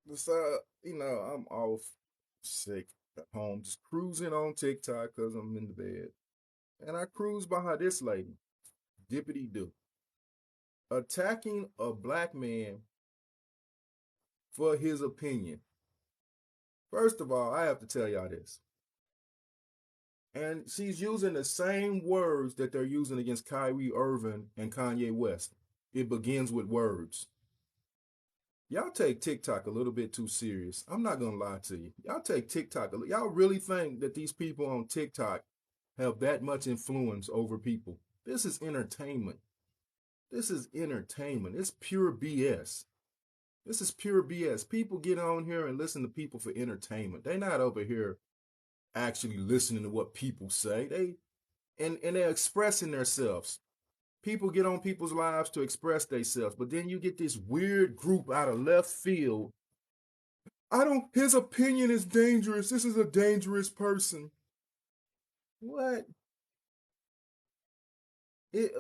I'm off sick at home, just cruising on TikTok because I'm in the bed. And I cruise behind this lady, dippity do, attacking a black man for his opinion. First of all, I have to tell y'all this. And she's using the same words that they're using against Kyrie Irving and Kanye West. It begins with words. Y'all take TikTok a little bit too serious. I'm not gonna lie to you. Y'all take TikTok. Y'all really think that these people on TikTok have that much influence over people? This is entertainment. This is entertainment. It's pure BS. This is pure BS. People get on here and listen to people for entertainment. They're not over here actually listening to what people say. And they're expressing themselves. People get on people's lives to express themselves, but then you get this weird group out of left field. I don't, his opinion is dangerous. This is a dangerous person. What? It,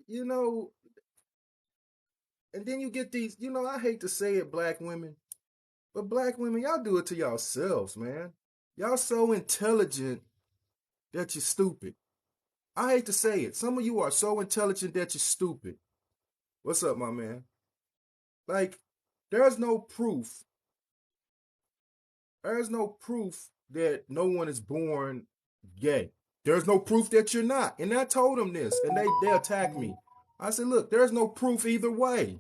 you know, and then you get these, I hate to say it, black women, but black women, y'all do it to yourselves, man. Y'all so intelligent that you're stupid. I hate to say it. Some of you are so intelligent that you're stupid. What's up, my man? Like, there's no proof There's no proof that no one is born gay. There's no proof that you're not. And I told them this, and they attacked me. I said, look, there's no proof either way.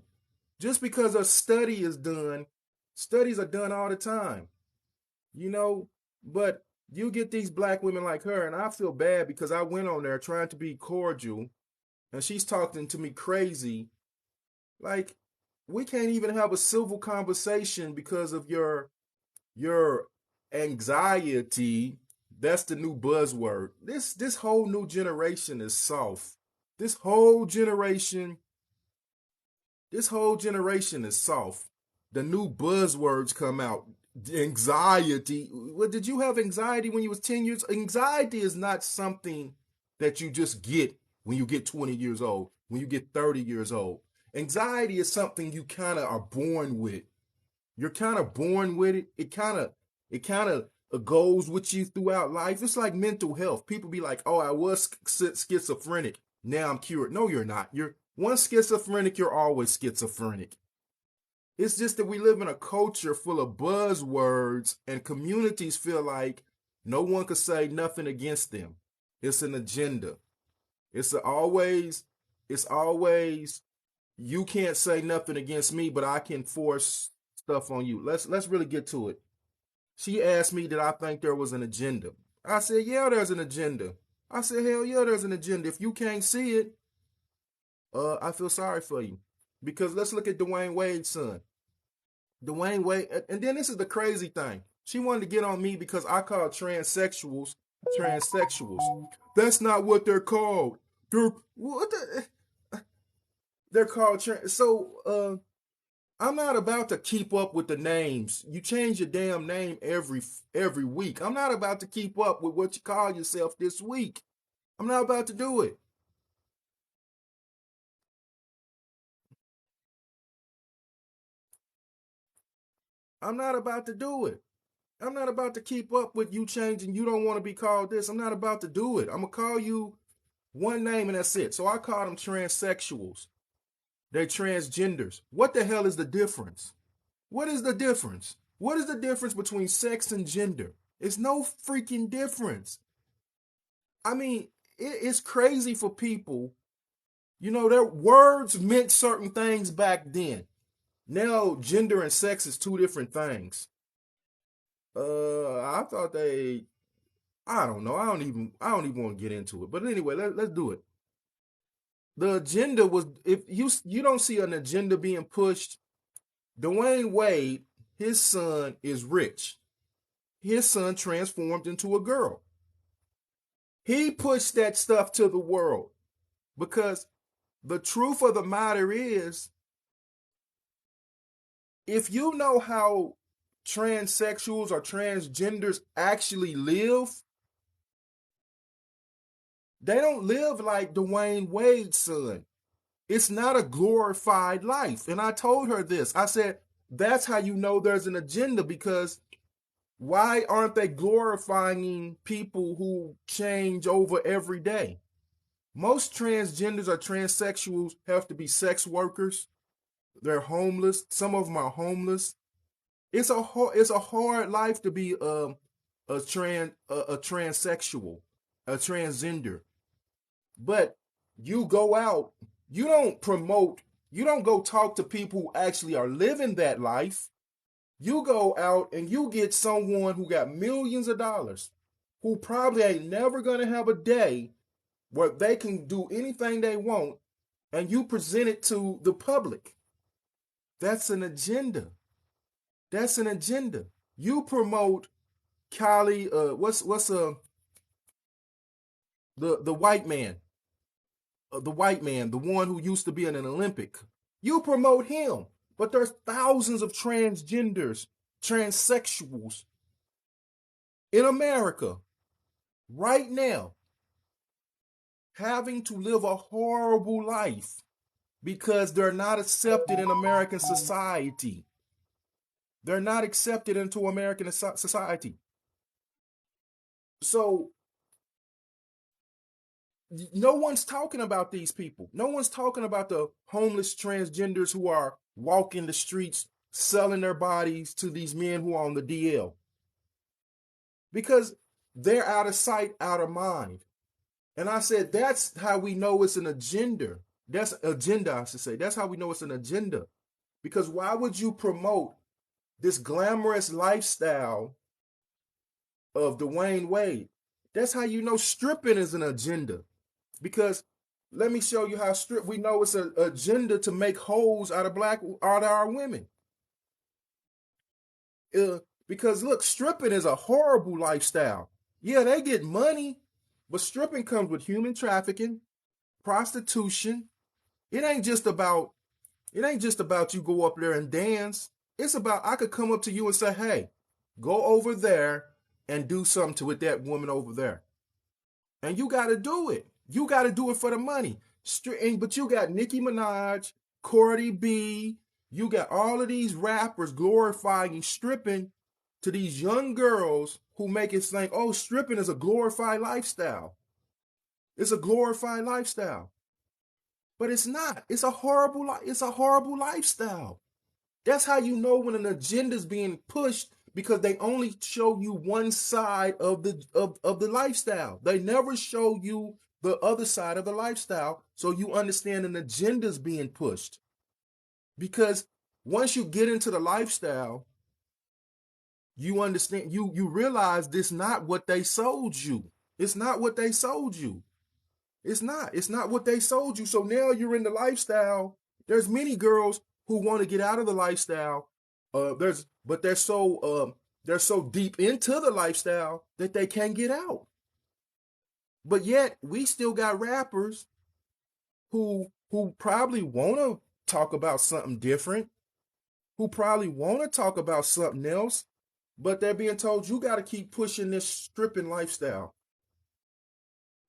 Just because a study is done, studies are done all the time, you know. But you get these black women like her, and I feel bad because I went on there trying to be cordial, and she's talking to me crazy. Like, we can't even have a civil conversation because of your anxiety. That's the new buzzword. This whole new generation is soft. This whole generation, this whole generation is soft. The new buzzwords come out. Anxiety. Well, did you have anxiety when you was 10 years? Anxiety is not something that you just get when you get 20 years old, when you get 30 years old. Anxiety is something you kind of are born with. You're kind of born with it. It kind of goes with you throughout life. It's like mental health. People be like, "Oh, I was schizophrenic. Now I'm cured." No, you're not. You're once schizophrenic, you're always schizophrenic. It's just that we live in a culture full of buzzwords and communities feel like no one could say nothing against them. It's an agenda. Always it's always you can't say nothing against me, but I can force stuff on you. Let's really get to it. She asked me did I think there was an agenda. I said, yeah, there's an agenda. I said, hell yeah, there's an agenda. If you can't see it, I feel sorry for you. Because let's look at Dwayne Wade's son. Dwayne Wade, and then this is the crazy thing. She wanted to get on me because I call transsexuals. That's not what they're called. What they're called trans. I'm not about to keep up with the names. You change your damn name every week. I'm not about to keep up with what you call yourself this week. I'm not about to do it. I'm not about to do it. I'm not about to keep up with you changing. You don't want to be called this. I'm not about to do it. I'm gonna call you one name and that's it. So I call them transsexuals. They're transgenders. What the hell is the difference? What is the difference? What is the difference between sex and gender? It's no freaking difference. I mean, it's crazy for people. Their words meant certain things back then. Now, gender and sex is two different things. I thought they. I don't know. I don't even want to get into it. But anyway, let's do it. The agenda was if you don't see an agenda being pushed. Dwayne Wade, his son is rich. His son transformed into a girl. He pushed that stuff to the world because the truth of the matter is, if you know how transsexuals or transgenders actually live, they don't live like Dwayne Wade's son. It's not a glorified life. And I told her this. I said, that's how you know there's an agenda, because why aren't they glorifying people who change over every day? Most transgenders or transsexuals have to be sex workers. They're homeless. Some of them are homeless. It's a hard life to be a transsexual, a transgender. But you go out, you don't promote, you don't go talk to people who actually are living that life. You go out and you get someone who got millions of dollars, who probably ain't never gonna have a day where they can do anything they want, and you present it to the public. That's an agenda. That's an agenda. You promote Kylie, what's the white man, the one who used to be in an Olympic. You promote him, but there's thousands of transgenders, transsexuals in America right now having to live a horrible life because they're not accepted in American society. They're not accepted into American society. So no one's talking about these people. No one's talking about the homeless transgenders who are walking the streets selling their bodies to these men who are on the DL. Because they're out of sight, out of mind. And I said, that's how we know it's an agenda. That's agenda, I should say. That's how we know it's an agenda. Because why would you promote this glamorous lifestyle of Dwayne Wade? That's how you know stripping is an agenda. Because let me show you how we know it's an agenda to make hoes out of our women. Because look, stripping is a horrible lifestyle. Yeah, they get money, but stripping comes with human trafficking, prostitution. It ain't just about you go up there and dance. It's about, I could come up to you and say, hey, go over there and do something with that woman over there. And you got to do it. You got to do it for the money. But you got Nicki Minaj, Cardi B, you got all of these rappers glorifying stripping to these young girls who make it think, oh, stripping is a glorified lifestyle. It's a glorified lifestyle. But it's not. It's a horrible lifestyle. That's how you know when an agenda is being pushed, because they only show you one side of the lifestyle. They never show you the other side of the lifestyle, so you understand an agenda is being pushed. Because once you get into the lifestyle, you understand, you realize this not what they sold you. It's not what they sold you. It's not what they sold you. So now you're in the lifestyle. There's many girls who want to get out of the lifestyle. But they're so deep into the lifestyle that they can't get out. But yet we still got rappers who probably want to talk about something different, who probably want to talk about something else, but they're being told, you got to keep pushing this stripping lifestyle.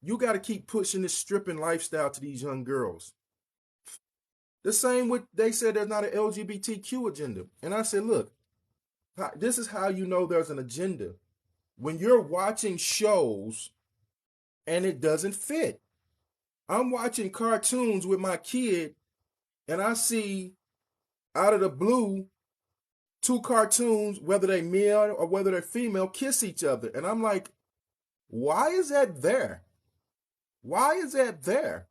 You got to keep pushing this stripping lifestyle to these young girls. The same with, they said there's not an LGBTQ agenda. And I said, look, this is how you know there's an agenda. When you're watching shows and it doesn't fit. I'm watching cartoons with my kid and I see out of the blue 2 cartoons, whether they male or whether they're female, kiss each other. And I'm like, why is that there? Why is that there?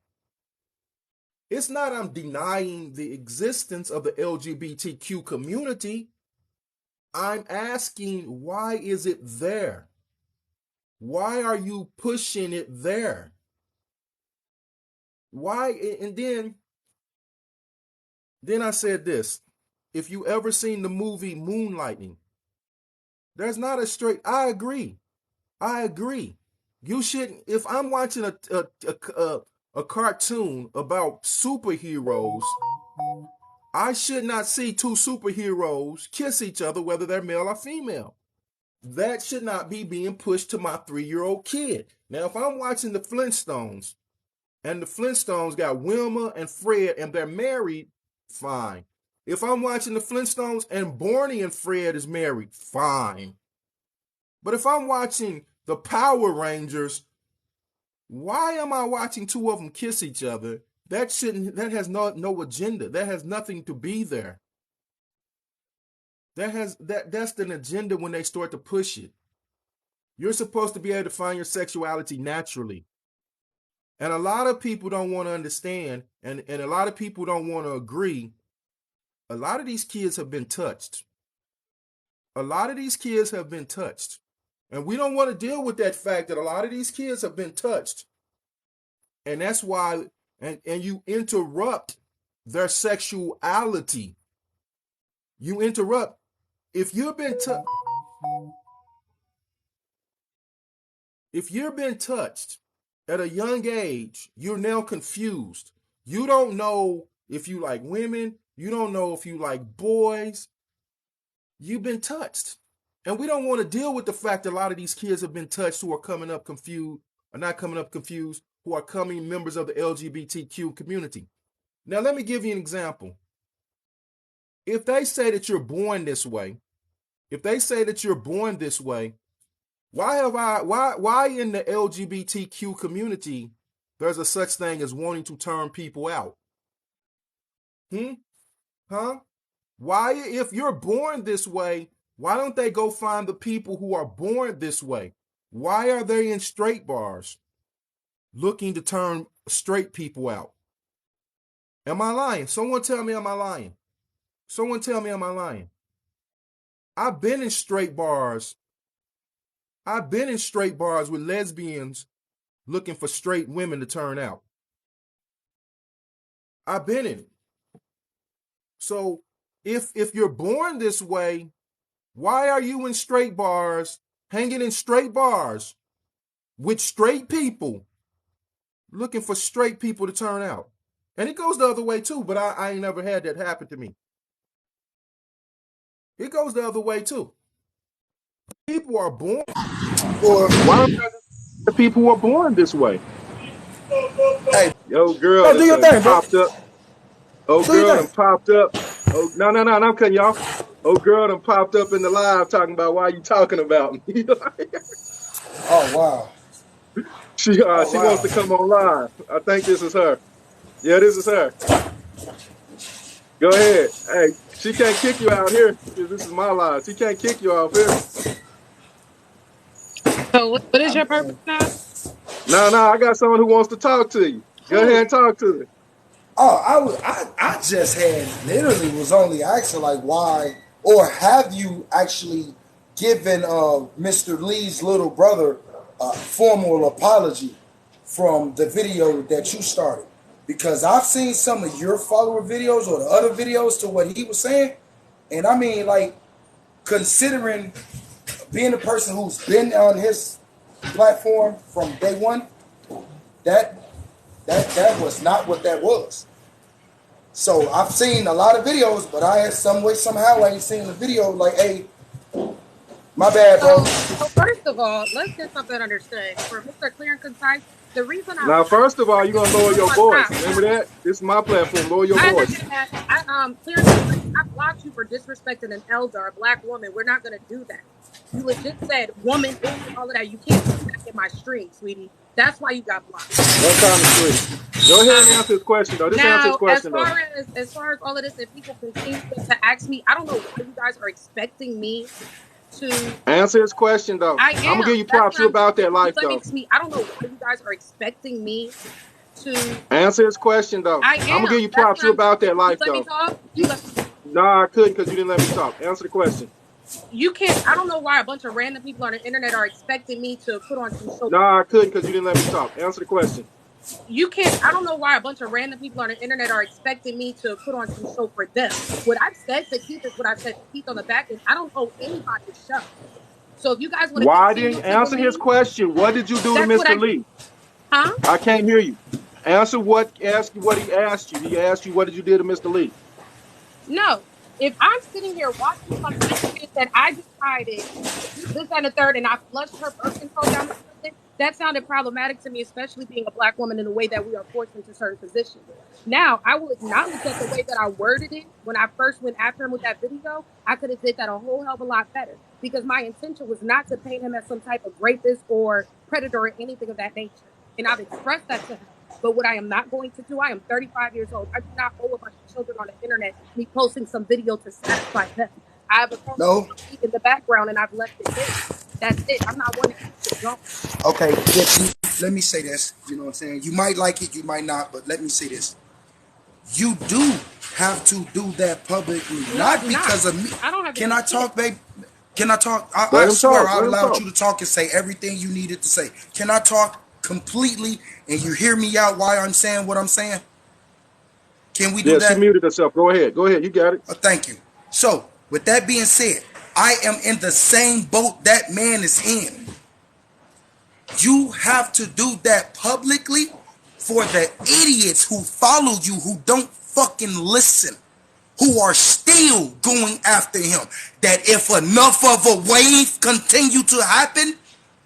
It's not I'm denying the existence of the LGBTQ community. I'm asking, why is it there? Why are you pushing it there? Why? And then I said this. If you ever seen the movie Moonlighting, there's not a straight, I agree. You shouldn't, if I'm watching a cartoon about superheroes, I should not see 2 superheroes kiss each other, whether they're male or female. That should not be being pushed to my 3-year-old kid. Now, if I'm watching the Flintstones, and the Flintstones got Wilma and Fred, and they're married, fine. If I'm watching the Flintstones and Barney and Fred is married, fine. But if I'm watching the Power Rangers, why am I watching two of them kiss each other? That has no agenda. That has nothing to be there. That's an agenda when they start to push it. You're supposed to be able to find your sexuality naturally. And a lot of people don't want to understand, and a lot of people don't want to agree. A lot of these kids have been touched. A lot of these kids have been touched. And we don't want to deal with that fact that a lot of these kids have been touched. And that's why, and you interrupt their sexuality. You interrupt. If you've been touched at a young age, you're now confused. You don't know if you like women. You don't know if you like boys. You've been touched. And we don't want to deal with the fact that a lot of these kids have been touched who are coming up confused, or not coming up confused, who are coming members of the LGBTQ community. Now, let me give you an example. If they say that you're born this way, why in the LGBTQ community there's a such thing as wanting to turn people out? Why, if you're born this way, why don't they go find the people who are born this way? Why are they in straight bars looking to turn straight people out? Am I lying? Someone tell me, am I lying? Someone tell me, am I lying? I've been in straight bars. I've been in straight bars with lesbians looking for straight women to turn out. I've been in it. So if you're born this way, why are you in straight bars, hanging in straight bars with straight people, looking for straight people to turn out? And it goes the other way too, but I ain't never had that happen to me. It goes the other way too. People are born. Or why are people who are born this way? Hey, yo, girl, do your thing, popped bro. up. Oh, girl, done popped up. Oh, no, I'm cutting y'all. Oh, girl, done popped up in the live talking about why you talking about me. Oh, wow. She wants to come on live. I think this is her. Yeah, this is her. Go ahead. Hey, she can't kick you out here because this is my live. She can't kick you out here. So what is your purpose now? No, I got someone who wants to talk to you. Go ahead and talk to her. Oh, I just had literally was only asking like why, or have you actually given Mr. Lee's little brother a formal apology from the video that you started? Because I've seen some of your follower videos or the other videos to what he was saying, and I mean, like, considering being a person who's been on his platform from day one, that was not what that was. So I've seen a lot of videos, but I had some way, somehow I ain't seen the video like, hey, my bad, bro. So first of all, let's get something understood. For Mr. Clear and Concise, the reason now, first of all, you're going to lower your voice. Remember that? This is my platform. Lower your voice. Clear and Concise, I blocked you for disrespecting an elder, a black woman. We're not going to do that. You legit said woman, all of that. You can't do that in my stream, sweetie. That's why you got blocked. What kind of stream? Go ahead and answer his question, though. Answer his question, as far as all of this, if people continue to ask me, I don't know why you guys are expecting me to answer his question, though. I'm gonna give you props about that life, though. I don't know why you guys are expecting me to answer his question, though. I'm gonna give you props about that life, though. No, I couldn't because you didn't let me talk. Answer the question. You can't. I don't know why a bunch of random people on the internet are expecting me to put on some show. No, I couldn't because you didn't let me talk. Answer the question. You can't. I don't know why a bunch of random people on the internet are expecting me to put on some show for them. What I've said to Keith is what I've said to Keith on the back end. I don't owe anybody a show. So if you guys want to, why didn't answer his question? What did you do to Mr. Lee? Huh? I can't hear you. Answer what he asked you. He asked you what did you do to Mr. Lee? No. if I'm sitting here watching some shit that I decided to do this and the third, and I flushed her birth control down the toilet, that sounded problematic to me, especially being a black woman in the way that we are forced into certain positions. Now, I will acknowledge that the way that I worded it when I first went after him with that video, I could have did that a whole hell of a lot better because my intention was not to paint him as some type of rapist or predator or anything of that nature. And I've expressed that to him. But what I am not going to do, I am 35 years old. I do not owe a bunch of children on the internet me posting some video to satisfy them. I have a phone No. in the background and I've left it there. That's it. I'm not one to keep it going. Okay, let me say this. You know what I'm saying? You might like it, you might not, but let me say this. You do have to do that publicly, not because of me. I don't have to. Can I talk, babe? Can I talk? I Let him swear talk, I let him allowed talk. you to talk and say everything you needed to say. Can I talk completely and you hear me out while I'm saying what I'm saying? Can we do Yeah, she that? muted herself. Go ahead. Go ahead. You got it. Thank you. So, with that being said, I am in the same boat that man is in. You have to do that publicly for the idiots who follow you, who don't fucking listen, who are still going after him. That if enough of a wave continue to happen,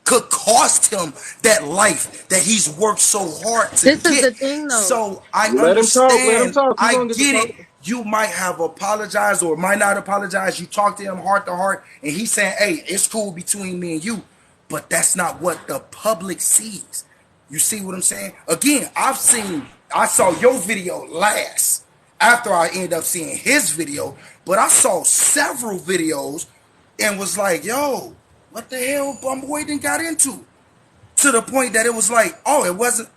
could cost him that life that he's worked so hard to This get. is the thing, though. So I Let him talk. Let him understand. talk. He's I gonna get get to it. talk. You might have apologized or might not apologize. You talk to him heart to heart, and he's saying, "Hey, it's cool between me and you," but that's not what the public sees. You see what I'm saying? Again, I saw your video last after I ended up seeing his video, but I saw several videos and was like, "Yo, what the hell, Bumboy done got into?" To the point that it was like, oh, it wasn't.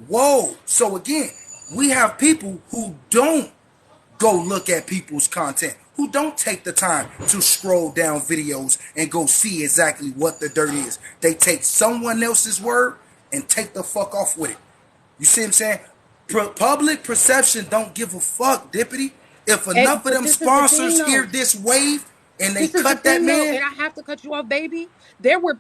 Whoa. So again, we have people who don't go look at people's content, who don't take the time to scroll down videos and go see exactly what the dirt is. They take someone else's word and take the fuck off with it. You see what I'm saying? Public perception don't give a fuck, Dippity. If enough of them sponsors hear this wave and they cut that man, and I have to cut you off, baby. There was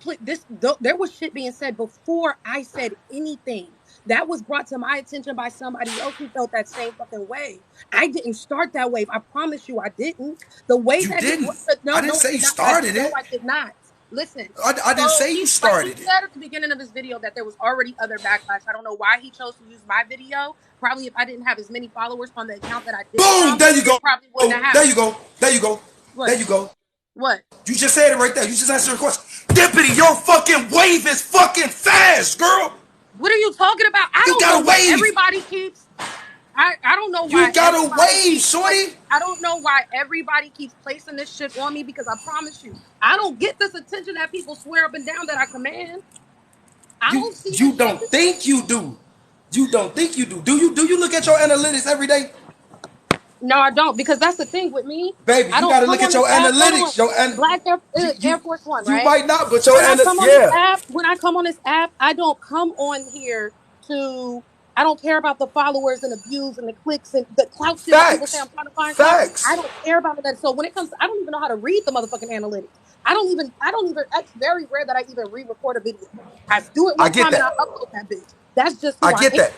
shit being said before I said anything. That was brought to my attention by somebody else who felt that same fucking way. I didn't start that wave. I promise you, I didn't. The way you that didn't. No, I didn't say you started it. No, I did not. Listen, I didn't say you started he said at the beginning of his video that there was already other backlash. I don't know why he chose to use my video. Probably if I didn't have as many followers on the account that I did. Boom! There you go. Probably wouldn't have happened. There you go. There you go. What? There you go. What? You just said it right there. You just answered the question. Dippity, your fucking wave is fucking fast, girl. What are you talking about? I don't know why everybody keeps. I don't know why. You got a wave, shorty. I don't know why everybody keeps placing this shit on me because I promise you, I don't get this attention that people swear up and down that I command. You don't think you do. You don't think you do. Do you look at your analytics every day? No, I don't, because that's the thing with me. Baby, you gotta look at your analytics. Black Air Force One, right? You might not, but your analytics. When I come on this app, I don't come on here to. I don't care about the followers and the views and the clicks and the clout shit that people say I'm trying to find. Facts. I don't care about that. So when it comes, I don't even know how to read the motherfucking analytics. I don't even. It's very rare that I even re-record a video. I do it one time and I upload that bitch. That's just. I get that.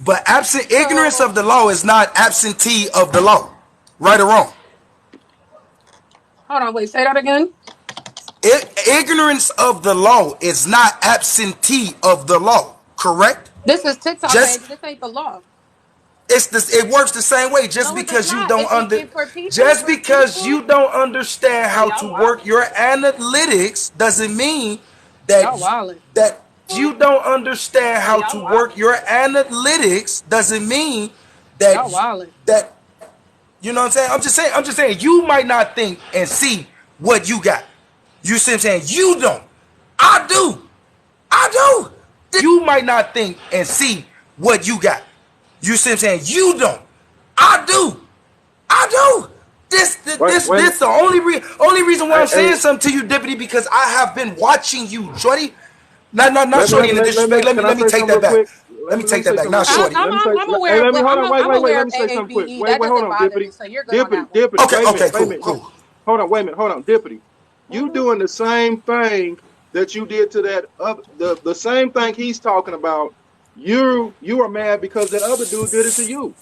But ignorance of the law is not absentee of the law, right or wrong. Hold on, wait. Say that again. Ignorance of the law is not absentee of the law, correct? This is TikTok, baby. This ain't the law. It works the same way. Just because you don't you don't understand how to work your analytics doesn't mean that you don't understand how to work your analytics doesn't mean that you know what I'm saying? I'm just saying you might not think and see what you got. You see what I'm saying? You don't. I do. You might not think and see what you got. You see what I'm saying? You don't. I do. This the only reason why I'm saying something to you, Deputy, because I have been watching you, shorty. Not shorty in the disrespect. Let me take that back. Let me take that back. Not shorty. I'm aware. Let me say something quick. Wait, hold on, Deputy. Okay, cool. Hold on, wait a minute. Hold on, Deputy. You doing the same thing that you did to that the same thing he's talking about. You are mad because that other dude did it to you.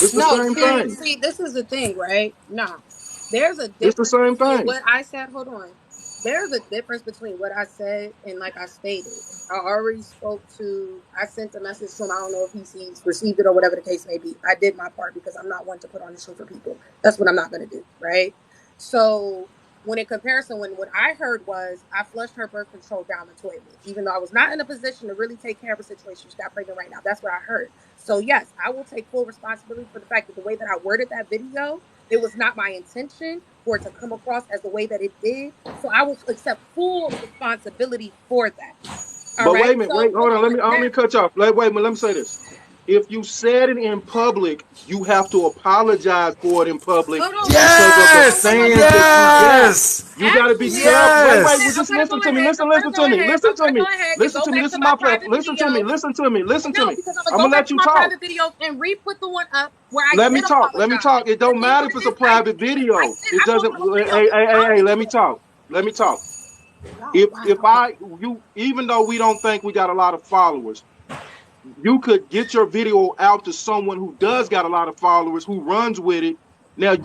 It's the No, same see, thing. see, this is the thing, right? No, there's a It's the difference same between thing. what I said. Hold on. There's a difference between what I said and like I stated. I already spoke to. I sent a message to him. I don't know if he sees received it or whatever the case may be. I did my part because I'm not one to put on the show for people. That's what I'm not going to do, right? So when in comparison, when what I heard was I flushed her birth control down the toilet, even though I was not in a position to really take care of a situation. She got pregnant right now. That's what I heard. So yes, I will take full responsibility for the fact that the way that I worded that video, it was not my intention for it to come across as the way that it did. So I will accept full responsibility for that. All But wait a right. minute, So wait, hold hold on. on. I don't Now, mean to cut you off. Wait a minute, let me say this. If you said it in public, you have to apologize for it in public hold on. Wait, because wait, of wait, the wait, Yes, wait, wait, fans wait, that wait, you wait, wait, got. wait. yes, You got to be Actually, I'm careful. gonna Wait, go wait, ahead. well, I'm just gonna listen go to me. ahead. Listen, I'm gonna listen go to me. ahead. Listen I'm to gonna go me. ahead and Listen go to me. back This to is my my private platform. Listen to me. videos. Listen to me. Listen to No, me. because I'm gonna I'm go gonna back let to you my talk. private videos and re-put the one up where I Let me did talk. Let me apologize. talk. It The don't thing matter of if it it's a is, I private did. I video. did. It I doesn't. posted those videos Hey, in hey, hey, hey. private Let me too. talk. Let me talk. Oh If wow. even though we don't think we got a lot of followers, you could get your video out to someone who does got a lot of followers who runs with it. Now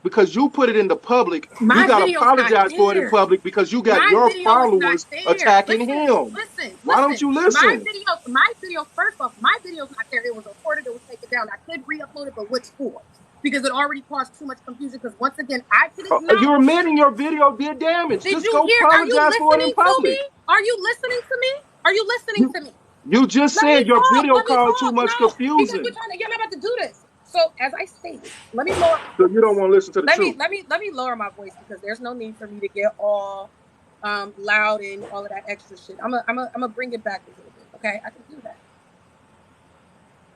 because you put it in the public, you My got to video's not apologize for it in there. public because you got My your video is not followers there. attacking Listen, him. listen, Why don't listen. you listen? My videos, first off, my video's not there. It was recorded, it was taken down. I could re-upload it, but what's for? Because it already caused too much confusion. Because once again, I can You're acknowledge. admitting your video did damage. Did Just you go hear? Are you apologize for it in listening to me? public. Are you listening to me? Are you listening You to me? you just Let me said your talk. video Let me caused too talk. much No, because we're confusion. trying to. Yeah, I'm about to do this. So as I stated, let me lower my So you don't voice. want to listen to the Let me truth. let me let me lower my voice because there's no need for me to get all loud and all of that extra shit. I'm gonna bring it back a little bit. Okay, I can do that.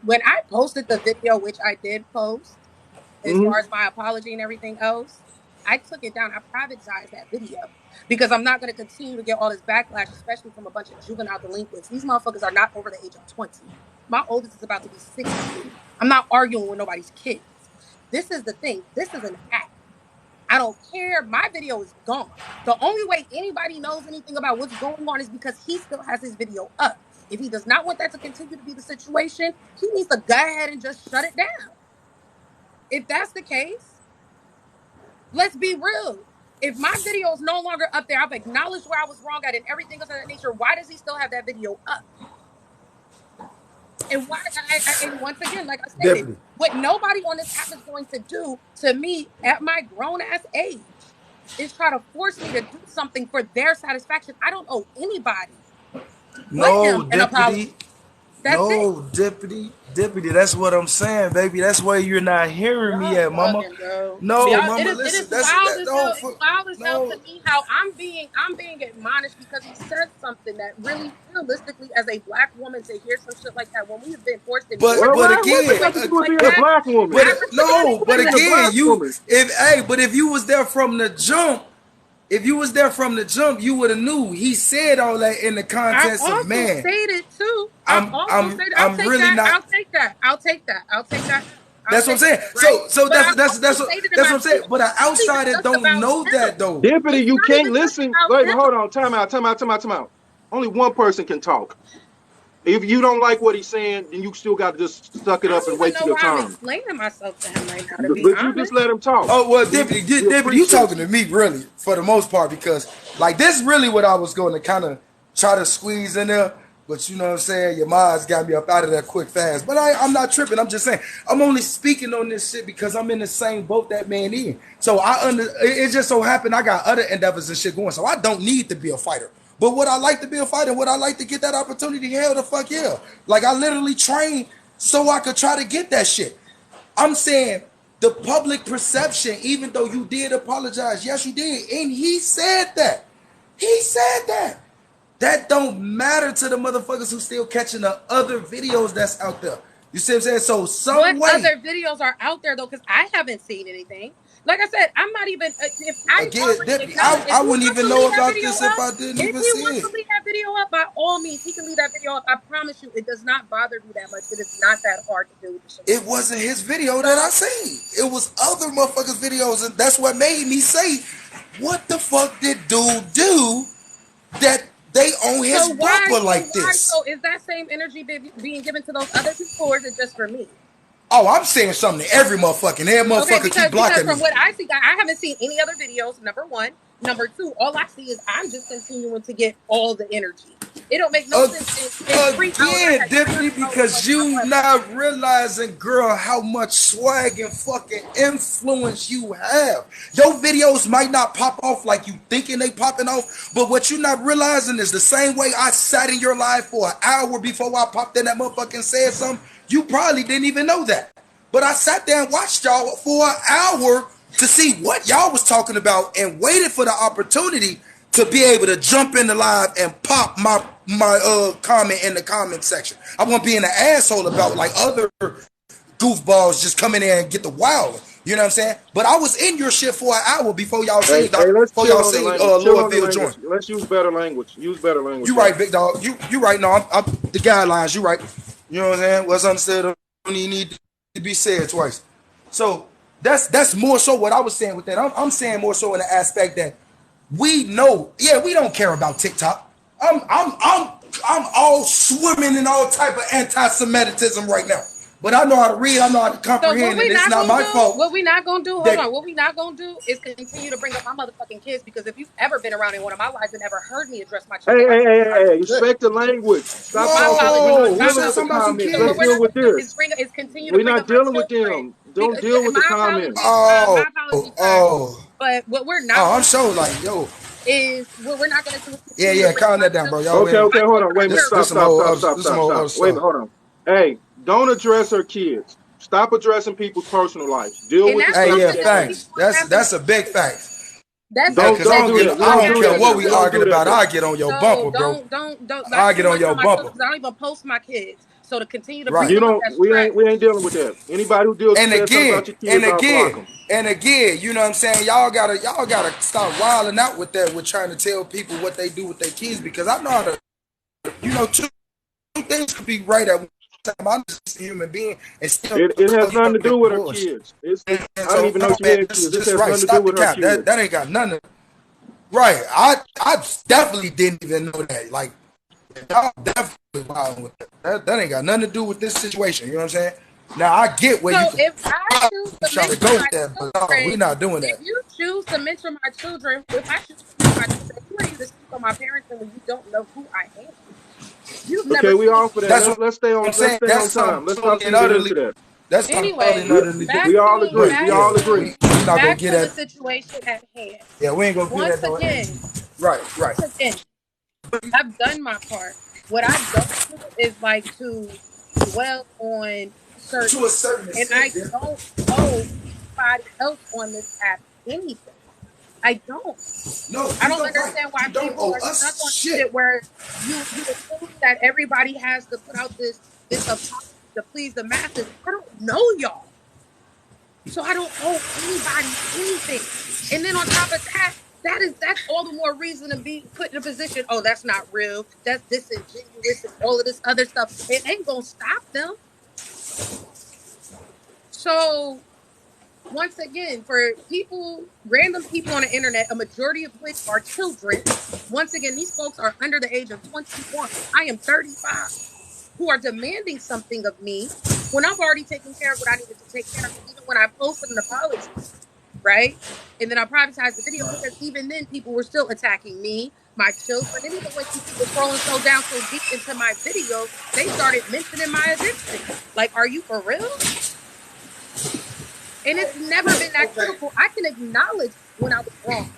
When I posted the video, which I did post, as Hmm. far as my apology and everything else, I took it down. I privatized that video because I'm not going to continue to get all this backlash, especially from a bunch of juvenile delinquents. These motherfuckers are not over the age of 20. My oldest is about to be 16. I'm not arguing with nobody's kids. This is the thing. This is an act. I don't care. My video is gone. The only way anybody knows anything about what's going on is because he still has his video up. If he does not want that to continue to be the situation, he needs to go ahead and just shut it down. If that's the case, let's be real. If my video is no longer up there, I've acknowledged where I was wrong at and everything else of that nature. Why does he still have that video up? And why? And once again, like I stated, Deputy. what nobody on this app is going to do to me at my grown ass age is try to force me to do something for their satisfaction. I don't owe anybody but No, him an deputy. apology. That's it. No, deputy. That's what I'm saying, baby. That's why you're not hearing me Y'all at, mama. bugging, bro. No, Y'all, it mama. is it Listen, is that's wild that. as No, hell. It's wild as hell no. to me how I'm being admonished because he said something that really realistically as a black woman to hear some shit like that when we have been forced into But Well, certain but what's it again, got to situations do with like being a that. black woman? but I no, respect but Being a black again, you woman. if hey, but if you was there from the jump, if you was there from the jump, you would have knew. He said all that in the I've context of also man. stated too. I've I'm also I'm stated I'll I'm take really that. not. I'll take that. I'll take that. I'll take that. I'll That's what I'm take saying. that, right? So But that's I've that's also that's what stated in that's my what I'm saying. video, But an it's not even outsider just don't about know him. that though. Deputy, It's you not can't even just listen. about Wait, him. hold on. Time out. Time out. Time out. Time out. Only one person can talk. If you don't like what he's saying, then you still got to just suck it I up don't and even wait till know your why I'm turn. explaining myself to him right now, to be But you just let honest. him talk. Oh well, We deputy, you appreciate talking you. to me really for the most part because like this is really what I was going to kind of try to squeeze in there. But you know what I'm saying? Your mind's got me up out of there quick fast. But I'm not tripping. I'm just saying I'm only speaking on this shit because I'm in the same boat that man in. So it just so happened I got other endeavors and shit going. So I don't need to be a fighter. But would I like to be a fighter? Would I like to get that opportunity? Hell the fuck yeah. Like I literally trained so I could try to get that shit. I'm saying the public perception, even though you did apologize, yes, you did, and he said that. He said that. That don't matter to the motherfuckers who still catching the other videos that's out there. You see what I'm saying? So What some way, other videos are out there though? Because I haven't seen anything. Like I said, I'm not even. If I again, already Debbie, acknowledge, if I he wouldn't wants even to know leave that about video this if up, I didn't if even he see wants it. to leave that video up, by all means, he can leave that video up. I promise you, it does not bother me that much. It is not that hard to do. It wasn't his video that I So, seen. It was other motherfuckers' videos, and that's what made me say, what the fuck did dude do that they on his so why? bumper So like why? this? So is that same energy being given to those other people, or is it just for me? Oh, I'm saying something to every motherfucker. Every motherfucker keep blocking because from me. what I see, I haven't seen any other videos. Number one, number two, all I see is I'm just continuing to get all the energy. It don't make no sense. In 3 hours, Again, Deputy, because you not realizing, girl, how much swag and fucking influence you have. Your videos might not pop off like you thinking they popping off, but what you not realizing is the same way I sat in your live for an hour before I popped in that motherfucker and said something. You probably didn't even know that. But I sat there and watched y'all for an hour to see what y'all was talking about and waited for the opportunity to be able to jump in the live and pop my comment in the comment section. I won't be an asshole about like other goofballs just come in there and get the wild. You know what I'm saying? But I was in your shit for an hour before y'all seen Louisville joint. Let's use better language. Use better language. You right, big dog. You right. No, I'm the guidelines. You right. You know what I'm saying? What's understood don't even need to be said twice. So that's more so what I was saying with that. I'm saying more so in the aspect that we know, yeah, we don't care about TikTok. I'm all swimming in all type of anti-Semitism right now. But I know how to read, I know how to comprehend, and it's not my fault. What we not gonna do, what we not gonna do is continue to bring up my motherfucking kids, because if you've ever been around in one of my lives and ever heard me address my children. Hey, respect the language. Stop talking. We're not dealing with the comments. Let's deal with this. We're not dealing with them. Don't deal with the comments. But what we're not. I'm so like, yo. Is what we're not going to do. Yeah, calm that down, bro. Y'all okay, hold on. Wait a minute. Stop. Wait, hold on. Hey, don't address her kids. Stop addressing people's personal lives. Deal with the stuff. Hey, yeah, thanks. That's a big fact. That's I don't care what we arguing about. I get on your bumper, bro. Don't. I get on your bumper. I don't even post my kids. So to continue to bring we ain't dealing with that. Anybody who deals with about your kids, and again, you know what I'm saying? Y'all gotta stop wilding out with that. With trying to tell people what they do with their kids, because I know how to, you know, two things could be right at one time. I'm just a human being, and still it has nothing to do with her kids. I don't even know she had kids. This has nothing to do with her kids. That ain't got nothing. Right? I definitely didn't even know that. Like, y'all definitely wilding with that. That ain't got nothing to do with this situation. You know what I'm saying? Now I get where you if I choose to go with that, but no, we're not doing that. If you choose to mention my children, if I choose to mention my children, who are you to speak on my parents and when you don't know who I am? Okay, we all for that. Let's stay on time. Let's not get into that. That's anyway. We all agree. We're not gonna get the situation at hand. Yeah, we ain't gonna get that. Once again. Right. Once again, I've done my part. What I don't do is like to dwell on certain, to a certain extent, and I don't owe anybody else on this app anything. I don't. No, I don't understand why people are stuck on shit where you assume that everybody has to put out this apology to please the masses. I don't know y'all, so I don't owe anybody anything. And then on top of that, that's all the more reason to be put in a position. Oh, that's not real. That's disingenuous and all of this other stuff. It ain't gonna stop them. So, once again, for random people on the internet, a majority of which are children, once again, these folks are under the age of 21. I am 35, who are demanding something of me when I've already taken care of what I needed to take care of, even when I posted an apology, right? And then I privatized the video, because even then people were still attacking me, my children, and even when people were scrolling so deep into my videos, they started mentioning my addiction. Like, are you for real? And it's never been that critical. I can acknowledge when I was wrong,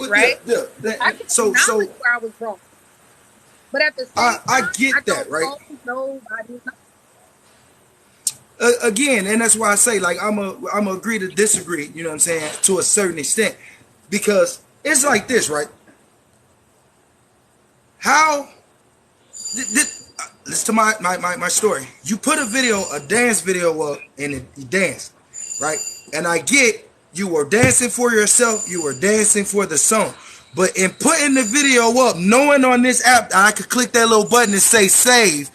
right? I can acknowledge where I was wrong. But at the same time, I get that, right? Nobody. Again, and that's why I say, like, I'm a agree to disagree. You know what I'm saying, to a certain extent, because it's like this, right? How? Listen to my story. You put a dance video up, and you dance, right? And I get you were dancing for yourself, you were dancing for the song, but in putting the video up, knowing on this app I could click that little button and say save.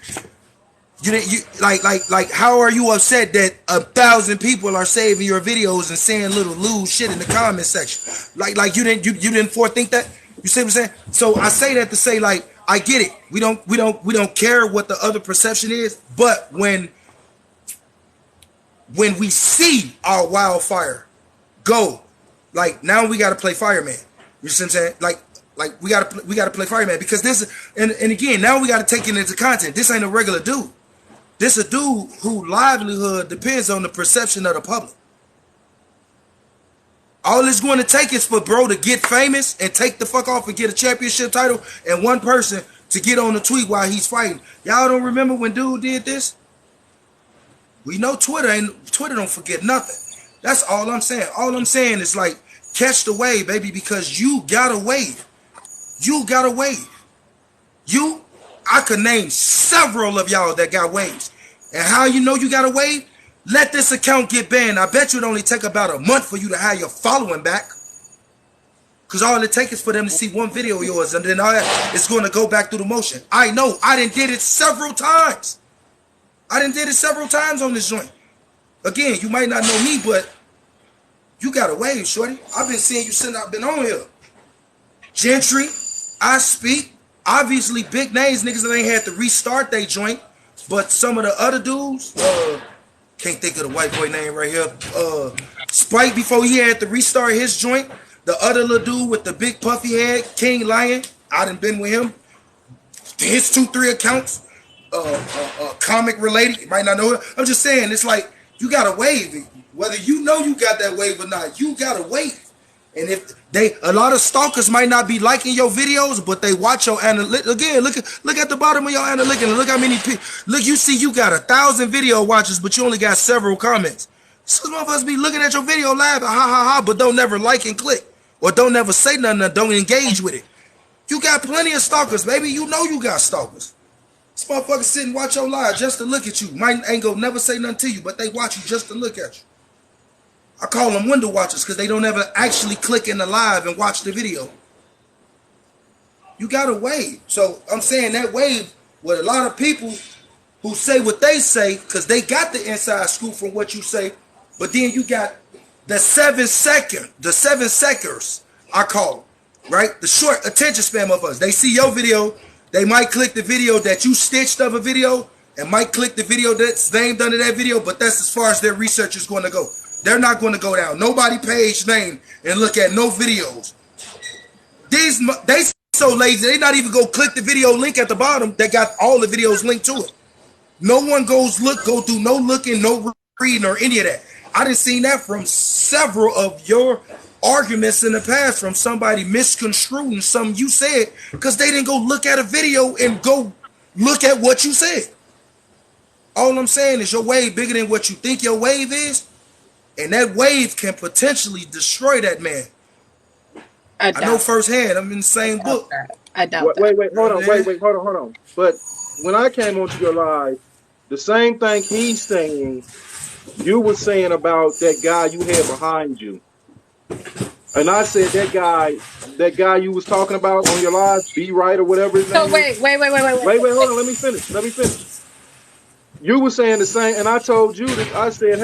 You like how are you upset that 1,000 people are saving your videos and saying little lewd shit in the comment section? Like you didn't forethink that? You see what I'm saying? So I say that to say, like, I get it. We don't care what the other perception is, but when when we see our wildfire go, like now we got to play fireman. You see what I'm saying? Like we got to play fireman, because this, and again, now we got to take it into content. This ain't a regular dude. This a dude whose livelihood depends on the perception of the public. All it's going to take is for bro to get famous and take the fuck off and get a championship title, and one person to get on the tweet while he's fighting. Y'all don't remember when dude did this? We know Twitter don't forget nothing. That's all I'm saying. All I'm saying is, like, catch the wave, baby, because you got a wave. You got a wave. I could name several of y'all that got waves. And how you know you got a wave? Let this account get banned. I bet you it only take about a month for you to have your following back. Because all it takes is for them to see one video of yours, and then all that, it's going to go back through the motion. I know. I done did it several times. on this joint. Again, you might not know me, but you got a wave, shorty. I've been seeing you since I've been on here. Gentry, I Speak. Obviously, big names, niggas that ain't had to restart their joint. But some of the other dudes, can't think of the white boy name right here. Spike, before he had to restart his joint. The other little dude with the big puffy head, King Lion, I done been with him. His 2-3 accounts, comic related. You might not know it. I'm just saying, it's like, you got a wave. Whether you know you got that wave or not, you got a wave. And if a lot of stalkers might not be liking your videos, but they watch your analytics. Again, look at the bottom of your analytics and look how many people. Look, you see you got 1,000 video watchers, but you only got several comments. Some of us be looking at your video live, ha ha ha, but don't never like and click, or don't never say nothing, or don't engage with it. You got plenty of stalkers, baby. You know you got stalkers. This motherfucker sit and watch your live just to look at you. Might ain't go never say nothing to you, but they watch you just to look at you. I call them window watchers because they don't ever actually click in the live and watch the video. You got a wave. So I'm saying that wave with a lot of people who say what they say because they got the inside scoop from what you say, but then you got the 7 seconders, I call them, right? The short attention span of us. They see your video, they might click the video that you stitched of a video and might click the video that's named under that video, but that's as far as their research is going to go. They're not going to go down nobody page name and look at no videos. They so lazy, they not even go click the video link at the bottom that got all the videos linked to it. No one go through no looking, no reading or any of that. I done seen that from several of your arguments in the past from somebody misconstruing something you said because they didn't go look at a video and go look at what you said. All I'm saying is your wave bigger than what you think your wave is. And that wave can potentially destroy that man. I know firsthand. I'm in the same book. I doubt that. Wait, hold on. But when I came onto your live, the same thing he's saying, you were saying about that guy you had behind you. And I said that guy you was talking about on your live, B Right or whatever his name is. Wait, hold on, let me finish. You were saying the same, and I told you that. I said,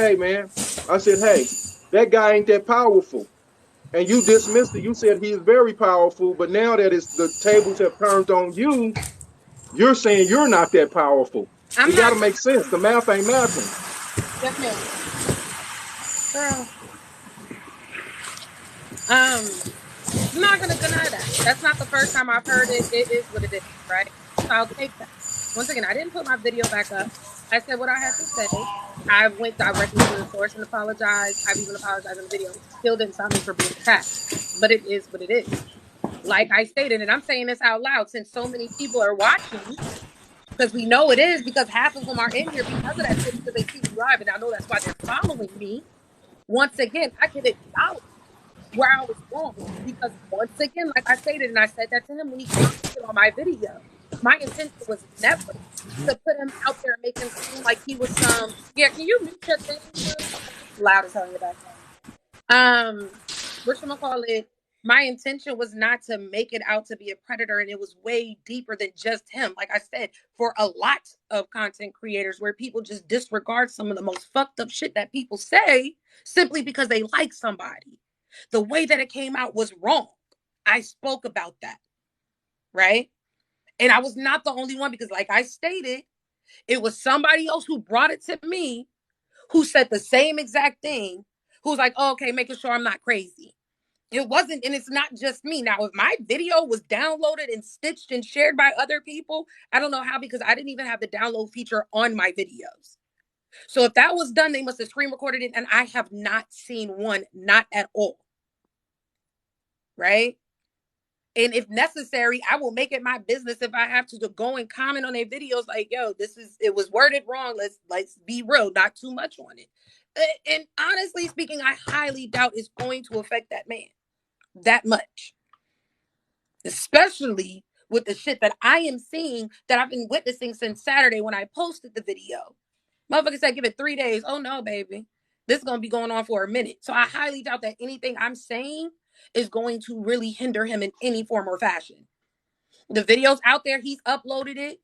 hey, that guy ain't that powerful. And you dismissed it. You said he's very powerful, but now that the tables have turned on you, you're saying you're not that powerful. You got to make sense. The math ain't mathing. Yes, ma'am. I'm not going to deny that. That's not the first time I've heard it. It is what it is, right? So I'll take that. Once again, I didn't put my video back up. I said what I had to say. I went directly to the source and apologized. I've even apologized in the video. Still didn't stop me for being attacked. But it is what it is. Like I stated, and I'm saying this out loud since so many people are watching, because we know it is, because half of them are in here because of that shit, because they see me live, and I know that's why they're following me. Once again, I can acknowledge where I was wrong. Because once again, like I stated, and I said that to him when he commented on my video, my intention was never to put him out there and make him seem like he was some. Yeah, can you mute your thing? Loud as hell in the background. Whatchamacallit? My intention was not to make it out to be a predator, and it was way deeper than just him. Like I said, for a lot of content creators where people just disregard some of the most fucked up shit that people say simply because they like somebody. The way that it came out was wrong. I spoke about that, right? And I was not the only one, because like I stated, it was somebody else who brought it to me who said the same exact thing, who's like, oh, okay, making sure I'm not crazy. It wasn't, and it's not just me. Now, if my video was downloaded and stitched and shared by other people, I don't know how, because I didn't even have the download feature on my videos. So if that was done, they must have screen recorded it, and I have not seen one, not at all. Right? And if necessary, I will make it my business if I have to go and comment on their videos like, yo, it was worded wrong. Let's be real, not too much on it. And honestly speaking, I highly doubt it's going to affect that man that much. Especially with the shit that I am seeing, that I've been witnessing since Saturday when I posted the video. Motherfucker said, give it 3 days. Oh no, baby. This is going to be going on for a minute. So I highly doubt that anything I'm saying is going to really hinder him in any form or fashion. The video's out there. He's uploaded it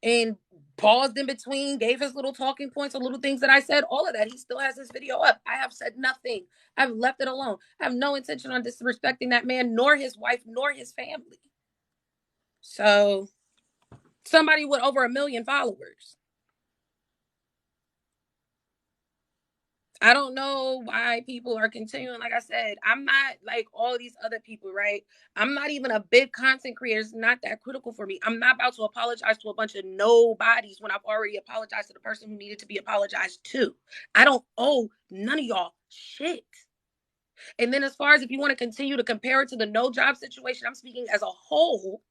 and paused in between, gave his little talking points or little things that I said, all of that. He still has his video up. I have said nothing. I've left it alone. I have no intention on disrespecting that man, nor his wife, nor his family. So somebody with over 1 million followers. I don't know why people are continuing. Like I said, I'm not like all these other people, right? I'm not even a big content creator. It's not that critical for me. I'm not about to apologize to a bunch of nobodies when I've already apologized to the person who needed to be apologized to. I don't owe none of y'all shit. And then as far as if you want to continue to compare it to the no job situation, I'm speaking as a whole.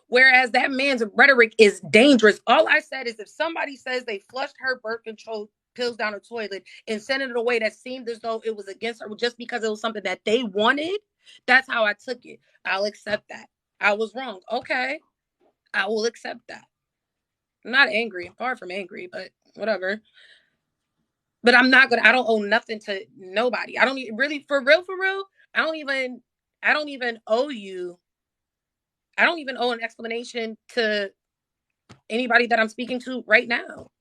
Whereas that man's rhetoric is dangerous. All I said is if somebody says they flushed her birth control pills down the toilet and sent it away that seemed as though it was against her just because it was something that they wanted, that's how I took it. I'll accept that. I was wrong. Okay. I will accept that. I'm not angry. I'm far from angry, but whatever. But I'm not gonna, I don't owe nothing to nobody. I don't really, for real, I don't even owe you. I don't even owe an explanation to anybody that I'm speaking to right now.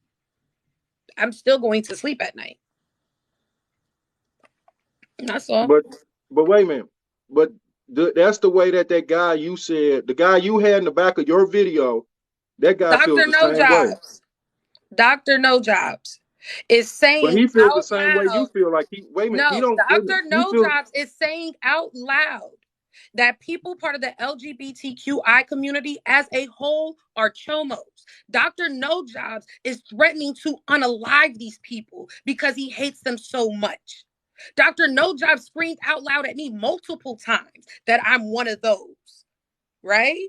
I'm still going to sleep at night. That's all. But wait a minute. But that's the way that guy you said, the guy you had in the back of your video, that guy feels Dr. the No same way. Jobs. Dr. No Jobs is But saying he feels the out same way you loud. feel. Like wait a minute, he No, don't. Wait a minute, Dr. he No feels. Jobs is saying out loud that people part of the LGBTQI community as a whole are chomos. Dr. No Jobs is threatening to unalive these people because he hates them so much. Dr. No Jobs screamed out loud at me multiple times that I'm one of those, right?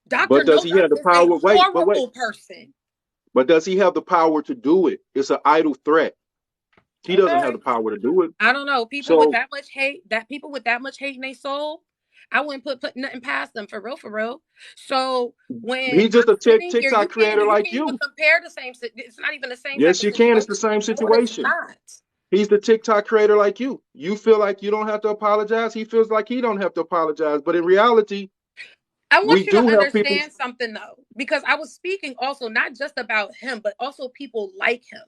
Dr. But No does he have Jobs the is a power? Wait. horrible person. But does he have the power to do it? It's an idle threat. He doesn't have Okay. the power to do it. I don't know. People with So that much hate, in their soul, I wouldn't put nothing past them, for real. So when he's just I'm a sitting here, TikTok creator you like can't even you. compare the same. It's not even the same type Yes, of you can. It's the situation. same No, it's situation. not. He's the TikTok creator like you. You feel like you don't have to apologize. He feels like he don't have to apologize. But in reality, I we want you to do have people. understand something though, because I was speaking also not just about him, but also people like him.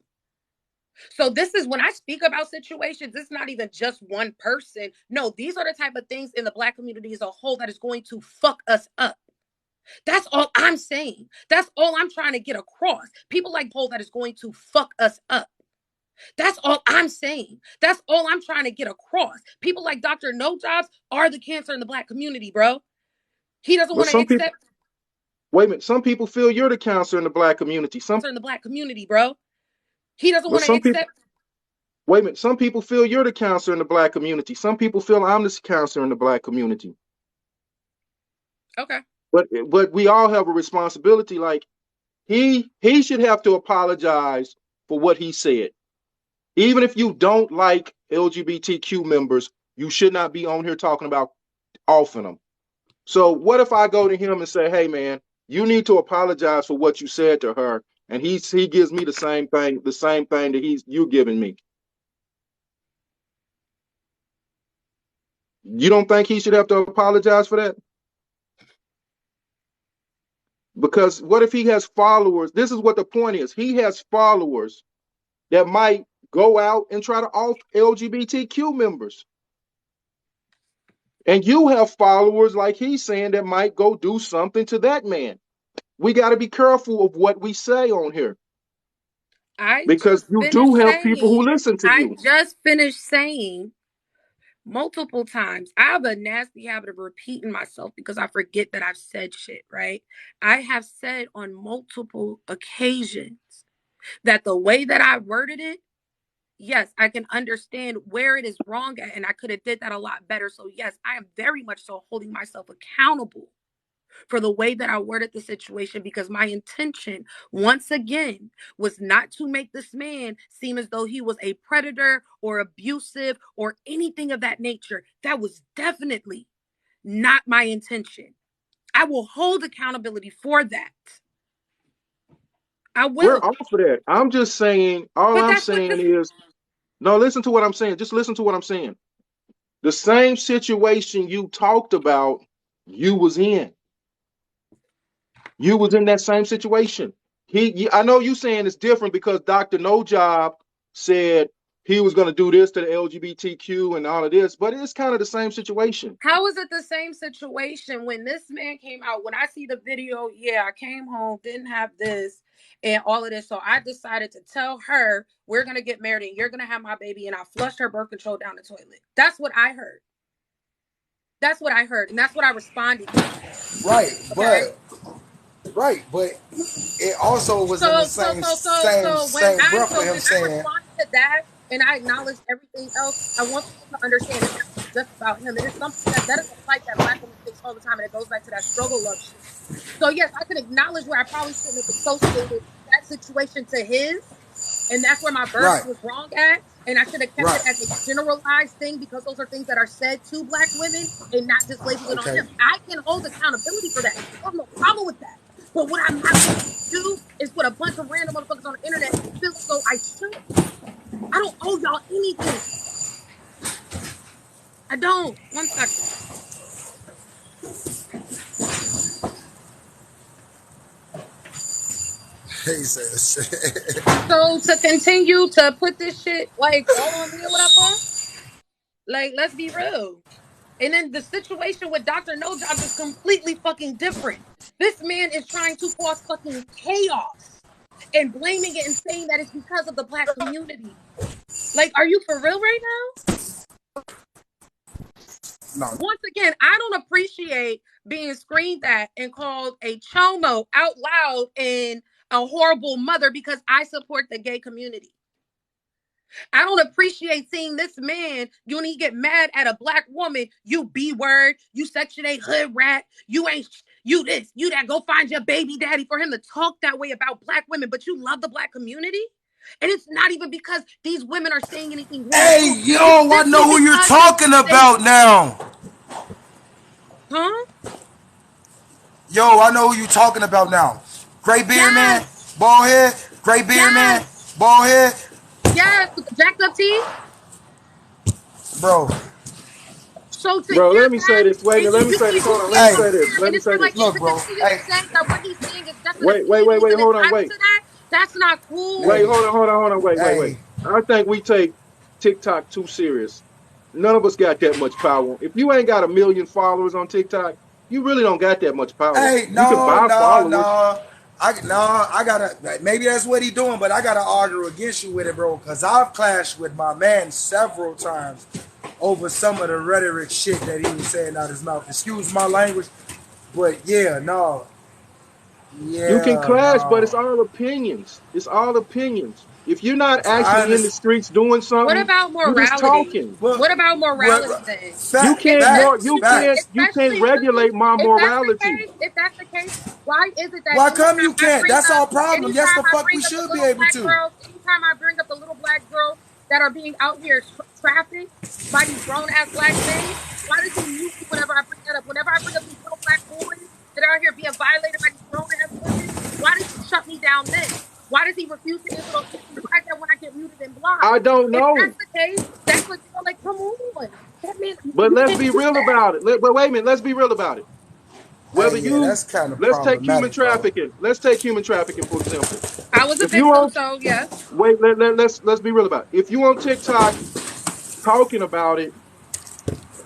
So this is when I speak about situations, it's not even just one person. No, these are the type of things in the Black community as a whole that is going to fuck us up. That's all I'm saying. That's all I'm trying to get across. People like Paul that is going to fuck us up. That's all I'm saying. That's all I'm trying to get across. People like Dr. No Jobs are the cancer in the Black community, bro. He doesn't But want to some people, accept wait a minute. Some people feel you're the counselor in the Black community. cancer in the Black community, bro. He doesn't But want to some people, accept. wait a minute. Some people feel you're the counselor in the Black community. Some people feel I'm the counselor in the Black community. Okay. But we all have a responsibility. Like he should have to apologize for what he said. Even if you don't like LGBTQ members, you should not be on here talking about offing them. So what if I go to him and say, "Hey, man, you need to apologize for what you said to her," and he gives me the same thing that you're giving me? You don't think he should have to apologize for that? Because what if he has followers? This is what the point is. He has followers that might go out and try to off LGBTQ members. And you have followers, like he's saying, that might go do something to that man. We got to be careful of what we say on here. because you do have people who listen to I you. just finished saying multiple times. I have a nasty habit of repeating myself because I forget that I've said shit, right? I have said on multiple occasions that the way that I worded it, yes, I can understand where it is wrong at, and I could have did that a lot better. So yes, I am very much so holding myself accountable for the way that I worded the situation, because my intention, once again, was not to make this man seem as though he was a predator or abusive or anything of that nature. That was definitely not my intention. I will hold accountability for that. I We're will. off of that. I'm just saying, all But I'm that's what saying this. is, no, listen to what I'm saying. Just listen to what I'm saying. The same situation you talked about, you was in. You was in that same situation. I know you saying it's different because Dr. No Job said he was going to do this to the LGBTQ and all of this, but it's kind of the same situation. How is it the same situation when this man came out? When I see the video, yeah, I came home, didn't have this and all of this. So I decided to tell her, we're going to get married and you're going to have my baby. And I flushed her birth control down the toilet. That's what I heard. That's what I heard. And that's what I responded to. Right, Okay? but it also was in the same breath with him When I saying, responded to that and I acknowledged everything else, I want people to understand it's not just about him. It is something that is a fight that Black women face all the time, and it goes back to that struggle love shit. So yes, I can acknowledge where I probably shouldn't have associated that situation to his, and that's where my verbiage right, was wrong at. And I should have kept it right, as a generalized thing, because those are things that are said to Black women and not just labeled it on okay, him. I can hold accountability for that. I have no problem with that. But what I'm not going to do is put a bunch of random motherfuckers on the internet and feel as though I should. I don't owe y'all anything. I don't. 1 second. he says, So to continue to put this shit like all on me or whatever, like, let's be real. And then the situation with Dr. No Job is completely fucking different. This man is trying to cause fucking chaos and blaming it and saying that it's because of the Black community. Like, are you for real right now? no, Once again, I don't appreciate being screamed at and called a chomo out loud and a horrible mother because I support the gay community. I don't appreciate seeing this man, you when he get mad at a Black woman, you B-word, you Section 8 hood rat, you ain't, you this, you that, go find your baby daddy, for him to talk that way about Black women, but you love the Black community? And it's not even because these women are saying anything wrong. hey, yo, It's I know simply who you're because talking about now. huh? Yo, I know who you talking about now. Gray beard man, Yes, bald head, gray beard man, yes, bald head, yes, with the jacked up teeth. bro. So to Bro, hear let me say that, this. Wait a and minute. Let me you say this. and you Hold on. Let me can't Hey, say this. compare, Let and me it's say feel this. like to look, bro. continue to Hey, say that what he's saying is just an Wait, wait, wait, opinion wait. and Hold on. entitled Wait. to that. That's not cool. Wait, hey, hold on. Wait. hey. I think we take TikTok too serious. None of us got that much power. If you ain't got a million followers on TikTok, you really don't got that much power. Hey, You can no, buy no, followers. no. I gotta. Maybe that's what he doing, but I gotta argue against you with it, bro. Cause I've clashed with my man several times over some of the rhetoric shit that he was saying out his mouth. Excuse my language, but yeah, no, You can yeah, clash, but it's no. all opinions. It's all opinions. If you're not I actually in the understand, streets doing What something, about you're just morality? talking. but What about morality then? You can't more you can't facts. you can't Especially listen, regulate my morality. if that's the case, why is it that Why come anytime you I can't? bring That's up our problem. Yes, anytime the I fuck bring we up the should be little able Black to. girls, anytime I bring up the little Black girls that are being out here trafficked by these grown ass Black men, why does he mute me whenever I bring that up? Whenever I bring up these little Black boys that are out here being violated by these grown ass women, why does he shut me down then? Why does he refuse to answer those questions right there when I get muted and blocked? I don't If know. that's the case, that's what you're like, come on. That man, But you let's didn't be do real that. about it. But wait a minute, let's be real about it. Hey, Whether yeah, you that's kind of let's take human problematic, bro. trafficking. Let's take human trafficking for example. I was a If you victim, on so yes. wait, let's be real about it. If you on TikTok talking about it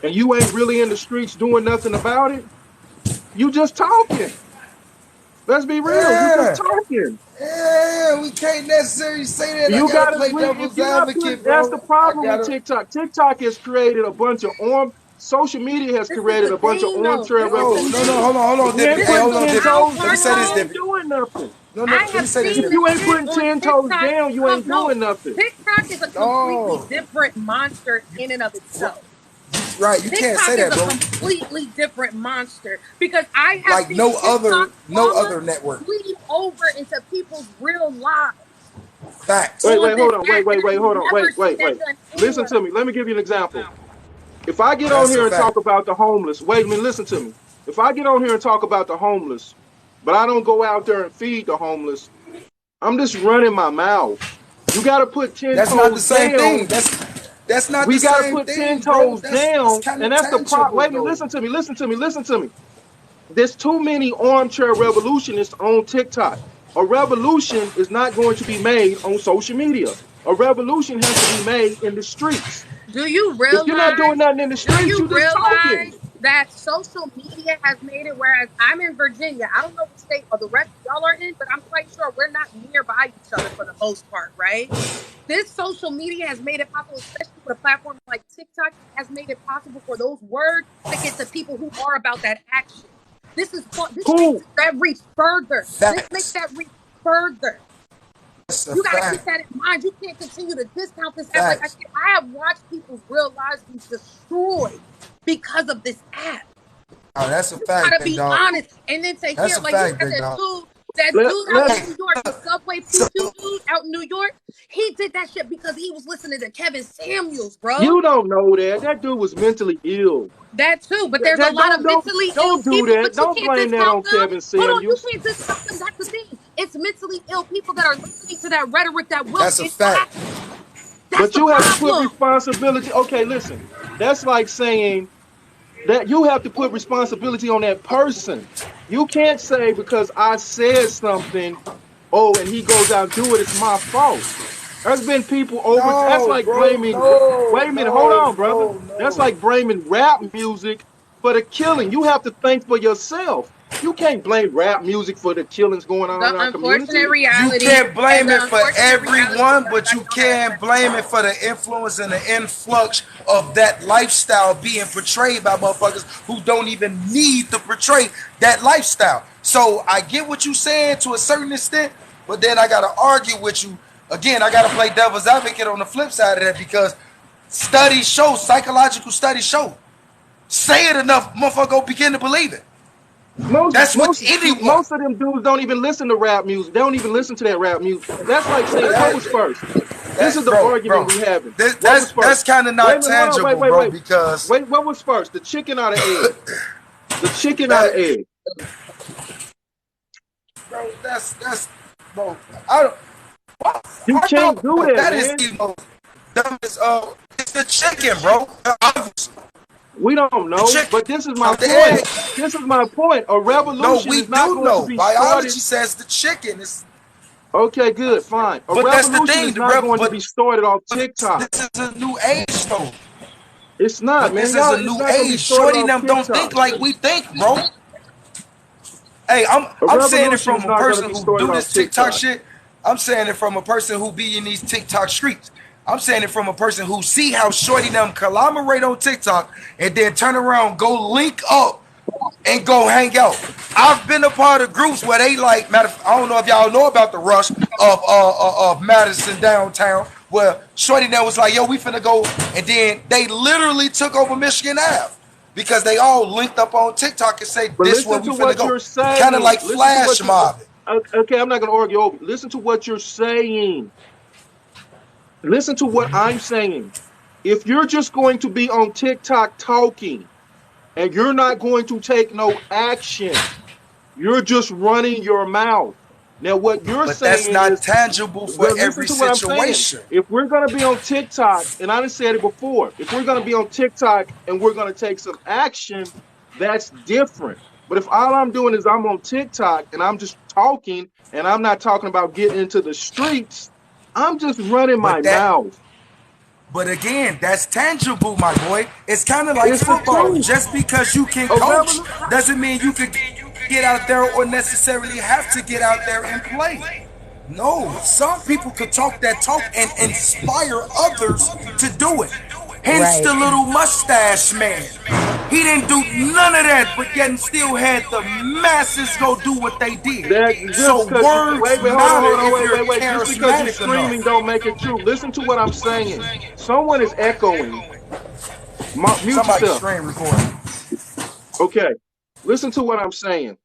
and you ain't really in the streets doing nothing about it, you just talking. Let's be real. You Yeah. just talking. Yeah, we can't necessarily say that. I You gotta gotta, play if devil's you're not advocate, putting, that's bro. the I problem with gotta. TikTok. TikTok has created a bunch of social media has This is created the a bunch of thing, though. armchair This is the No, no, no. revolution. thing. Hold If on, you Dippy. ain't This Hey, is putting hold the on, 10 Dippy. wild toes Let me part, say down, this, you though. ain't Dippy. doing nothing. No. I Let me have say this, seen If Dippy. this you ain't shit putting on 10 toes TikTok. down, you Come, ain't no, doing nothing. TikTok is a completely No, different monster in and of bro. itself. Right, you can't TikTok say is that, a bro. completely different monster because I have Like seen TikTok no trauma other network. bleed over into people's real lives Facts. on this Hold on, app, and I've hold on, never seen that wait. done Listen anywhere to me. Let me give you an example. If I get on That's a here and fact. talk about the homeless, wait a minute, listen to me. If I get on here and talk about the homeless, but I don't go out there and feed the homeless, I'm just running my mouth. You got to put 10 That's not the toes same thing. down. That's not the We got to same put 10 thing, bro. toes That's down. kind And of that's the problem. tangible, Wait a minute, though. listen to me. There's too many armchair revolutionists on TikTok. A revolution is not going to be made on social media. A revolution has to be made in the streets. Do you If you're not doing realize? nothing in the Do streets, you you're just realize talking. that social media has made it? Whereas I'm in Virginia, I don't know what state or the rest of y'all are in, but I'm quite sure we're not nearby each other for the most part, right? This social media has made it possible, especially with a platform like TikTok, has made it possible for those words to get to people who are about that action. This makes Cool. that reach further. This makes Facts. that reach further. That's a You got to keep fact. that in mind. You can't continue to discount this app. Like I Facts. said, I have watched people's real lives be destroyed because of this app. Oh, that's a You fact, gotta big be dog. honest. And then to That's hear, a like you fact, had big dog. that Let, dude out let, in New York, the subway So, poo dude out in New York, he did that shit because he was listening to Kevin Samuels, bro. you don't know that. That dude was mentally ill. That too, but there's a lot of mentally ill Don't do people, that. but you Don't can't blame that discount on them. Kevin Hold on, you Samuels. can't discount them. That's the thing. It's mentally ill people that are listening to that rhetoric that will that's a fact. impact. That's But the you have to put problem. responsibility. Okay, listen. That's like saying that you have to put responsibility on that person. You can't say because I said something, oh, and he goes out and do it, it's my fault. There's been people over. That's No, like bro. blaming. No, Wait a minute, hold no, on, brother. no, That's no. like blaming rap music for the killing. You have to think for yourself. You can't blame rap music for the killings going on The in our unfortunate community. You reality, can't and blame the it for unfortunate reality is everyone, but everybody you don't have that can type of blame it money. for the influence and the influx of that lifestyle being portrayed by motherfuckers who don't even need to portray that lifestyle. So I get what you're saying to a certain extent, but then I gotta argue with you. Again, I gotta play devil's advocate on the flip side of that because studies show, psychological studies show, say it enough, motherfucker go begin to believe it. Most That's with most anyone. most of them dudes don't even listen to rap music. They don't even listen to that rap music. That's like saying what was first. This is the Bro, argument we having. this, What was that's first? kind of Wait a not minute, hold on, tangible, bro, because wait. What was first? The chicken or the egg? The chicken or that, the egg? bro, that's, bro. I don't, You I can't don't know do what that, that is man. even dumb as it's the chicken, bro. We don't The know, chicken, but this is my not the point. egg. This is my point. A No, revolution we is not do going to know. be started. Biology says the chicken is, Okay, good, fine. A but that's the revolution thing. is not going to But be started off TikTok. this is a new age, though. It's not, But man. this is Y'all, a it's new not going to be age. started Shorty off them don't TikTok. think like we think, bro. Hey, A I'm saying it revolution from is a not going to person be who started do off this TikTok TikTok. shit. I'm saying it from a person who be in these TikTok streets. I'm saying it from a person who see how shorty them collaborate on TikTok and then turn around, go link up and go hang out. I've been a part of groups where they like, I don't know if y'all know about the rush of Madison downtown, where shorty them was like, yo, we finna go, and then they literally took over Michigan Ave because they all linked up on TikTok and say But this where listen we to finna what go. you're Kind of saying. like Listen to flash what you. mob. Okay, I'm not going to argue over. Listen to what you're saying. Listen to what I'm saying. If you're just going to be on TikTok talking and you're not going to take no action, you're just running your mouth. Now, what you're But that's saying not is, tangible for well, listen every to what I'm saying. situation. If we're going to be on TikTok, and I done said it before, if we're going to be on TikTok and we're going to take some action, that's different. But if all I'm doing is I'm on TikTok and I'm just talking and I'm not talking about getting into the streets, I'm just running my But that, mouth. but again, that's tangible, my boy. It's kind of like It's the football. truth. Just because you can A coach revolution. doesn't mean you could. get out there or necessarily have to get out there and play. No, some people could talk that talk and inspire others to do it. Hence the little mustache man. He didn't do none of that, but yet still had the masses go do what they did. That So just because words wait, matter if hold you're on, wait. Just because you're charismatic screaming enough. don't make it true. Listen to what I'm saying. Someone is echoing. Mute Somebody yourself. screen recording. Okay. Listen to what I'm saying.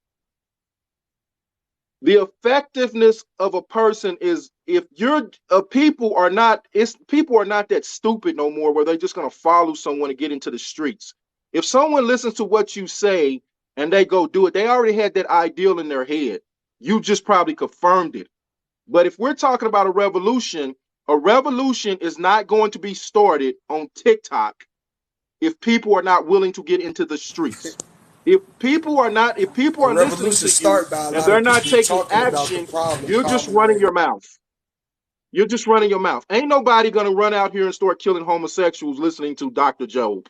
The effectiveness of a person is if you're people are not that stupid no more where they're just gonna follow someone and get into the streets. If someone listens to what you say and they go do it, they already had that ideal in their head. You just probably confirmed it. But if we're talking about a revolution is not going to be started on TikTok if people are not willing to get into the streets. If people are listening to you and they're not taking action, you're just running your mouth. You're just running your mouth. Ain't nobody gonna run out here and start killing homosexuals listening to Dr. Job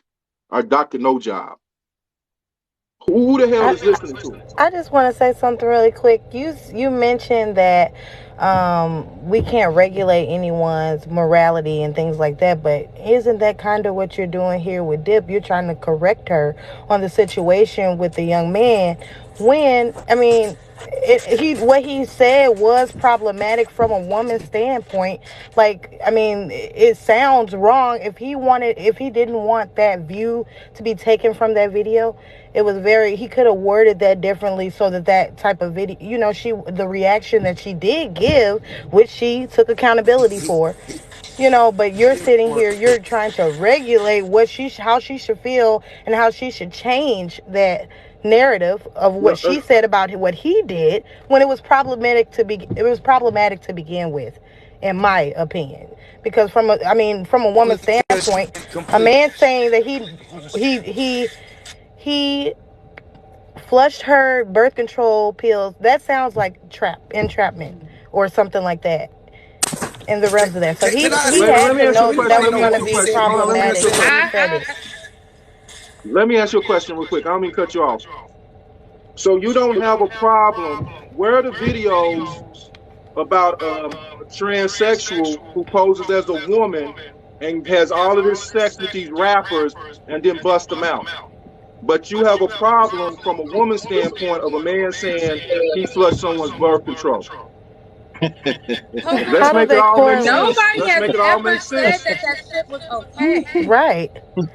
or Dr. No Job. Who the hell is listening to it? I just want to say something really quick. You mentioned that we can't regulate anyone's morality and things like that, but isn't that kind of what you're doing here with Dip? You're trying to correct her on the situation with the young man when, I mean, what he said was problematic from a woman's standpoint. Like, I mean, it sounds wrong. If he didn't want that view to be taken from that video, he could have worded that differently so that type of video, the reaction that she did give, which she took accountability for, but you're sitting here, you're trying to regulate how she should feel and how she should change that narrative of what she said about what he did when it was problematic to begin with, in my opinion. Because from a woman's standpoint, a man saying that he flushed her birth control pills, that sounds like entrapment or something like that. And the rest of that. So he had to know that was going to be problematic. Let me ask you a question real quick. I don't mean to cut you off. So you don't have a problem where the videos about a transsexual who poses as a woman and has all of this sex with these rappers and then bust them out. But you have a problem from a woman's standpoint of a man saying he flushed someone's birth control. Let's make it all make sense. Nobody has ever said that shit was okay. Right.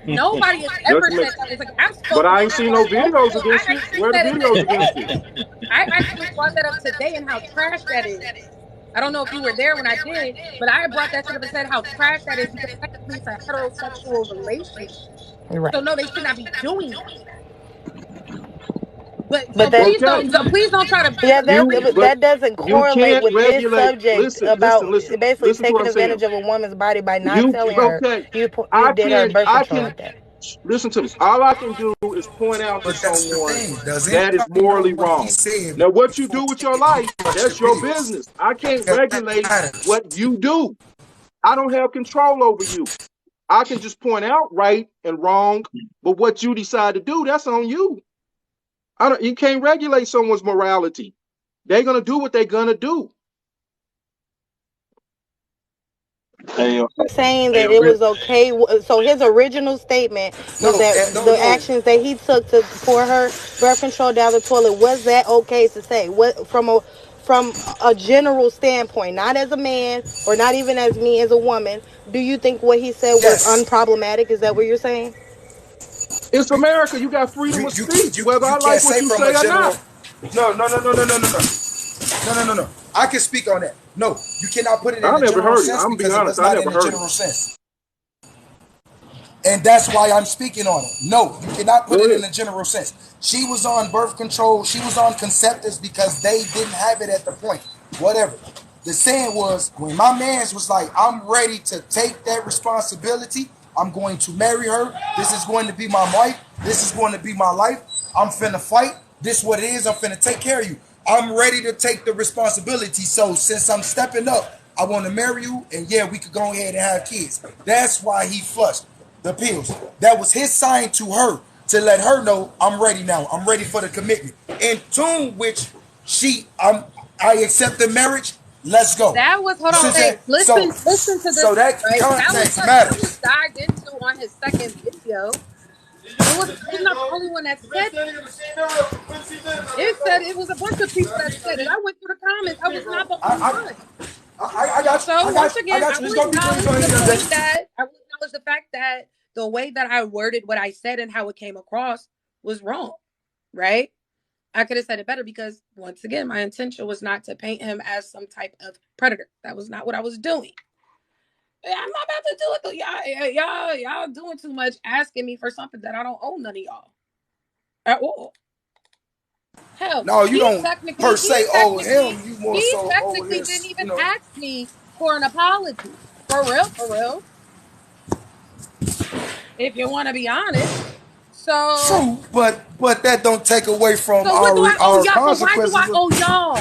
Nobody has ever said that was like. But I ain't seen no videos against it. Where the videos against it? I actually brought that up today and how trash that is. I don't know if you were there when I did, but I brought that shit up and said how trash that is because technically it's a heterosexual relationship. Right. So no, they should not be doing that. But please don't try to. Yeah, that doesn't correlate with this subject about basically taking advantage of a woman's body by not telling her you did her birth control like that. Listen to me. All I can do is point out to someone that is morally wrong. Now, what you do with your life, that's your business. I can't regulate what you do. I don't have control over you. I can just point out right and wrong, but what you decide to do, that's on you. You can't regulate someone's morality. They're gonna do what they're gonna do. Saying that it was okay. So his original statement was that the actions that he took to pour her birth control down the toilet, was that okay to say? What from a general standpoint, not as a man or not even as me as a woman, do you think what he said was unproblematic? Is that what you're saying? It's America. You got freedom of speech, whether I like what you say or not. No. I can speak on that. No, you cannot put it in a general sense because it was not in a general sense. And that's why I'm speaking on it. No, you cannot put it in a general sense. She was on birth control. She was on contraceptives because they didn't have it at the point. Whatever. The saying was, when my man's was like, I'm ready to take that responsibility. I'm going to marry her. This is going to be my wife. This is going to be my life. I'm finna fight. This what it is. I'm finna take care of you. I'm ready to take the responsibility. So since I'm stepping up, I want to marry you. And yeah, we could go ahead and have kids. That's why he flushed the pills. That was his sign to her. to let her know I'm ready now. I'm ready for the commitment. In tune, which I accept the marriage. Let's go. That was, hold You see on, what I'm saying? hey, listen to this, So that right? That was context what Trump was matters. dived into on his second video. I'm not the only one that said it. Said it was a bunch of people that said it. I went through the comments. I was not the only one. I got you. So once I again, got I you. Let's will go deeper acknowledge into the it. point that the way that I worded what I said and how it came across was wrong, right? I could have said it better because once again, my intention was not to paint him as some type of predator. That was not what I was doing. I'm not about to do it though. Y'all doing too much, asking me for something that I don't owe none of y'all at all. Hell, No, you he don't per se owe him. You more so owe technically didn't his, even ask me for an apology. For real, for real. If you want to be honest. So true, but that don't take away from what do I owe our y'all? So why do I consequences. owe y'all?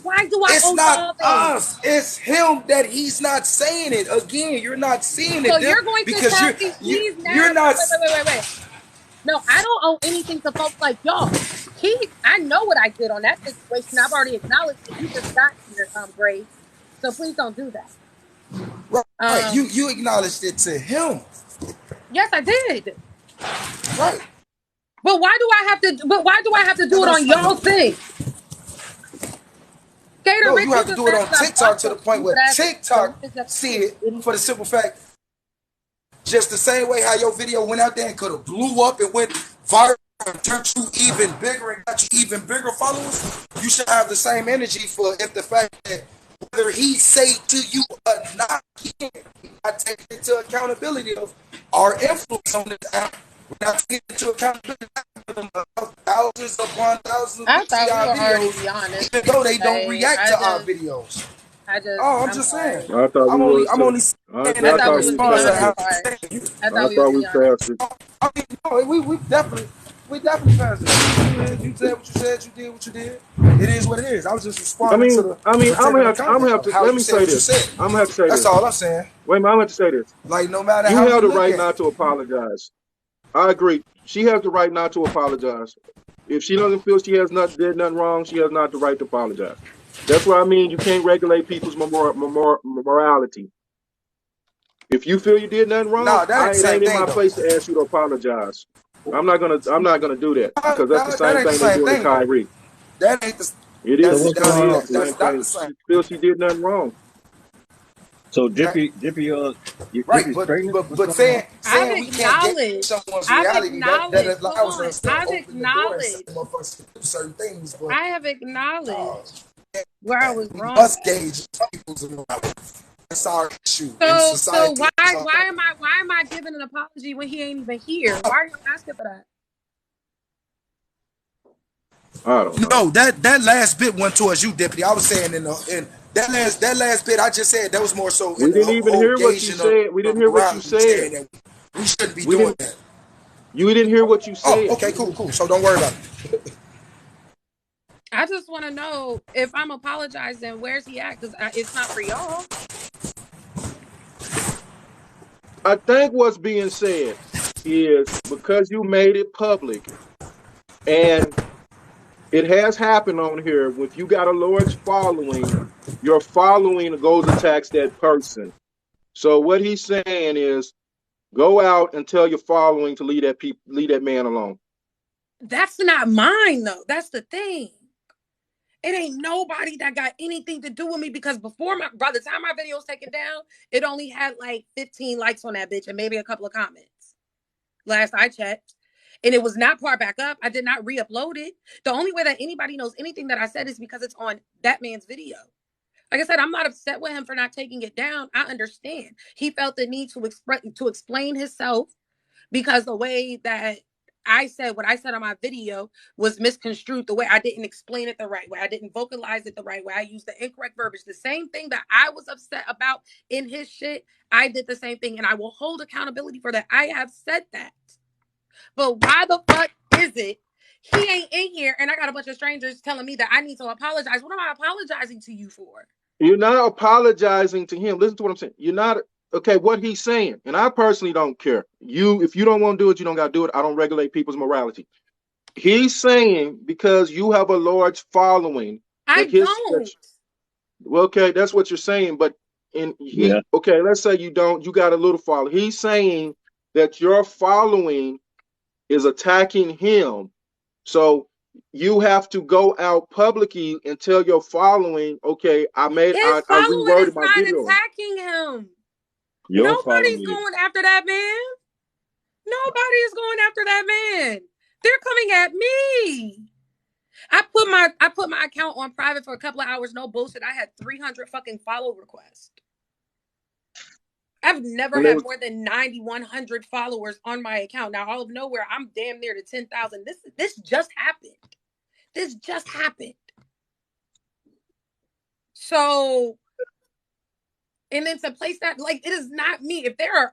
Why do I It's owe not y'all then? us. It's him that he's not saying it. Again, you're not seeing it. So you're going to because tell me he's you're now. not. Wait. No, I don't owe anything to folks like y'all. I know what I did on that situation. I've already acknowledged it. You just got here, Grace. So please don't do that. Right. You acknowledged it to him. Yes, I did. Right. But why do I have to do it on y'all's thing? No, you have to do it on TikTok to the point where TikTok see it for the simple fact, just the same way how your video went out there and could have blew up and went viral and turned you even bigger and got you even bigger followers. You should have the same energy for if the fact that whether he say to you or not, he not taking into accountability of our influence on this app. We're not taking into accountability of thousands upon thousands of videos, even though they don't react to our videos. I'm just saying. I thought I'm we only were. saying that the response I have to say. I thought we passed it. I mean, no, we definitely passed it. You said what you said. You did what you did. It is what it is. I was just responding to the. I'm gonna have to. Let me say this. I'm gonna have to say this. That's all I'm saying. Wait a minute. I'm gonna have to say this. Like no matter you how have you the right at not to apologize. I agree. She has the right not to apologize. If she doesn't feel she has not did nothing wrong, she has not the right to apologize. That's what I mean. You can't regulate people's morality. If you feel you did nothing wrong, it ain't in my place to ask you to apologize. I'm not gonna do that because that's the same thing they doing to Kyrie. That ain't the. It is. So what's going on? That's not the same. She feels she did nothing wrong. So Dippy, right? But saying we can't get someone's reality that allows us to open the door and say motherfuckers do certain things. But I have acknowledged where I was wrong. Must gauge people's morality. That's our issue in society. So why am I giving an apology when he ain't even here? Why are you asking for that? I don't know. No, that last bit went towards you, Deputy. I was saying in that last bit I just said that was more so. We didn't even hear what you said. We didn't hear what you said. We shouldn't be doing that. You didn't hear what you said. Oh, okay, cool. So don't worry about it. I just want to know if I'm apologizing, where's he at? Because it's not for y'all. I think what's being said is because you made it public and it has happened on here. If you got a large following, your following goes attacks that person. So what he's saying is go out and tell your following to leave that man alone. That's not mine, though. That's the thing. It ain't nobody that got anything to do with me because by the time my video was taken down, it only had like 15 likes on that bitch and maybe a couple of comments. Last I checked. And it was not part back up. I did not re-upload it. The only way that anybody knows anything that I said is because it's on that man's video. Like I said, I'm not upset with him for not taking it down. I understand. He felt the need to explain himself because the way that I said what I said on my video was misconstrued. The way I didn't explain it the right way. I didn't vocalize it the right way. I used the incorrect verbiage. The same thing that I was upset about in his shit, I did the same thing. And I will hold accountability for that. I have said that. But why the fuck is it he ain't in here and I got a bunch of strangers telling me that I need to apologize? What am I apologizing to you for? You're not apologizing to him. Listen to what I'm saying. You're not okay, what he's saying, and I personally don't care. If you don't want to do it, you don't got to do it. I don't regulate people's morality. He's saying because you have a large following I that don't. well, okay, that's what you're saying, but Yeah. okay, let's say you don't, you got a little following. He's saying that your following is attacking him. So you have to go out publicly and tell your following, okay, His I following reworded is my not video. attacking him. Your Nobody's following. going after that man. Nobody is going after that man. They're coming at me. I put my account on private for a couple of hours, no bullshit. I had 300 fucking follow requests. I've never had more than 9,100 followers on my account. Now, all of nowhere, I'm damn near to 10,000. This just happened. This just happened. So, and then to place that, like, it is not me. If there's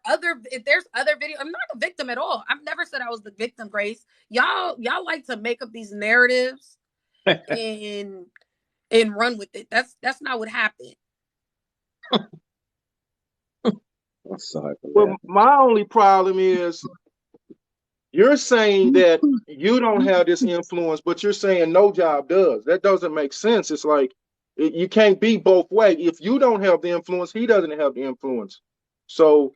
other video, I'm not the victim at all. I've never said I was the victim, Grace. Y'all like to make up these narratives and run with it. That's not what happened. I'm sorry for Well, that. my only problem is you're saying that you don't have this influence, but you're saying no job does. That doesn't make sense. It's like you can't be both way. If you don't have the influence, he doesn't have the influence. So,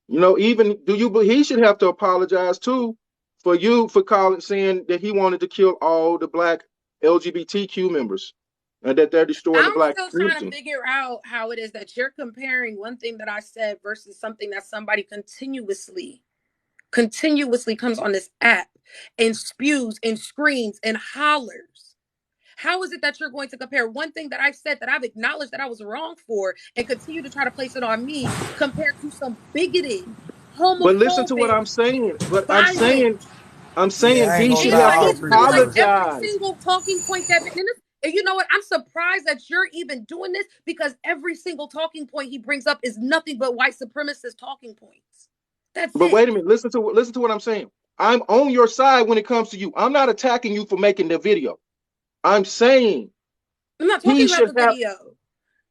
even he should have to apologize too for calling saying that he wanted to kill all the black LGBTQ members and that they're destroying the I'm black still trying to community. figure out how it is that you're comparing one thing that I said versus something that somebody continuously comes on this app and spews and screams and hollers. How is it that you're going to compare one thing that I've said that I've acknowledged that I was wrong for and continue to try to place it on me compared to some bigoted, But listen to what homophobic I'm saying. But violence? I'm Yeah, saying I ain't he gonna should And lie, why have I to he's agree using with like her. every apologize. single talking point and you know what? I'm surprised that you're even doing this because every single talking point he brings up is nothing but white supremacist talking points. That's But it. wait a minute, listen to what I'm saying. I'm on your side when it comes to you. I'm not attacking you for making the video. I'm saying I'm not he talking about should the have video.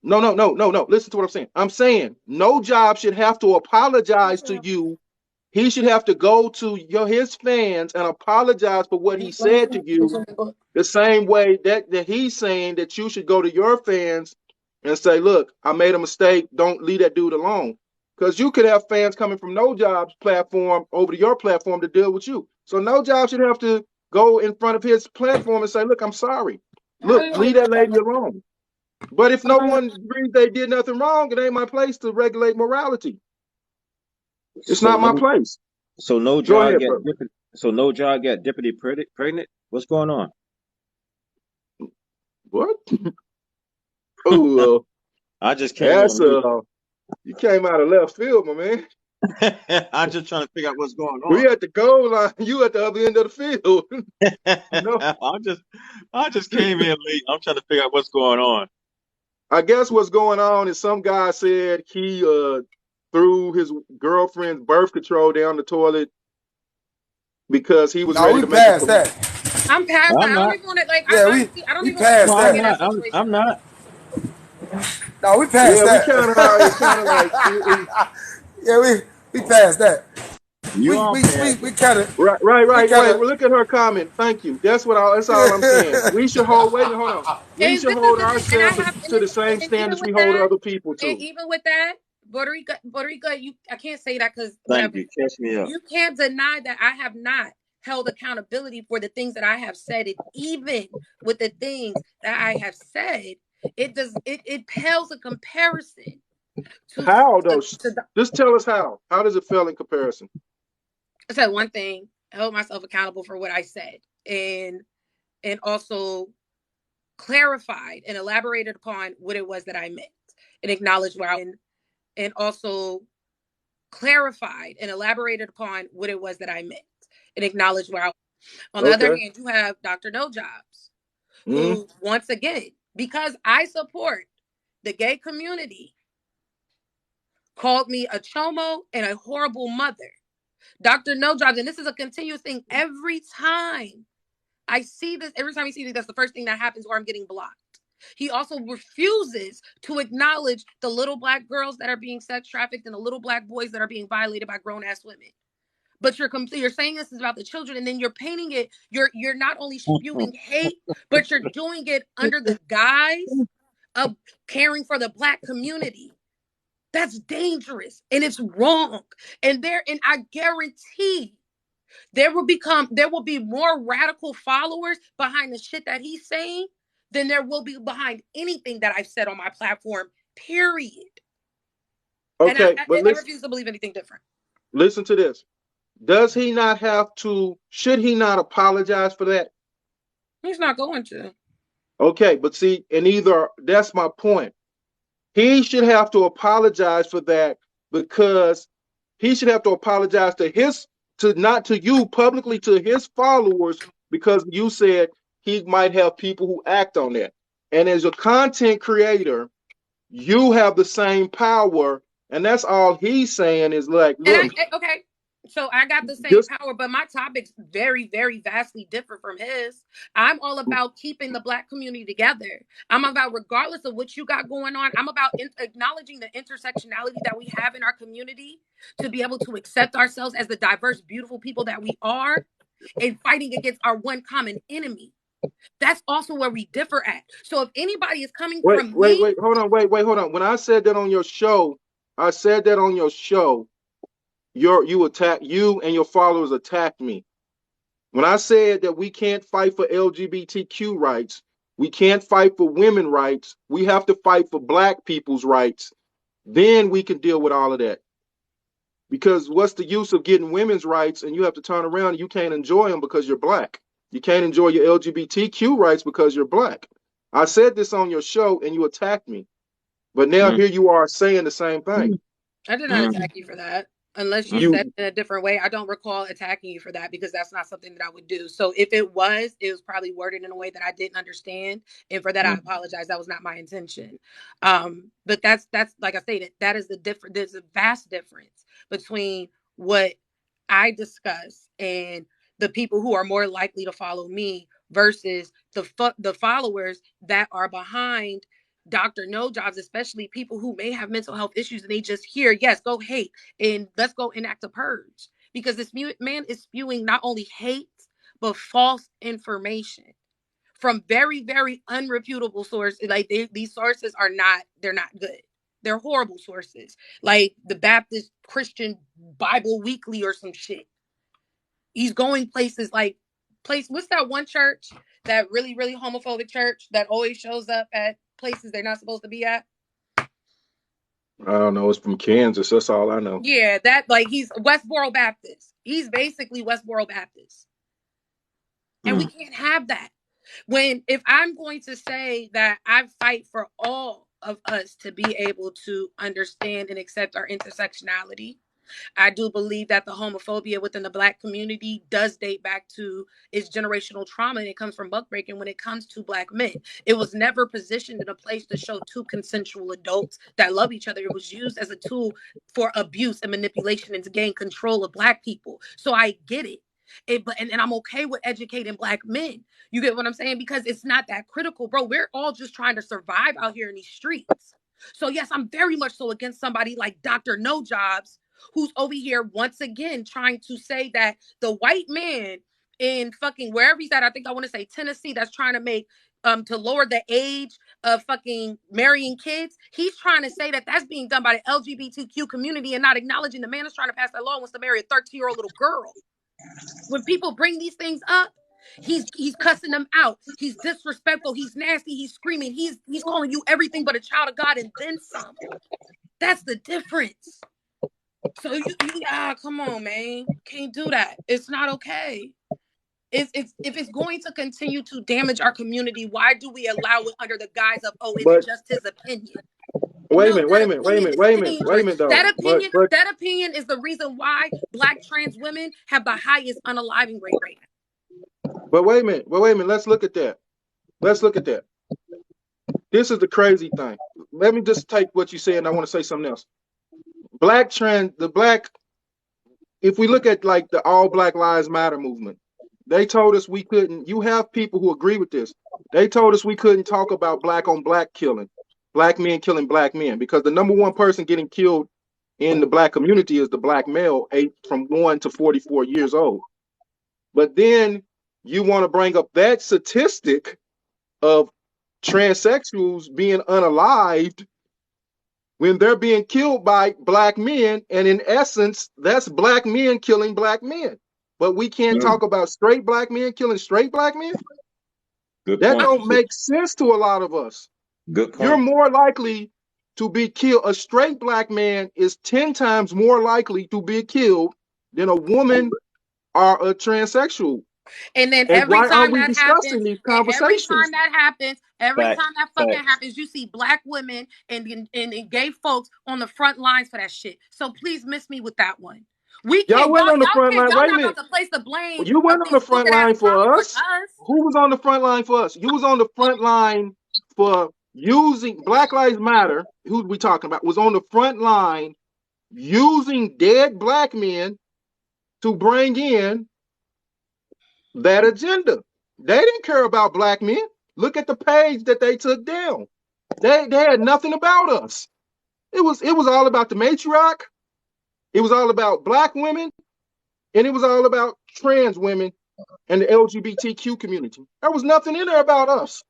no. Listen to what I'm saying. I'm saying no job should have to apologize to you. He should have to go to his fans and apologize for what he Let me said to finish this you. in the book. The same way that he's saying that you should go to your fans and say, look, I made a mistake. Don't leave that dude alone. Because you could have fans coming from No Job's platform over to your platform to deal with you. So No Job should have to go in front of his platform and say, look, I'm sorry. Look, leave that lady alone. But if no one agrees they did nothing wrong, it ain't my place to regulate morality. It's So not my no, place. so no Go job ahead, get bro. deputy. So no job get deputy pregnant. What's going on? What? Oh, I just came that's on mute. you came out of left field, my man. I'm just trying to figure out what's going We on. at the goal line. You at the other end of the field. No, I just came in late. I'm trying to figure out what's going on. I guess what's going on is some guy said he threw his girlfriend's birth control down the toilet because he was No, ready we to make a passed that. I'm past that. I'm I don't not. even want to like. I Yeah, honestly, I don't we even want to passed No, get I'm in that. that not. situation. I'm not. No, we passed Yeah, we that. kind of it's kind of like Yeah, we passed that. You all passed We it. kind of we right. kind Wait, of. well, look at her comment. Thank you. That's all I'm saying. We should hold. Wait a minute, hold on. We And should this is hold the thing. And I ourselves have, to the same and even standards we with hold that, other people and to. even with that, Puerto Rico, I can't say that because Thank whatever. you. Catch me up. You can't deny that I have not held accountability for the things that I have said. And even with the things that I have said, it pales a comparison How though? to the, Just tell us how. How does it feel in comparison? I said one thing, I hold myself accountable for what I said, and also clarified and elaborated upon what it was that I meant and acknowledged where and also clarified and elaborated upon what it was that I meant and acknowledged where I was. On the other Okay. hand, you have Dr. No Jobs, Mm-hmm. who once again, because I support the gay community, called me a chomo and a horrible mother. Dr. No Jobs, and this is a continuous thing every time I see this, every time you see this, that's the first thing that happens where I'm getting blocked. He also refuses to acknowledge the little black girls that are being sex trafficked and the little black boys that are being violated by grown ass women. But you're saying this is about the children, and then you're painting it. You're not only spewing hate, but you're doing it under the guise of caring for the black community. That's dangerous and it's wrong. And I guarantee there will be more radical followers behind the shit that he's saying than there will be behind anything that I've said on my platform, period. Okay, and but I refuse to believe anything different. Listen to this. Should he not apologize for that? He's not going to. Okay, but see, that's my point. He should have to apologize for that, because he should have to apologize not to you publicly, to his followers, because you said he might have people who act on that. And as a content creator, you have the same power, and that's all he's saying is like, look. Okay. So I got the same power, but my topic's very, very vastly different from his. I'm all about keeping the black community together. I'm about, regardless of what you got going on, I'm about acknowledging the intersectionality that we have in our community to be able to accept ourselves as the diverse, beautiful people that we are, and fighting against our one common enemy. That's also where we differ at. So if anybody is coming from me... Wait, hold on. When I said that on your show, you and your followers attacked me. When I said that we can't fight for LGBTQ rights, we can't fight for women's rights, we have to fight for black people's rights, then we can deal with all of that. Because what's the use of getting women's rights and you have to turn around and you can't enjoy them because you're black? You can't enjoy your LGBTQ rights because you're black. I said this on your show and you attacked me. But now here you are saying the same thing. I did not attack you for that. Unless you said it in a different way. I don't recall attacking you for that, because that's not something that I would do. So if it was probably worded in a way that I didn't understand. And for that, I apologize. That was not my intention. But that's like I stated, that is the difference. There's a vast difference between what I discuss and the people who are more likely to follow me versus the followers that are behind Dr. No Jobs, especially people who may have mental health issues and they just hear, yes, go hate and let's go enact a purge. Because this man is spewing not only hate, but false information from very, very unreputable sources. Like these sources they're not good. They're horrible sources. Like the Baptist Christian Bible Weekly or some shit. He's going places like what's that one church, that really, really homophobic church that always shows up at places they're not supposed to be at? I don't know. It's from Kansas. That's all I know. Yeah, he's Westboro Baptist. He's basically Westboro Baptist. And we can't have that. If I'm going to say that I fight for all of us to be able to understand and accept our intersectionality, I do believe that the homophobia within the black community does date back to its generational trauma, and it comes from buck breaking when it comes to black men. It was never positioned in a place to show two consensual adults that love each other. It was used as a tool for abuse and manipulation and to gain control of black people. So I get it. And I'm okay with educating black men. You get what I'm saying? Because it's not that critical, bro. We're all just trying to survive out here in these streets. So yes, I'm very much so against somebody like Dr. No Jobs, who's over here once again trying to say that the white man in fucking wherever he's at, I think I want to say Tennessee, that's trying to make to lower the age of fucking marrying kids. He's trying to say that that's being done by the LGBTQ community and not acknowledging the man is trying to pass that law and wants to marry a 13-year-old little girl. When people bring these things up, he's cussing them out. He's disrespectful. He's nasty. He's screaming. He's calling you everything but a child of God and then some. That's the difference. So come on, man. Can't do that. It's not okay. If it's going to continue to damage our community, why do we allow it under the guise of, it's just his opinion? Wait a minute, though. That opinion is the reason why black trans women have the highest unaliving rate right now. But wait a minute. Let's look at that. This is the crazy thing. Let me just take what you said and I want to say something else. If we look at like the All Black Lives Matter movement, they told us we couldn't. You have people who agree with this. They told us we couldn't talk about black on black killing, black men killing black men, because the number one person getting killed in the black community is the black male, from 1 to 44 years old. But then you want to bring up that statistic of transsexuals being unalived when they're being killed by black men, and in essence, that's black men killing black men. But we can't talk about straight black men killing straight black men. Good That point. don't make sense to a lot of us. Good point. You're more likely to be killed. A straight black man is 10 times more likely to be killed than a woman or a transsexual. And then And every why aren't time we that discussing happens, these and every conversations? time that happens, every Facts, time that fucking facts. happens, you see black women and gay folks on the front lines for that shit. So please miss me with that one. We Y'all can't, went on the y'all front can't, line. y'all Wait a not minute. about to place the blame You of went on these the front stupid ass line for comments us. on us. Who was on the front line for us? You was on the front line for using Black Lives Matter. Who we talking about? Was on the front line using dead black men to bring in that agenda. They didn't care about black men. Look at the page that they took down. They had nothing about us. It was all about the matriarch. It was all about black women, and it was all about trans women and the LGBTQ community. There was nothing in there about us.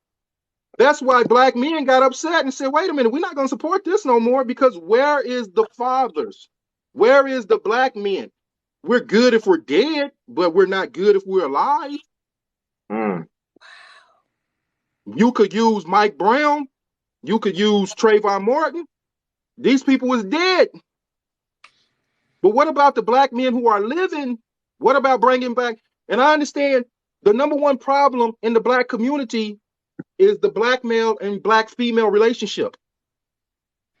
That's why black men got upset and said, wait a minute, we're not going to support this no more, because where is the fathers? Where is the black men? We're good if we're dead, but we're not good if we're alive. You could use Mike Brown. You could use Trayvon Martin. These people was dead. But what about the black men who are living? What about bringing back? And I understand the number one problem in the black community is the black male and black female relationship.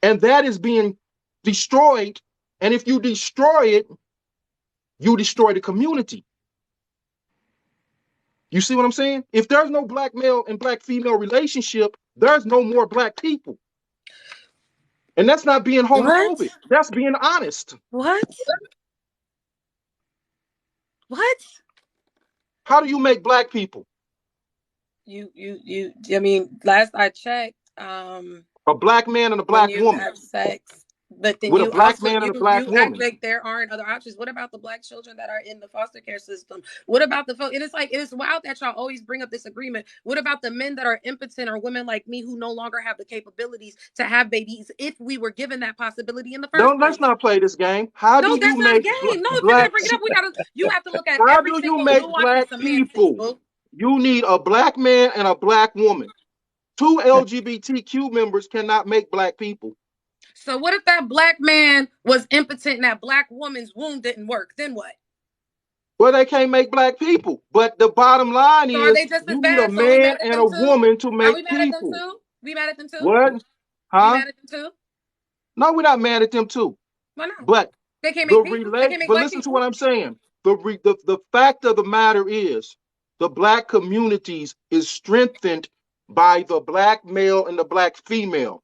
And that is being destroyed. And if you destroy it, you destroy the community. You see what I'm saying? If there's no black male and black female relationship, there's no more black people. And that's not being homophobic. What? That's being honest. What? How do you make black people? I mean, last I checked, A black man and a when black you woman. have sex, but then With a you black also man and a black you act woman. like there aren't other options. What about the black children that are in the foster care system? What about the folks? And it's like, it is wild that y'all always bring up this agreement. What about the men that are impotent, or women like me who no longer have the capabilities to have babies if we were given that possibility in the first Don't, place? let's not play this game. How No, do you that's not a make game. No, if you're black gonna bring it up, you have to look at how every do you single make nuance and black semantics, people? boo. You need a black man and a black woman. 2 LGBTQ members cannot make black people. So what if that black man was impotent and that black woman's womb didn't work? Then what? Well, they can't make black people. But the bottom line So are is they just as you need a bad? So are we man mad at and them a too? woman to Are make we mad at them people. too? We mad at them too? What? We Huh? mad at them too? No, we're not mad at them too. Why not? But They can't make people. They can't make but black listen to people. what I'm saying. The fact of the matter is the black communities is strengthened by the black male and the black female.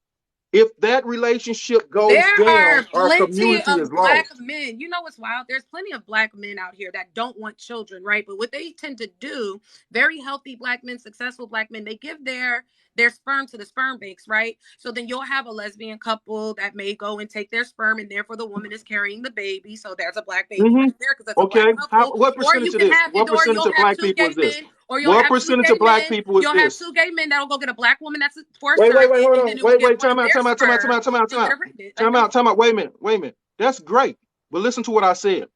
If that relationship goes There are down, our plenty community of is black lost. men. You know what's wild? There's plenty of black men out here that don't want children, right? But what they tend to do, very healthy black men, successful black men, they give their sperm to the sperm banks, right? So then you'll have a lesbian couple that may go and take their sperm, and therefore the woman is carrying the baby. So there's a black baby Mm-hmm. right there because it's a black Okay. couple. What Or you percentage of can this? have it, What or percentage you'll of have black two people gay is this? men, or you'll What have two percentage gay of black men. people is You'll have this? two gay men that'll go get a black woman that's for a Wait, surrogate, hold and on. then it will get one Time of out, their time out, time out, time out, sperm time out, to time get out. her pregnant. Time out, time out. Wait a minute. That's great. But listen to what I said.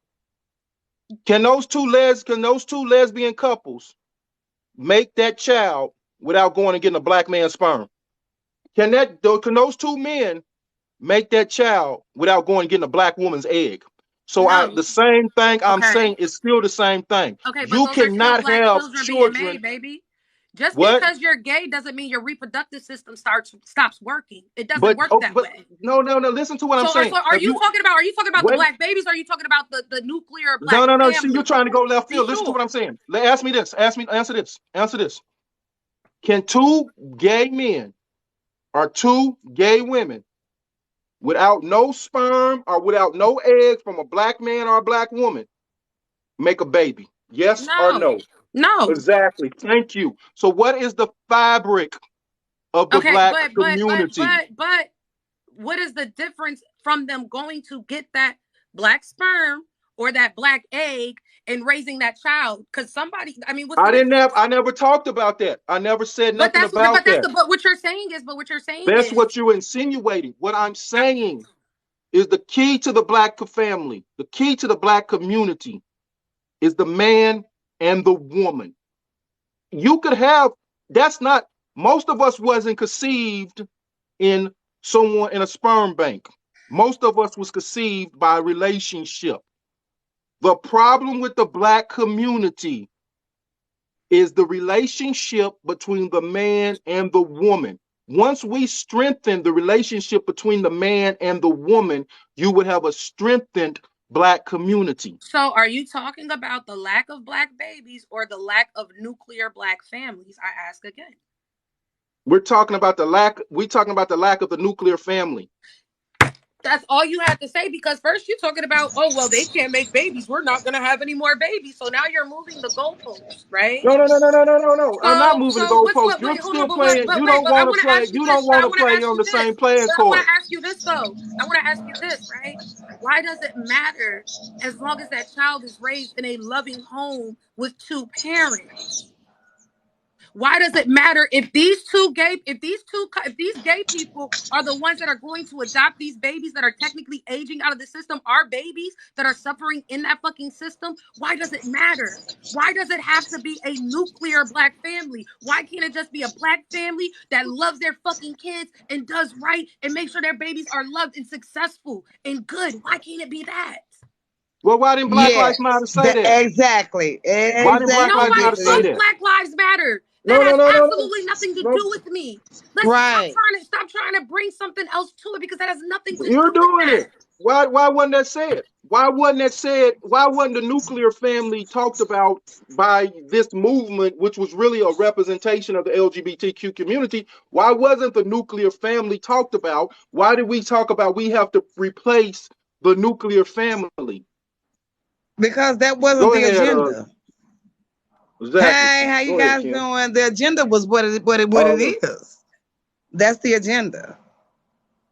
Can those two lesbian couples make that child without going and getting a black man's sperm? Can those two men make that child without going and getting a black woman's egg? So No. the same thing I'm Okay. saying is still the same thing. Okay, but You those are still cannot black have children being children. made, baby. Just What? because you're gay doesn't mean your reproductive system stops working. It doesn't But work that but way. no. Listen to what I'm So, saying. are you talking about the Wait? black babies? Or are you talking about the nuclear black No. See, you're family? trying to go left Be field. Listen to what sure. I'm saying. Ask me this. Answer this. Answer this. Can 2 gay men or 2 gay women without no sperm or without no eggs from a black man or a black woman make a baby? Yes or No. no? No. Exactly. Thank you. So what is the fabric of the Okay, black but community? what is the difference from them going to get that black sperm or that black egg and raising that child? Because somebody, I mean, what's the difference? I never talked about that. I never said But nothing that's what, about that. but what you're saying is, but what you're saying That's is, what you're insinuating. What I'm saying is the key to the black family, the key to the black community is the man and the woman. You could have, that's not, most of us wasn't conceived in someone in a sperm bank. Most of us was conceived by a relationship. The problem with the black community is the relationship between the man and the woman. Once we strengthen the relationship between the man and the woman, you would have a strengthened black community. so are you talking about the lack of black babies or the lack of nuclear black families? I ask again. We're talking about the lack, of the nuclear family. That's all you have to say, because first you're talking about, oh, well, they can't make babies. We're not going to have any more babies. So now you're moving the goalposts, right? No, no, no, no, no, no, no, no. I'm not moving the So what's goalposts. what? You're Wait, hold on, still playing. but You wait, don't but I want want to to play. ask you You this. don't But want I to want to play ask on you the this. same playing But I want court. to ask you this though. I want to ask you this, right? Why does it matter as long as that child is raised in a loving home with two parents? Why does it matter if these gay people are the ones that are going to adopt these babies that are technically aging out of the system, our babies that are suffering in that fucking system? Why does it matter? Why does it have to be a nuclear black family? Why can't it just be a black family that loves their fucking kids and does right and make sure their babies are loved and successful and good? Why can't it be that? Well, why didn't Black Lives Yes, Matter say that? exactly, Why didn't Black exactly, Lives Nobody Matter say fuck Biggie. that? Black Lives Matter. That No, no, has no, no, no, absolutely nothing to no. do with me. Let's Right. stop trying to bring something else to it, because that has nothing to You're do with doing that. it. Why wasn't that said? Why wasn't that said? Why wasn't the nuclear family talked about by this movement, which was really a representation of the LGBTQ community? Why wasn't the nuclear family talked about? Why did we talk about we have to replace the nuclear family? Because that wasn't Go the ahead, agenda. exactly. Hey, how you Go ahead, guys Kim. doing? The agenda was what it Uh, is. That's the agenda.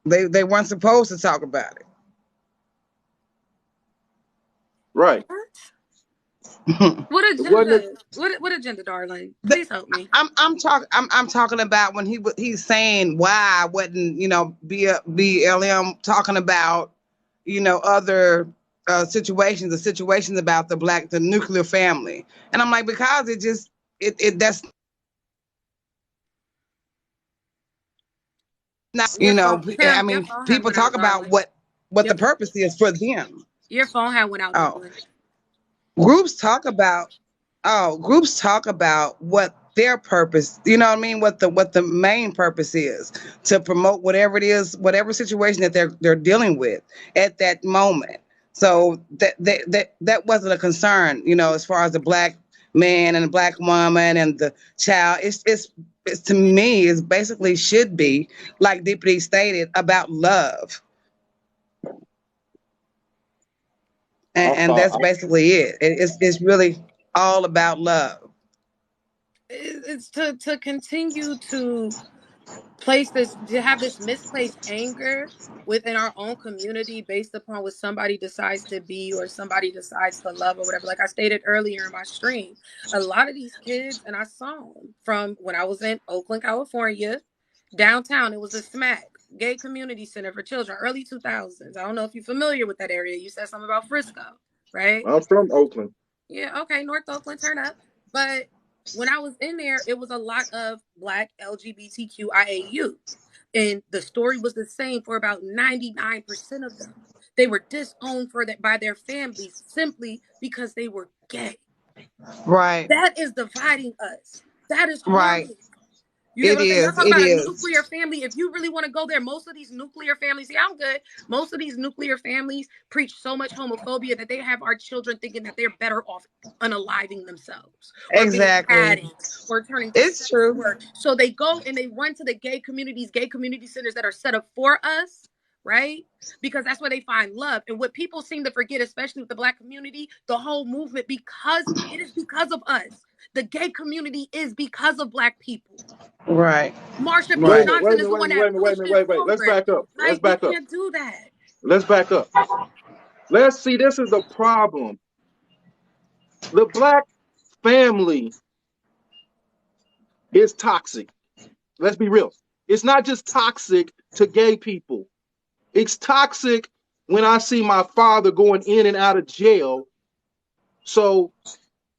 They weren't supposed to talk about right. it. What It wasn't. agenda? What agenda, darling? The- Please help me. I'm talking about when he's saying why wasn't BLM talking about other situations about the nuclear family, and I'm like, because that's not Your phone, I Kim. Your mean, phone had people went out, talk about darling. what Your the purpose is for them. your phone had went out, Oh, darling. groups talk about what their purpose, you know what I mean, what the main purpose is, to promote whatever it is, whatever situation that they're dealing with at that moment. So that wasn't a concern, as far as the black man and the black woman and the child. It's to me, it's basically should be, like Deputy stated, about love. And that's basically it. It's really all about love. It's to continue to have this misplaced anger within our own community based upon what somebody decides to be or somebody decides to love or whatever. Like I stated earlier in my stream, a lot of these kids, and I saw them from when I was in Oakland, California, downtown. It was a SMAC, Gay Community Center for Children, early 2000s. I don't know if you're familiar with that area. You said something about Frisco, right? I'm from Oakland. Yeah, okay, North Oakland, turn up. But when I was in there, it was a lot of Black LGBTQIA youth. And the story was the same for about 99% of them. They were disowned by their families simply because they were gay. Right. That is dividing us. That is Right. harming. You get It what I'm saying? Y'all is. talk It about a is. nuclear family. If you really want to go there, most of these nuclear families, yeah, I'm good. Most of these nuclear families preach so much homophobia that they have our children thinking that they're better off unaliving themselves or being Exactly. addicts or turning to It's sex true. work. So they go and they run to the gay community centers that are set up for us, right? Because that's where they find love. And what people seem to forget, especially with the Black community, the whole movement, because it is because of us The gay community is because of Black people. Right. Marsha P. Right. Johnson is the one that pushed it Wait. Let's forward. back up. Let's Like, we back up. can't do that. Let's back up. Let's see. This is the problem. The Black family is toxic. Let's be real. It's not just toxic to gay people. It's toxic when I see my father going in and out of jail. So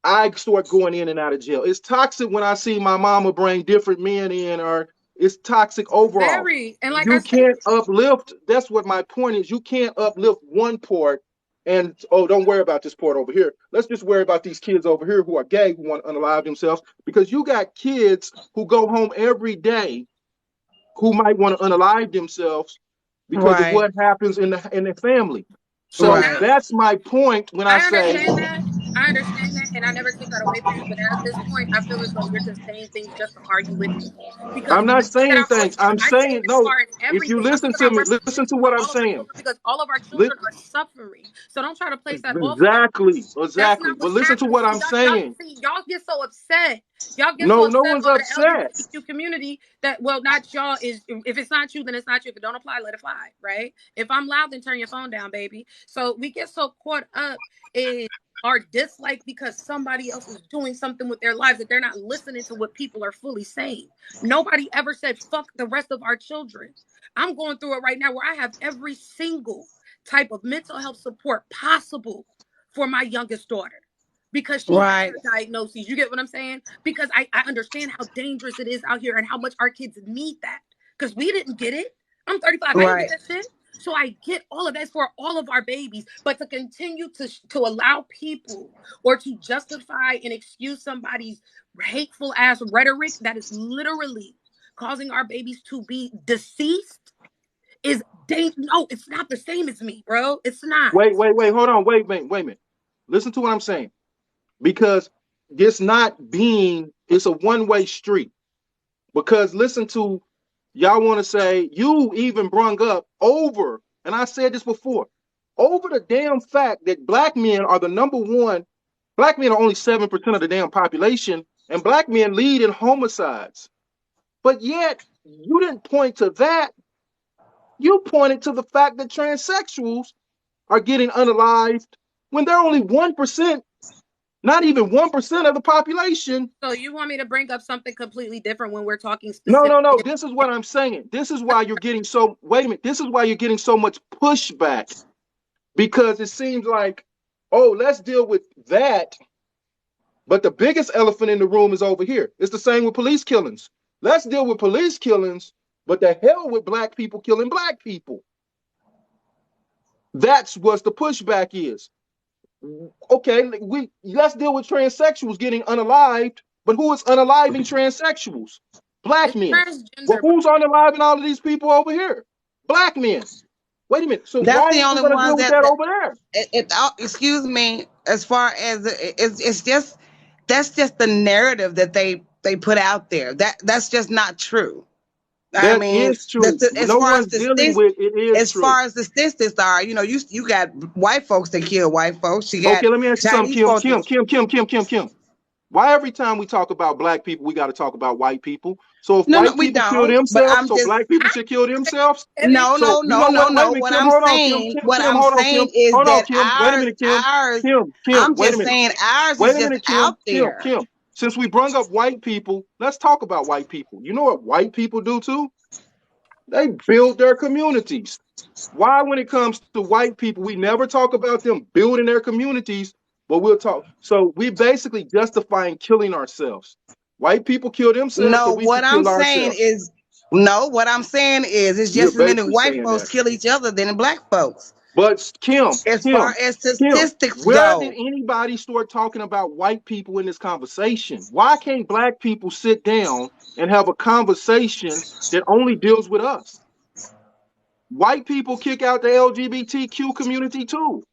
I start going in and out of jail. It's toxic when I see my mama bring different men in, or it's toxic overall. Very. And like You I said, can't uplift. That's what my point is. You can't uplift one part and, oh, don't worry about this part over here. Let's just worry about these kids over here who are gay, who want to unalive themselves, because you got kids who go home every day who might want to unalive themselves because of what happens in the family. So that's my point when I say. I understand that, and I never take that away from you. But at this point, I feel as though you're just saying things just to argue with me. Because I'm not saying things. I'm saying, no. If you listen to me, listen to what I'm saying. Because all of our children are suffering. So don't try to place that off. Exactly. But listen to what I'm saying. Y'all get so upset. Y'all get no so upset one's over upset. the LGBTQ community that, well, not y'all. Is if it's not you, then it's not you. If it don't apply, let it fly, right? If I'm loud, then turn your phone down, baby. So we get so caught up in our dislike because somebody else is doing something with their lives that they're not listening to what people are fully saying. Nobody ever said fuck the rest of our children. I'm going through it right now where I have every single type of mental health support possible for my youngest daughter. Because she has her diagnoses. You get what I'm saying? Because I understand how dangerous it is out here and how much our kids need that. Because we didn't get it. I'm 35. I didn't get that shit. So I get all of that for all of our babies. But to continue to allow people or to justify and excuse somebody's hateful ass rhetoric that is literally causing our babies to be deceased is no, it's not the same as me, bro. It's not. Wait, hold on. Wait a minute. Listen to what I'm saying. Because it's a one-way street. Because listen to, y'all want to say, you even brung up over, and I said this before, over the damn fact that Black men are the number one. Black men are only 7% of the damn population, and Black men lead in homicides. But yet, you didn't point to that. You pointed to the fact that transsexuals are getting unalived when they're only 1%. Not even 1% of the population. So you want me to bring up something completely different when we're talking specifically? No. This is what I'm saying. This is why you're getting so, wait a minute. This is why you're getting so much pushback. Because it seems like, oh, let's deal with that. But the biggest elephant in the room is over here. It's the same with police killings. Let's deal with police killings, but the hell with Black people killing Black people. That's what the pushback is. Okay, let's deal with transsexuals getting unalived, but who is unaliving transsexuals? Black men. Well, who's unaliving all of these people over here? Black men. Wait a minute. So that's the only one that over there. Excuse me. As far as it's just, that's just the narrative that they put out there. That's just not true. That is true. No one's dealing with it. Is true. As far as the statistics are, you got white folks that kill white folks. Okay, let me ask you something, Kim. Why every time we talk about Black people, we got to talk about white people? So if white people kill themselves, so Black people should kill themselves? No. What I'm saying is that I'm just saying ours is just out there. Kim. Since we brung up white people, let's talk about white people. You know what white people do too? They build their communities. Why, when it comes to white people, we never talk about them building their communities, but we'll talk. So we basically justifying killing ourselves. White people kill themselves. No, what I'm saying is it's just as many white folks kill each other than Black folks. But Kim, as far as statistics where go, did anybody start talking about white people in this conversation? Why can't Black people sit down and have a conversation that only deals with us? White people kick out the LGBTQ community too.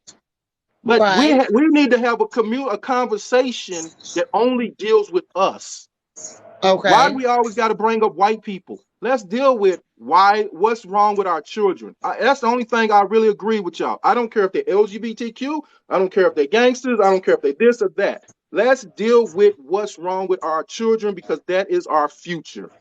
But we need to have a conversation that only deals with us. Okay. Why do we always got to bring up white people? Let's deal with what's wrong with our children. That's the only thing I really agree with y'all. I don't care if they're LGBTQ. I don't care if they're gangsters. I don't care if they're this or that. Let's deal with what's wrong with our children because that is our future.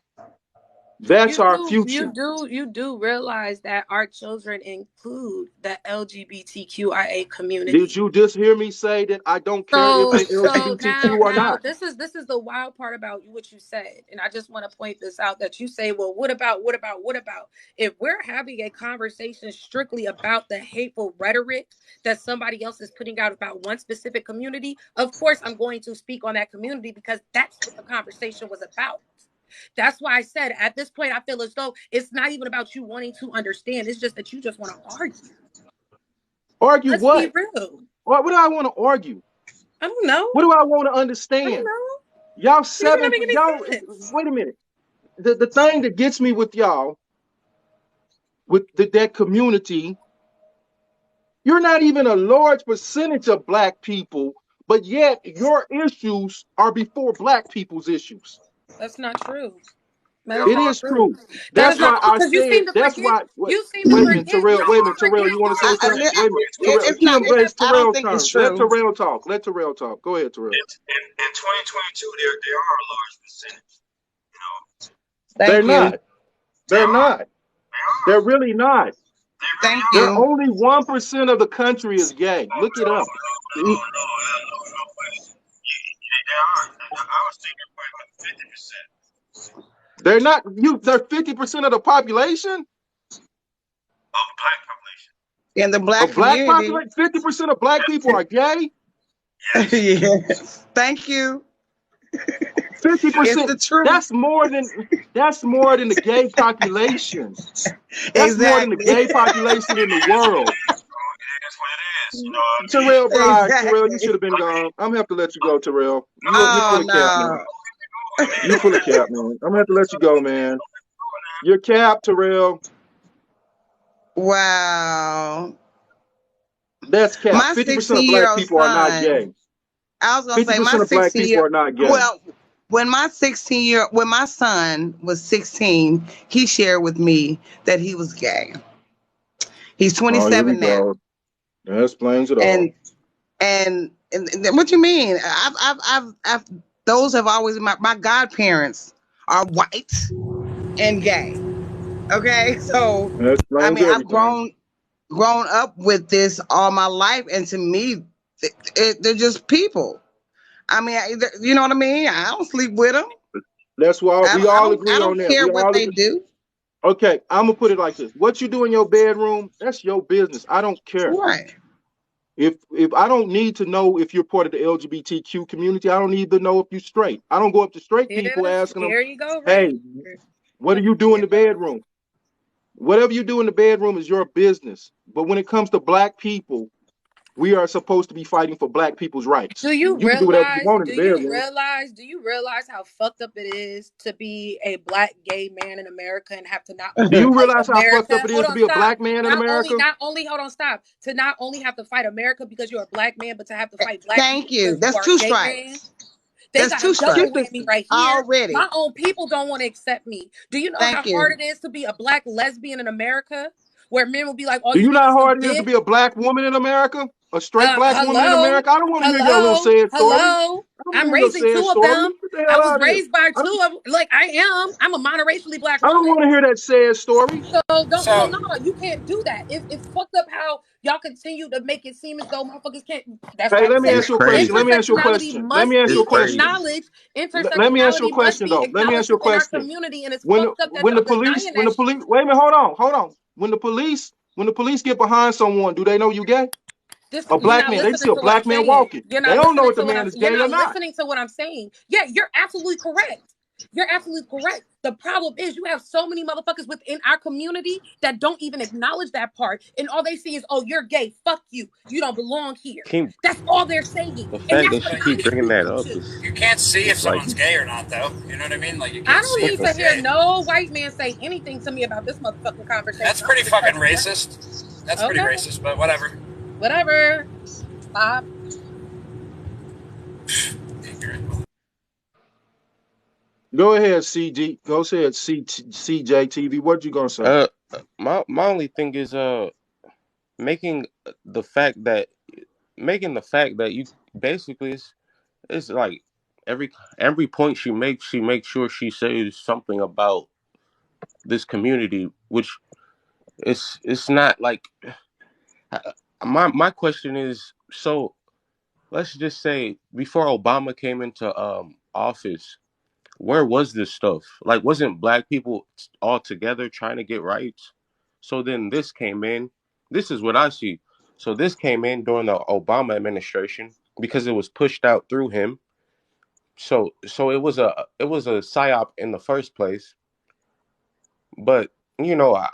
That's our future. You do realize that our children include the LGBTQIA community. Did you just hear me say that I don't care if they LGBTQ or now not? this is the wild part about what you said, and I just want to point this out that you say, well, what about? If we're having a conversation strictly about the hateful rhetoric that somebody else is putting out about one specific community, of course I'm going to speak on that community because that's what the conversation was about. That's why I said at this point, I feel as though it's not even about you wanting to understand. It's just that you just want to argue. Argue Let's what? be real. What do I want to argue? I don't know. What do I want to understand? I don't know. Y'all wait a minute. The thing that gets me with y'all, with that community, you're not even a large percentage of black people, but yet your issues are before black people's issues. That's not true. It is true. That's why I said. That's why. Wait a minute, Terrell. You want to say something? Wait a minute, Terrell. It's Terrell's turn. Let Terrell talk. Go ahead, Terrell. In 2022, they are a large percentage. You know, they're not. They're not. They're really not. Thank They're you. only 1% of the country is gay. Look it up. No. They are. I was thinking probably like 50%. They're not. They're 50% of the population. Of the black population. In the black community, 50% of black people are gay. Yes. Thank you. 50%. The truth. That's more than the gay population. That's more than the gay population in the world. That's what it is. You know, Terrell, you should have been gone. I'm gonna have to let you go, Terrell. You're full of cap, man. You're full of cap, man. I'm gonna have to let you go, man. You're cap, Terrell. Wow. That's cap. 50% of black people are not gay. I was gonna say my 16-year. Well, when my son was 16, he shared with me that he was gay. He's 27 now. That explains it all. And what you mean? I've those have always been my godparents are white and gay. Okay, so I mean, I've grown up with this all my life, and to me, they're just people. I mean, you know what I mean? I don't sleep with them. That's why we all agree on that. I don't care what they do. Okay, I'm gonna put it like this: what you do in your bedroom, that's your business. I don't care. Right. If I don't need to know if you're part of the LGBTQ community, I don't need to know if you're straight. I don't go up to straight people asking them, "Hey, what do you do in the bedroom?" Whatever you do in the bedroom is your business. But when it comes to black people, we are supposed to be fighting for black people's rights. Do you realize? Do you realize how fucked up it is to be a black gay man in America and have to not? Do you realize how fucked up it is to be a black man in America? Not only to not only have to fight America because you're a black man, but to have to fight black. Thank you. That's two strikes. That's two strikes right here. Already. My own people don't want to accept me. Do you know how hard it is to be a black lesbian in America? Where men will be like, do you know how hard it is to be a black woman in America? A straight black woman in America? I don't want to hear your little sad story. I'm raising two of them. I was raised by two of them. Like I'm a monoracially black woman. I don't want to hear that sad story. So no, you can't do that. It's fucked up how y'all continue to make it seem as though motherfuckers can't. Hey, let me ask you a question. Let me ask you a question. Let me ask you a question. Let me ask you a question though. Let me ask you a question. Community, and it's when the police, wait a minute, hold on. When the police get behind someone, do they know you gay? A black man, they see a black man walking. They don't know if the man is gay or not. You're not listening to what I'm saying. Yeah, you're absolutely correct. You're absolutely correct. The problem is you have so many motherfuckers within our community that don't even acknowledge that part. And all they see is, oh, you're gay. Fuck you. You don't belong here. That's all they're saying. The fact that you keep bringing that up is... You can't see if someone's gay or not, though. You know what I mean? Like, you can't I don't need to hear no white man say anything to me about this motherfucking conversation. That's pretty fucking racist. That's pretty racist, but whatever. Whatever. Stop. Go ahead, CG. Go ahead, CJTV. What you gonna say? My only thing is making the fact that you basically it's like every point she makes sure she says something about this community, which it's not like my question is, so let's just say before Obama came into office, where was this stuff? Like, wasn't black people all together trying to get rights? So then this came in. This is what I see. So this came in during the Obama administration because it was pushed out through him. So it was a psyop in the first place. But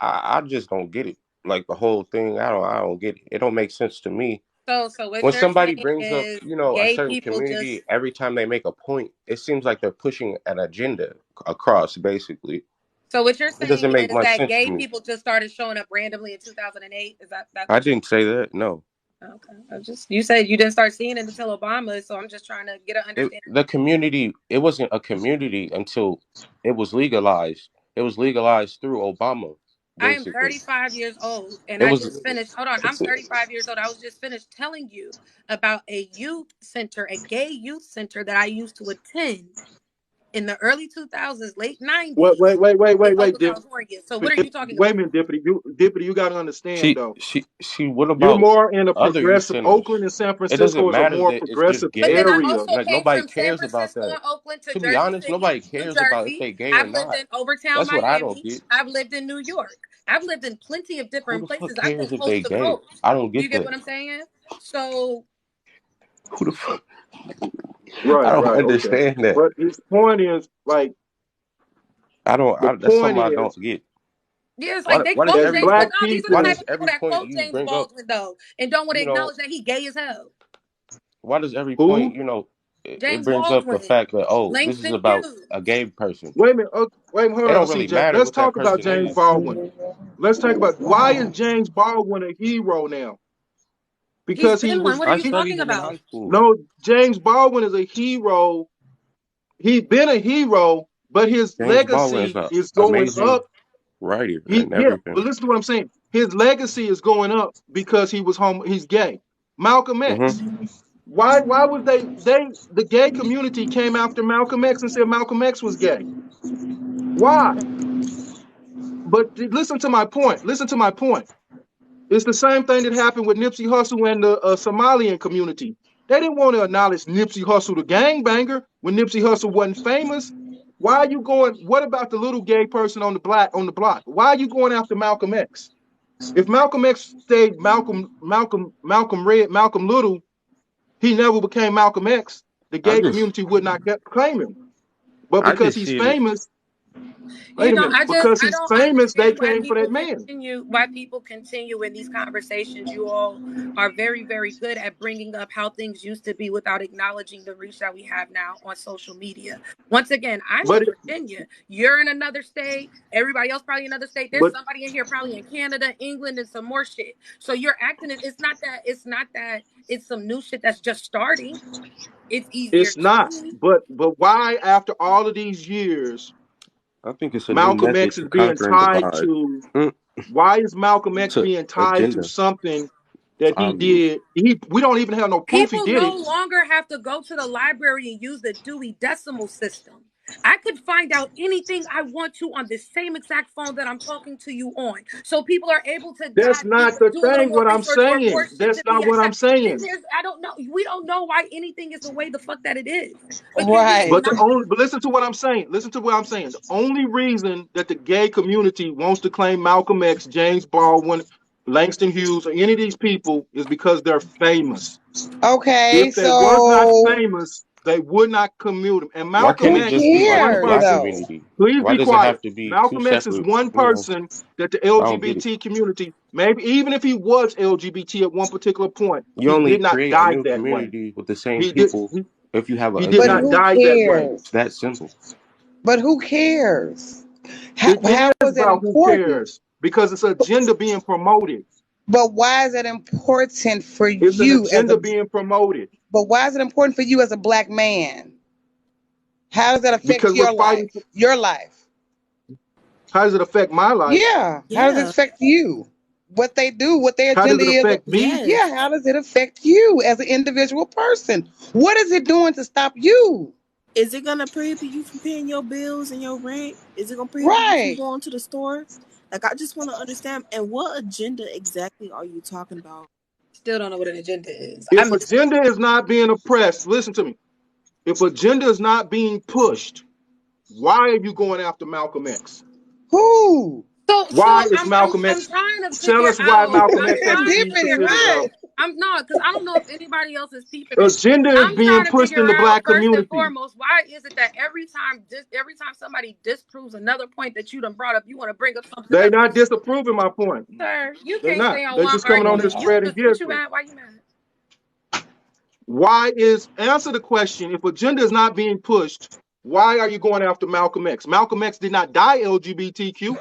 I just don't get it. Like the whole thing, I don't get it. It don't make sense to me. So what When you're somebody saying brings up, is a gay certain people just. community, every time they make a point, it seems like they're pushing an agenda across, basically. So what you're It doesn't saying make is much that sense to gay me. people just started showing up randomly in 2008. Is that's I what you? didn't say that, no. Okay. You said you didn't start seeing it until Obama, so I'm just trying to get an understanding. The community, it wasn't a community until it was legalized. It was legalized through Obama, I am basically. 35 years old, and It I was, just finished. Hold on, I'm 35 years old. I was just finished telling you about a youth center, a gay youth center that I used to attend in the early 2000s, late Wait, 90s wait, wait, wait, in wait, wait, Oakland, Dip. California. So what are you talking Wait a about? minute, Deputy. Deputy, you got to understand though. what You're about more in a other youth progressive. Oakland centers? and San It doesn't Francisco is a matter more that it's just progressive But then gay. I area. also Like, came nobody from San cares about Francisco that. and Oakland to To be Jersey honest, City, nobody New cares about if Jersey. they gay or I've lived not. in Overtown, That's what I don't Miami. get. I've lived in New York. I've lived in plenty of Who different the fuck places. I've cares been if they coast to gay? coast. I don't You get get that. what I'm saying? So Who the fuck? I Right, don't right, okay. understand that. But his point is like I don't. the That's point something I is don't get. yeah, it's Why? like they Why does quote as every James, but black no, these are the Why type people, does of people every that point quote you James bring up? Baldwin though, and don't want to You know. acknowledge that he gay as hell. Why does every point? who? It James brings up the Baldwin, fact that, oh, this is Langston about Hughes. a gay person. Wait a minute. Wait, hold It on, don't really CJ. matter Let's what that talk about person James is. Baldwin. Let's talk about why is James Baldwin a hero now? He's Because he been one. was What are I you studied talking him in about? high school. no James Baldwin is a hero. He's been a hero, but his James Baldwin is legacy an is going amazing up. writer He and yeah, but everything. listen to what I'm saying. His legacy is going up because he was home. He's gay. Malcolm X. Hmm. Why was they the gay community came after Malcolm X and said Malcolm X was gay? Why? But listen to my point. Listen to my point. It's the same thing that happened with Nipsey Hussle and the Somalian community. They didn't want to acknowledge Nipsey Hussle, the gangbanger, when Nipsey Hussle wasn't famous. Why are you going? What about the little gay person on the block? Why are you going after Malcolm X? If Malcolm X stayed Malcolm Little, he never became Malcolm X. The I gay just, community would not claim him. But I because just he's see it. famous, wait a minute. Because I he's don't famous, they understand why came for people that man. continue in these conversations. You all are very, very good at bringing up how things used to be without acknowledging the reach that we have now on social media. Once again, I'm in But Virginia. You're in another state. Everybody else probably in another state. There's but somebody in here probably in Canada, England, and some more shit. So you're acting it's not that it's some new shit that's just starting. It's easier it's to not. see. But why after all of these years, I think it's a new Malcolm method X is to being conquer and tied divide. to Mm, why is Malcolm X to being tied to agenda. something that he Obvious. did? We don't even have no proof he People did no it. longer have to go to the library and use the Dewey Decimal System. I could find out anything I want to on the same exact phone that I'm talking to you on. So people are able to That's dive deep not and the do a little thing more what I'm research or more saying. shit That's to be not what I'm accepted. Then saying. I don't know. We don't know why anything is the way the fuck that it is. But can we Right. acknowledge? But listen to what I'm saying. Listen to what I'm saying. The only reason that the gay community wants to claim Malcolm X, James Baldwin, Langston Hughes, or any of these people is because they're famous. Okay, If they was not so famous, they would not commute him. And Why Malcolm can't it who X just is be like one the cares black person. though? community? Please Why be does it quiet. have to be two Malcolm X is separate? one person that the I don't get it. LGBT community, maybe even if he was LGBT at one particular point, You he only did not create a die new that way. community with the same He did people if you have an he did But not agenda. who die that way. It's cares? that simple. But who cares? It How is is that about who important? cares because it's an agenda being promoted. But why is that important for It's an you as a agenda being promoted but why is it important for you as a black man? How does that affect because we're your fighting. life? Your life. How does it affect my life? Yeah. How does it Yeah. affect you? what they do, what their How does agenda it is. affect me? Yes. Yeah, how does it affect you as an individual person? What is it doing to stop you? Is it gonna prohibit you from paying your bills and your rent? Is it gonna prohibit you Right. from going to the store? Like, I just want to understand. And what agenda exactly are you talking about? Still don't know what an agenda is. I If mean, agenda is not being oppressed, listen to me. If agenda is not being pushed, why are you going after Malcolm X? Who? Why is I'm Malcolm trying X? to Tell figure us why out. Malcolm I'm X has to trying to be figure considered right. out. I'm not, because I don't know if anybody else is peeping this. agenda is I'm being trying to pushed in figure the out black first and community. foremost, why is it that every time somebody disproves another point that you done brought up, you want to bring up something They're else? not disapproving my point. Sir, you They're can't not. stay on They're one just coming on here argument. spreading What you gizzard. mad? Why you mad? Answer the question. If agenda is not being pushed, why are you going after Malcolm X? Malcolm X did not die LGBTQ.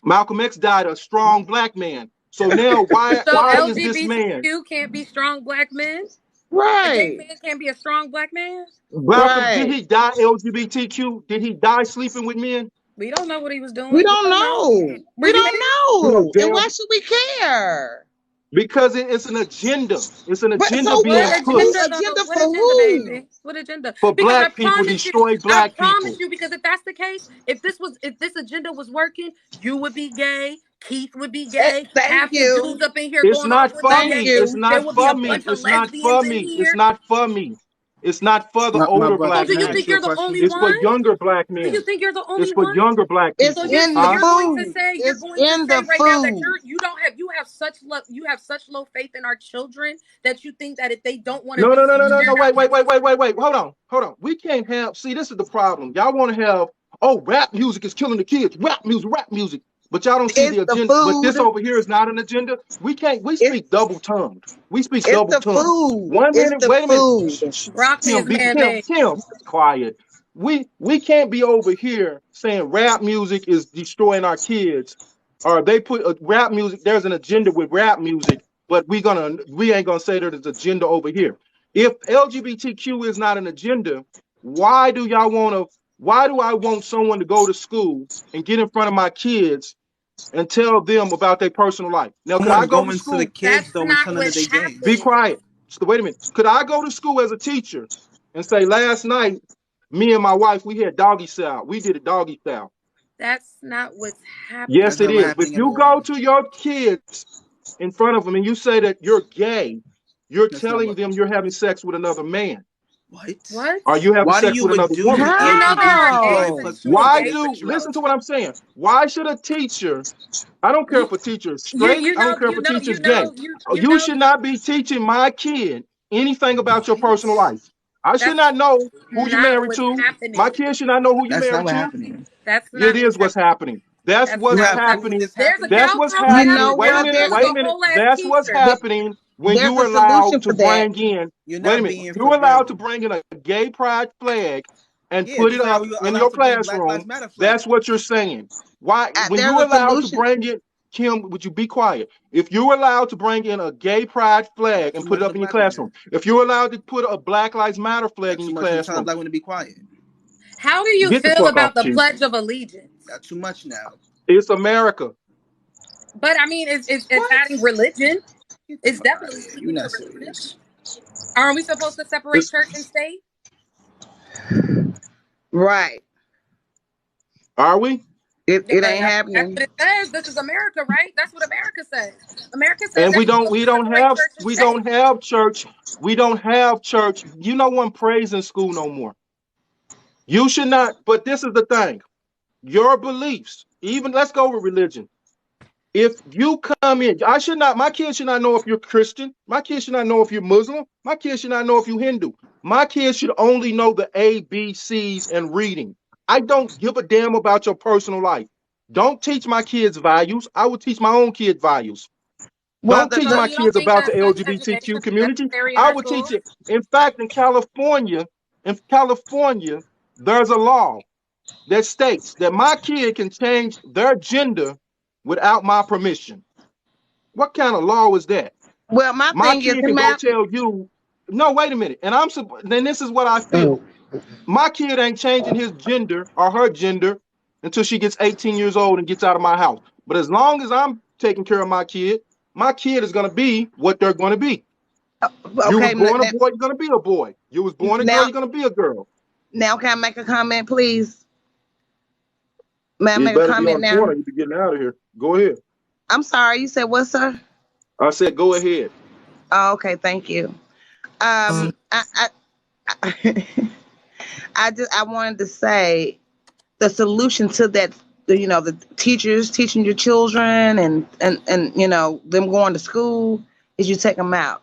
Malcolm X died a strong black man. So now why So is this man? LGBTQ can't be strong black men? A gay Right. man can't be a strong black man? Malcolm, did Right. he die LGBTQ? Did he die sleeping with men? We don't know what he was We doing. We don't don't know. know. Were We you don't there? No, know. And damn. why should we care? Because it's an agenda. It's an But agenda so being what? pushed Who Agenda though? agenda What for agenda, who? baby? What agenda? for Because black people, destroy I black promise people. you, because if that's the case, if this agenda was working, you would be gay, Keith would be gay, Thank half the you. dudes up in here It's going off not would be for Thank me. gay. It's you. There not would be for a me. bunch of It's not for lesbians in me. It's here. not for me. It's not for the My older brother, So black do can you I men. think ask you a you're the question? only It's for one? younger black Do you men. think you're the It's only for one? younger black It's So people. you're in so the Huh? you're going to food. say It's in the right now that food. you have such low faith in our children that you think that if they don't want to No, do no, no, no, something, no, they're no. not Wait, wait, going wait, to. wait, wait, wait. Hold on, hold on. We can't have. See, this is the problem. Y'all want to have. Oh, rap music is killing the kids. Rap music, rap music. But y'all don't see It's the the agenda. But this food. over here is not an agenda. We can't. We It's speak double tongued. We speak it's double the tongued. food. 1 It's minute. the Wait a minute. food. Broccoli is man Kim, made. Kim, quiet. We can't be over here saying rap music is destroying our kids, or they put rap music. There's an agenda with rap music, but we ain't gonna say there's an agenda over here. If LGBTQ is not an agenda, why do y'all want to? Why do I want someone to go to school and get in front of my kids and tell them about their personal life? Now, could I Someone go to going to the school? kids That's though and not telling that what's they gay. Be happening. quiet. So wait a minute. Could I go to school as a teacher and say last night, me and my wife, we had doggy style. We did a doggy style. That's not what's Yes, That's it not happening. what is. If happening at you all. go to your kids in front of them and you say that you're gay, you're That's not telling what. them you're having sex with another man. What? What? Are you having Why do sex you with would another do woman? anything You know there are LGBTQ gays How? and plus true Why gays. listen to homosexuality? what I'm saying. Why should a teacher, I don't care You if a teacher is you straight, I don't care if a teacher is gay. You should not be teaching my kid anything about your What? personal life. I should that's not know who you're not married what's to. My happening. kid should not know who you're That's not married what to. happening. That's It not what's is what's happening. happening. That's That's You what's not have what's happening. proof happening. this There's a happening. That's cow what's house You down the know happening. Wait a what? street minute. with Wait a a minute. whole ass That's what's t-shirt. happening when There's you a are allowed solution to for that. bring in. You're Wait a not minute. being for You're allowed to real. bring in a gay pride flag and Yeah, put just it like how up you're in allowed your to bring Black Lives classroom. Matter That's flag. what you're saying. Why, when There's you're a allowed to solution. bring it, Kim, would you be quiet? If you're allowed to bring in a gay pride You flag got and too put much it of up the in your black in classroom, there. if you're allowed to put a Black Lives Matter flag Got in too your much of the time classroom, black women to be quiet. How do you get the feel fuck off, about the Chief. Pledge of Allegiance? Got too much now. It's America. But I mean, it's What? adding religion. Get the It's fuck out of definitely here. You're speaking to not religion. serious. Aren't we supposed to separate It's, church and state? Right. are we? It Yeah, ain't that's happening. what it says. This is America, right? That's what America says. America says And that we we're don't supposed we to don't separate have church and we state. don't have church. We don't have church. You no one prays in school no more. You should not, but this is the thing. Your beliefs, even let's go with religion. If you come in, I should not, my kids should not know if you're Christian. My kids should not know if you're Muslim. My kids should not know if you're Hindu. My kids should only know the A, B, C's and reading. I don't give a damn about your personal life. Don't teach my kids values. I will teach my own kid values. Well, Don't the, teach So my the you don't kids think about the that sex LGBTQ education is community. necessary in I our would teach schools? it. In fact, in California, there's a law that states that my kid can change their gender without my permission. What kind of law is that? well, my My thing is, kid can him go out. tell you, no, wait a minute. And then this is what I feel. Oh, My kid ain't changing his gender or her gender until she gets 18 years old and gets out of my house. But as long as I'm taking care of my kid is going to be what they're going to be. You was Okay, born a boy, you're going to be a boy. You was born a girl, now you're going to be a girl. now can I make a comment, please? May I You make a better be comment on now? point or you be getting out of here. Go ahead. I'm sorry, you said what, sir? I said go ahead. Oh, okay, thank you. I I wanted to say the solution to that, the teachers teaching your children and them going to school is you take them out.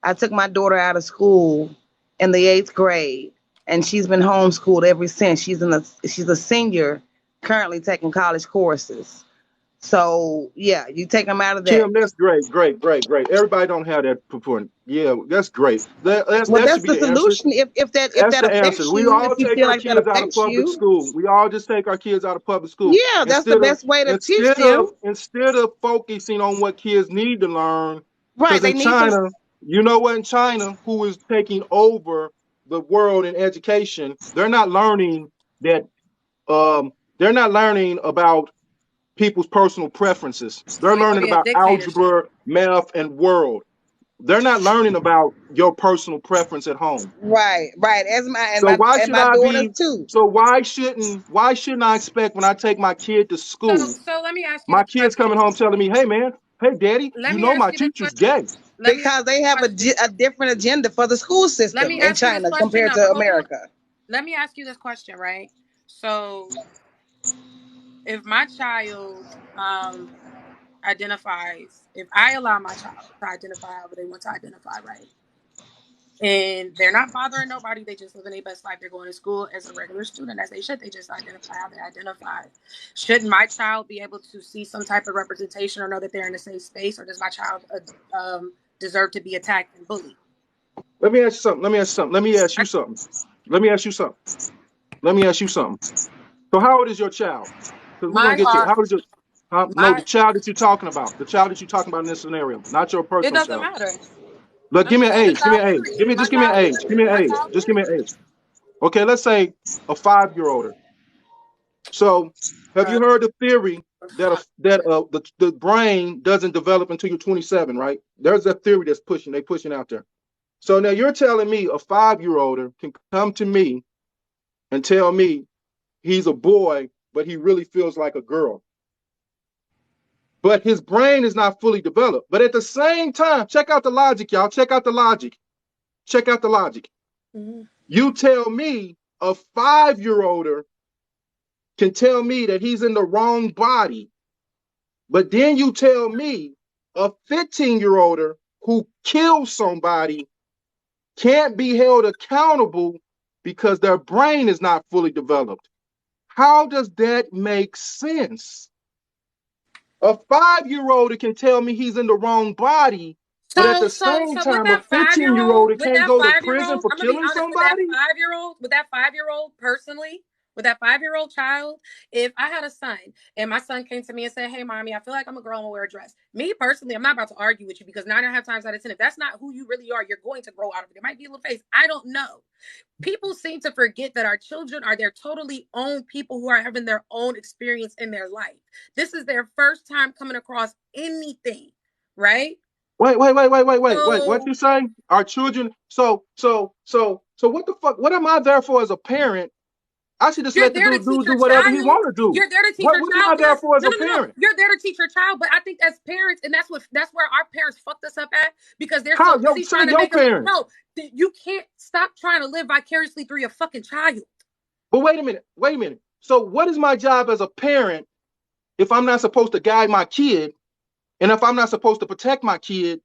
I took my daughter out of school in the 8th grade, and she's been homeschooled ever since. She's a senior, currently taking college courses. So yeah, you take them out of that. Kim, that's great. Everybody don't have that purport. Yeah, that's great. Well, That that's should be the the answer. solution. If That's that the answer. affects We you, if all you take feel our like that kids out of affects public you, school. We all just take our kids out of public school yeah, that's the best way to teach them. instead of focusing on what kids need to learn. Right? Because They in need to. China, you know what? In China, who is taking over the world in education, they're not learning that. They're not learning about people's personal preferences. They're They want to learning be a about dictatorship. algebra, math, and world. They're not learning about your personal preference at home. Right, right. As my and So my why and should my I daughters be? too. So why shouldn't I expect when I take my kid to school, So let me ask you my this kid's question. coming home telling me, "Hey man, hey daddy, Let you me know ask my you this teacher's question. gay." Let me ask Because you they this have question. a different agenda for the school Let me system in ask you this China question compared now. to Hold on. America. Let me ask you this question, right? So if my child identifies, if I allow my child to identify however they want to identify, right? And they're not bothering nobody, they just living their best life. They're going to school as a regular student, as they should. They just identify how they identify. Shouldn't my child be able to see some type of representation or know that they're in a safe space, or does my child deserve to be attacked and bullied? Let me ask you something. Let me ask you something. So how old is your child? Because we're gonna Mine get to are how old is your no, the my. child that you're talking about. The child that you're talking about in this scenario, not your It personal doesn't child. matter. Look, I'm give me just an saying the age. Give me child. an age. Period. Just give me an age. Give me an My age. child. Just give me Period. an age. Okay, let's say a 5-year-old. So, have you heard the theory that the brain doesn't develop until you're 27, right? There's a theory that's pushing out there. So now you're telling me a 5-year-old can come to me and tell me he's a boy, but he really feels like a girl. But his brain is not fully developed. But at the same time, check out the logic, y'all. Check out the logic. Mhm. You tell me a 5-year-old can tell me that he's in the wrong body, but then you tell me a 15-year-old who kills somebody can't be held accountable because their brain is not fully developed. How does that make sense? A 5-year-old can tell me he's in the wrong body, but at the same So with time, a that 5-year-old, 15-year-old can't go to prison for I'm gonna be killing honest, with that somebody? 5-year-old, personally, with that 5-year-old child, if I had a son and my son came to me and said, "Hey, mommy, I feel like I'm a girl, I'm gonna wear a dress." Me personally, I'm not about to argue with you because 9.5 times out of 10, if that's not who you really are, you're going to grow out of it. It might be a little face. I don't know. People seem to forget that our children are their totally own people who are having their own experience in their life. This is their first time coming across anything, right? Wait. What you So say? Our children. So what the fuck? What am I there for as a parent? I should just you're let the there to dude teach do your whatever he child. want to do. You're there to teach your What am child. I there Yes. for as No, a no, no, no. parent? You're there to teach your child. But I think as parents, and that's where our parents fucked us up at because they're How? so Yo, busy say trying to your make us. parents. Bro, you can't stop trying to live vicariously through your fucking child. But wait a minute. Wait a minute. So what is my job as a parent if I'm not supposed to guide my kid and if I'm not supposed to protect my kid?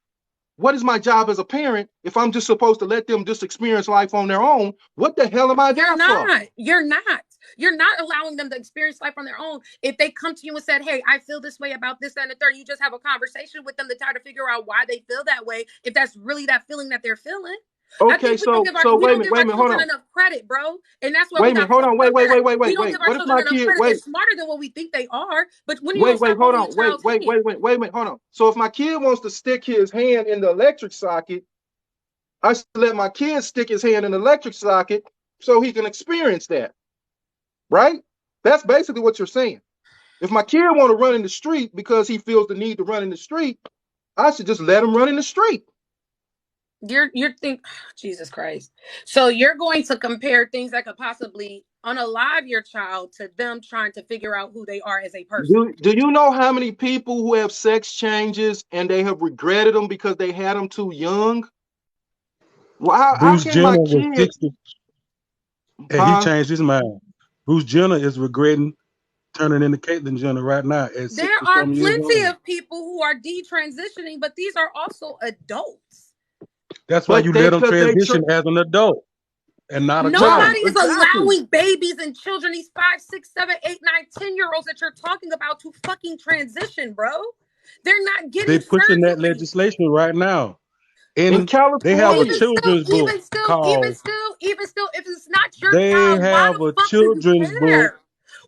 What is my job as a parent if I'm just supposed to let them just experience life on their own? What the hell am I You're there for? not. You're not. You're not allowing them to experience life on their own. If they come to you and said, "Hey, I feel this way about this, that, and the third," you just have a conversation with them to try to figure out why they feel that way. If that's really that feeling that they're feeling, I Okay, think so we wait a don't minute, give wait our a minute, hold children on. enough credit, bro. And that's where Wait we a minute, got hold on, fucked up at. We don't give our What if children my enough kid credit. They're wait, smarter than what we think they are. But when are you gonna wait, start hold holding your on, child's hand? wait a minute, hold on. So if my kid wants to stick his hand in the electric socket, I should let my kid stick his hand in the electric socket so he can experience that, right? That's basically what you're saying. If my kid want to run in the street because he feels the need to run in the street, I should just let him run in the street. You're think Jesus Christ. So you're going to compare things that could possibly unalive your child to them trying to figure out who they are as a person. Do you know how many people who have sex changes and they have regretted them because they had them too young? Well, how Bruce can my Jenner was kid? 60 and he changed his mind. Bruce Jenner is regretting turning into Caitlyn Jenner right now at There 60 are some years plenty old. of people who are detransitioning, but these are also adults. That's why you let them transition as an adult and not a Nobody child. is allowing babies and children, these 5, 6, 7, 8, 9, 10-year-olds that you're talking about, to fucking transition, bro. They're not getting They pushing that surgery. legislation right now. In California, they have a children's book even called. still, if it's not your They child, why have the a fuck do you children's book. care?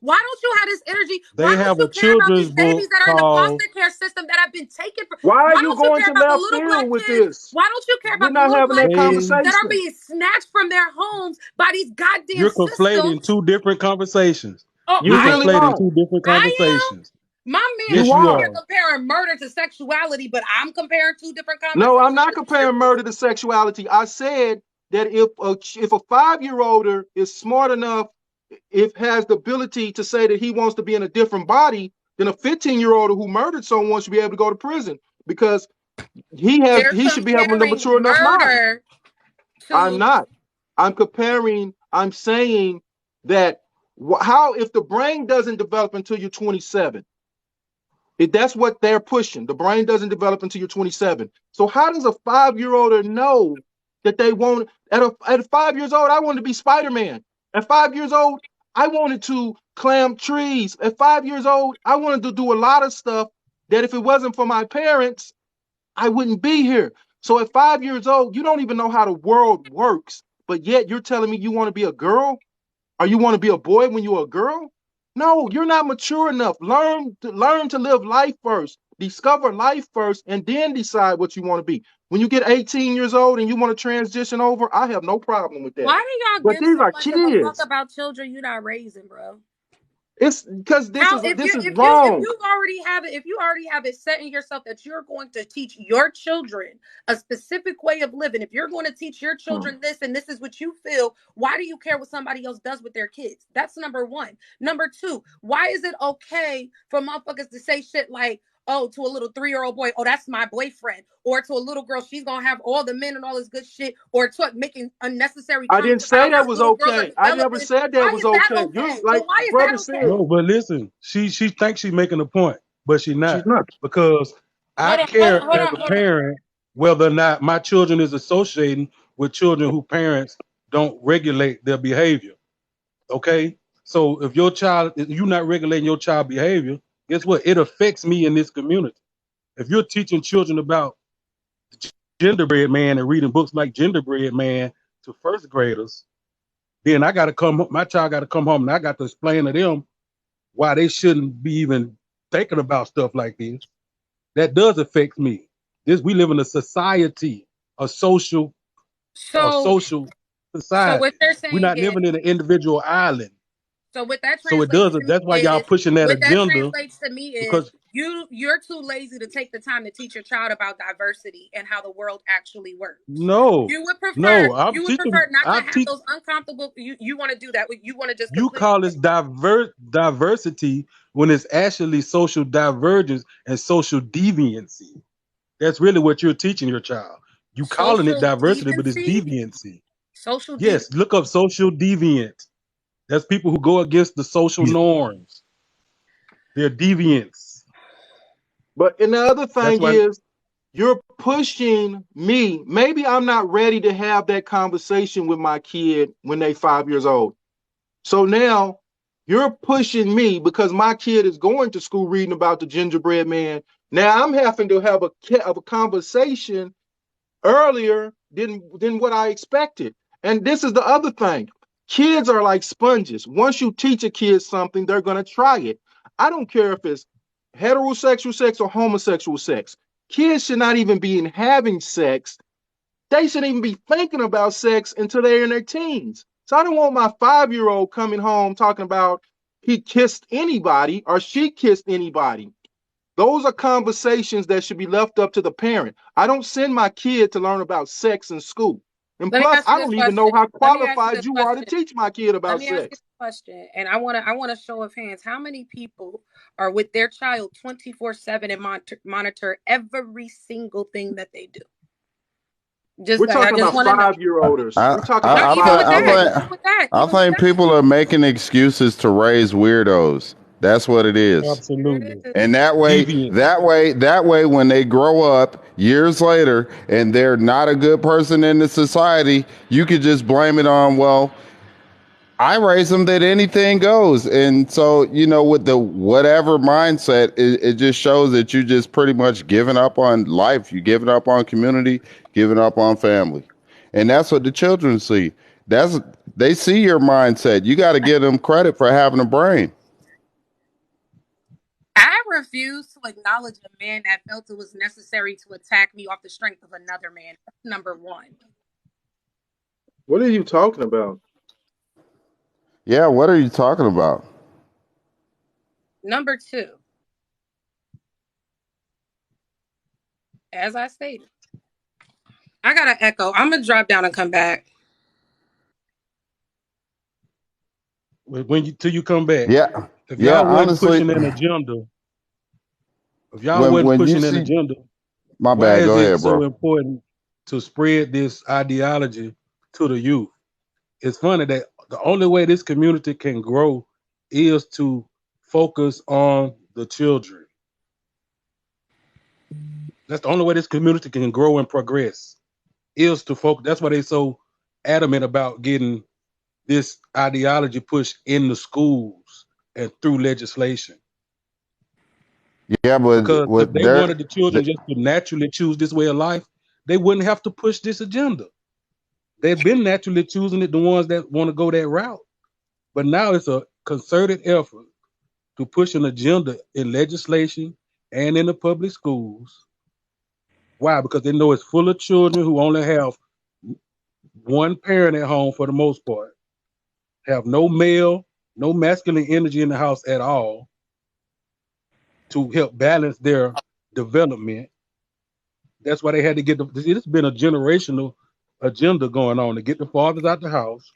Why don't you have this energy? They Why have don't a you care about children's these babies book that are in the called. foster care system that have been taken from? Why are Why you don't you going care to about the left little field black with kids? this? Why don't you care We're about the not little having black that kids conversation. that are being snatched from their homes by these goddamn You're conflating systems? two different conversations. Oh, You're really conflating are. two different conversations. My man Yes, is you here are. comparing murder to sexuality, but I'm comparing two different No, I'm conversations. not comparing murder to sexuality. I said that if a 5-year-older is smart enough, if has the ability to say that he wants to be in a different body, then a 15-year-old who murdered someone should be able to go to prison because he should be having a comparing mature enough mind. murder I'm to not. I'm saying that how if the brain doesn't develop until you're 27. That's what they're pushing. The brain doesn't develop until you're 27. So how does a 5-year-old know that they want at 5 years old, I wanted to be Spider-Man. At 5 years old, I wanted to climb trees. At 5 years old, I wanted to do a lot of stuff that if it wasn't for my parents, I wouldn't be here. So at 5 years old, you don't even know how the world works, but yet you're telling me you want to be a girl? Or you want to be a boy when you're a girl? No, you're not mature enough. Learn to live life first. Discover life first and then decide what you want to be. When you get 18 years old and you want to transition over, I have no problem with that. why do y'all But give these so are much of a fuck kids. about children you're not raising, bro? It's because this is If wrong. you already have it set in yourself that you're going to teach your children a specific way of living, if you're going to teach your children this and this is what you feel, why do you care what somebody else does with their kids? That's number one. Number two, why is it okay for motherfuckers to say shit like, oh, to a little 3-year-old boy, oh, that's my boyfriend, or to a little girl, she's gonna have all the men and all this good shit, or to making unnecessary I comments didn't say about that how was little girls are okay. I never developing? said that Why was is that okay. You're okay? like But why is brother that said. okay? No, but listen, she thinks she's making a point, but she's She's not. not. Because I care Hold as on. a parent whether or not my children is associating with children who parents don't regulate their behavior. Okay? So if you're not regulating your child behavior, guess what? It affects me in this community. If you're teaching children about Genderbread Man and reading books like Genderbread Man to first graders, then my child got to come home and I got to explain to them why they shouldn't be even thinking about stuff like this. That does affect me. We live in a society, a social So society. what they're We're saying not is, living in an individual island. so what that So it translates does. to me That's why y'all is, pushing that agenda because you're too lazy to take the time to teach your child about diversity and how the world actually works. no, You would prefer I'm teaching. not to I have teach. those uncomfortable. You want to do that. You want to just You completely. call this diversity when it's actually social divergence and social deviancy. That's really what you're teaching your child. You calling it Social diversity, but it's deviancy. deviancy. Social deviancy. Yes, look up social deviant. That's people who go against the social norms. They're deviants. But and the other That's thing why. is, you're pushing me. Maybe I'm not ready to have that conversation with my kid when they 5 years old. So now you're pushing me because my kid is going to school reading about the gingerbread man. Now I'm having to have a conversation earlier than what I expected. And this is the other thing. Kids are like sponges. Once you teach a kid something, they're going to try it. I don't care if it's heterosexual sex or homosexual sex. Kids should not even be having sex. They shouldn't even be thinking about sex until they're in their teens. So I don't want my 5-year-old coming home talking about he kissed anybody or she kissed anybody. Those are conversations that should be left up to the parent. I don't send my kid to learn about sex in school. And Let me plus, ask you I this don't even know question. how Let me ask you qualified this you are to question. teach my kid Let about me ask you sex. this question, and I want to show of hands. How many people are with their child 24/7 and monitor every single thing that they do? Just We're like I talking just about want to know. 5-year-olders. We're I talking Not about I, I even think with I that. 5-year-olds. Even think with that. I Even with think that. people are making excuses to raise weirdos. That's what it is. There it Absolutely. is. And Deviant. that way, when they grow up years later and they're not a good person in the society, you could just blame it on, well, I raised them that anything goes. And so, with the whatever mindset, it just shows that you just pretty much giving up on life. You giving up on community, giving up on family. And that's what the children see. They see your mindset. You got to give them credit for having a brain. I refuse to acknowledge a man that felt it was necessary to attack me off the strength of another man. That's number one. What are you talking about? Yeah, what are you talking about? Number two, as I stated, I got an echo. I'm gonna drop down and come back. Till you come back. Yeah. If Yeah, y'all wasn't honestly, pushing an agenda, if y'all when wasn't when you pushing an see agenda, my why bad, is go it ahead, so bro. important to spread this ideology to the youth? It's funny that the only way this community can grow is to focus on the children. That's the only way this community can grow and progress is to focus. That's why they so adamant about getting this ideology pushed in the schools and through legislation. Yeah, but Because if what they they're wanted the children just to naturally choose this way of life, they wouldn't have to push this agenda. They've been naturally choosing it, the ones that want to go that route. But now it's a concerted effort to push an agenda in legislation and in the public schools. Why? Because they know it's full of children who only have one parent at home for the most part, have no male, no masculine energy in the house at all to help balance their development. That's why they had to get it's been a generational agenda going on to get the fathers out the house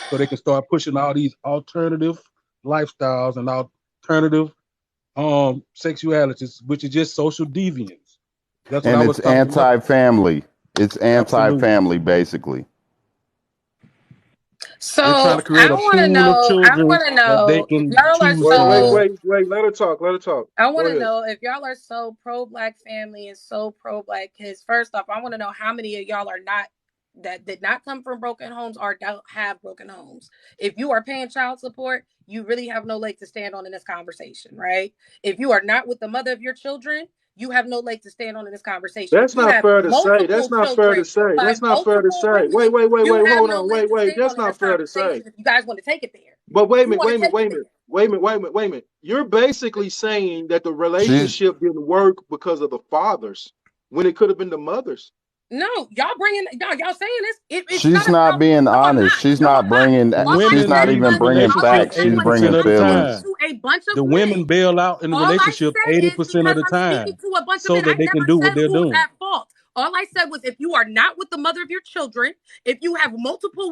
so they can start pushing all these alternative lifestyles and alternative sexualities, which is just social deviance. That's what I and was it's talking about. anti-family. It's Absolutely. anti-family, basically. So They're trying to I create a want to pool of know. I children want to that they know if can y'all are choose so. from. Wait. Let her talk. Let her talk. I want Go to ahead. know if y'all are so pro black family and so pro black kids. First off, I want to know how many of y'all are not that did not come from broken homes or don't have broken homes. If you are paying child support, you really have no leg to stand on in this conversation, right? If you are not with the mother of your children, you have no leg to stand on in this conversation. If That's you not have fair to say. That's multiple not fair to children say. by That's not fair to multiple say. women, you have Hold no on. leg to stand That's on in not this fair to say. conversation if you guys want to take it there. But If you want to take it there. wait a minute. You're basically saying that the She's relationship didn't work because of the fathers when it could have been the mothers. No, y'all saying this. It's not she's not about. being No, I'm honest. not. No, I'm not. All I She's Women not said leave even the was. bringing All I relationship facts. said She's was 80% bringing of the because I'm speaking feelings. time. to a bunch of The men. women bail out in the All I relationship said is 80% of because the I'm speaking time to a bunch of so men. I that they can never do what said they're who's doing. at fault. All I said was if you are not with the mother of your children, if you have multiple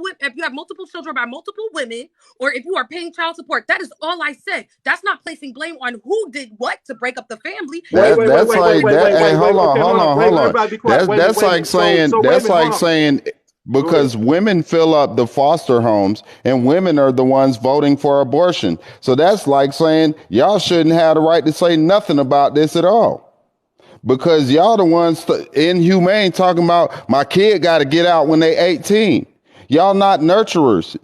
children by multiple women, or if you are paying child support, that is all I said. That's not placing blame on who did what to break up the family. It's That's placing like blame that. Hey, on hold on, Okay, hold hold on. on, Wait, hold on. everybody be quiet. That's Wait a like minute. So saying wait a minute. Hold on. Go ahead. because women fill up the foster homes and women are the ones voting for abortion. So that's like saying y'all shouldn't have the right to say nothing about this at all. Because y'all the ones inhumane talking about my kid got to get out when they 18. Y'all not nurturers.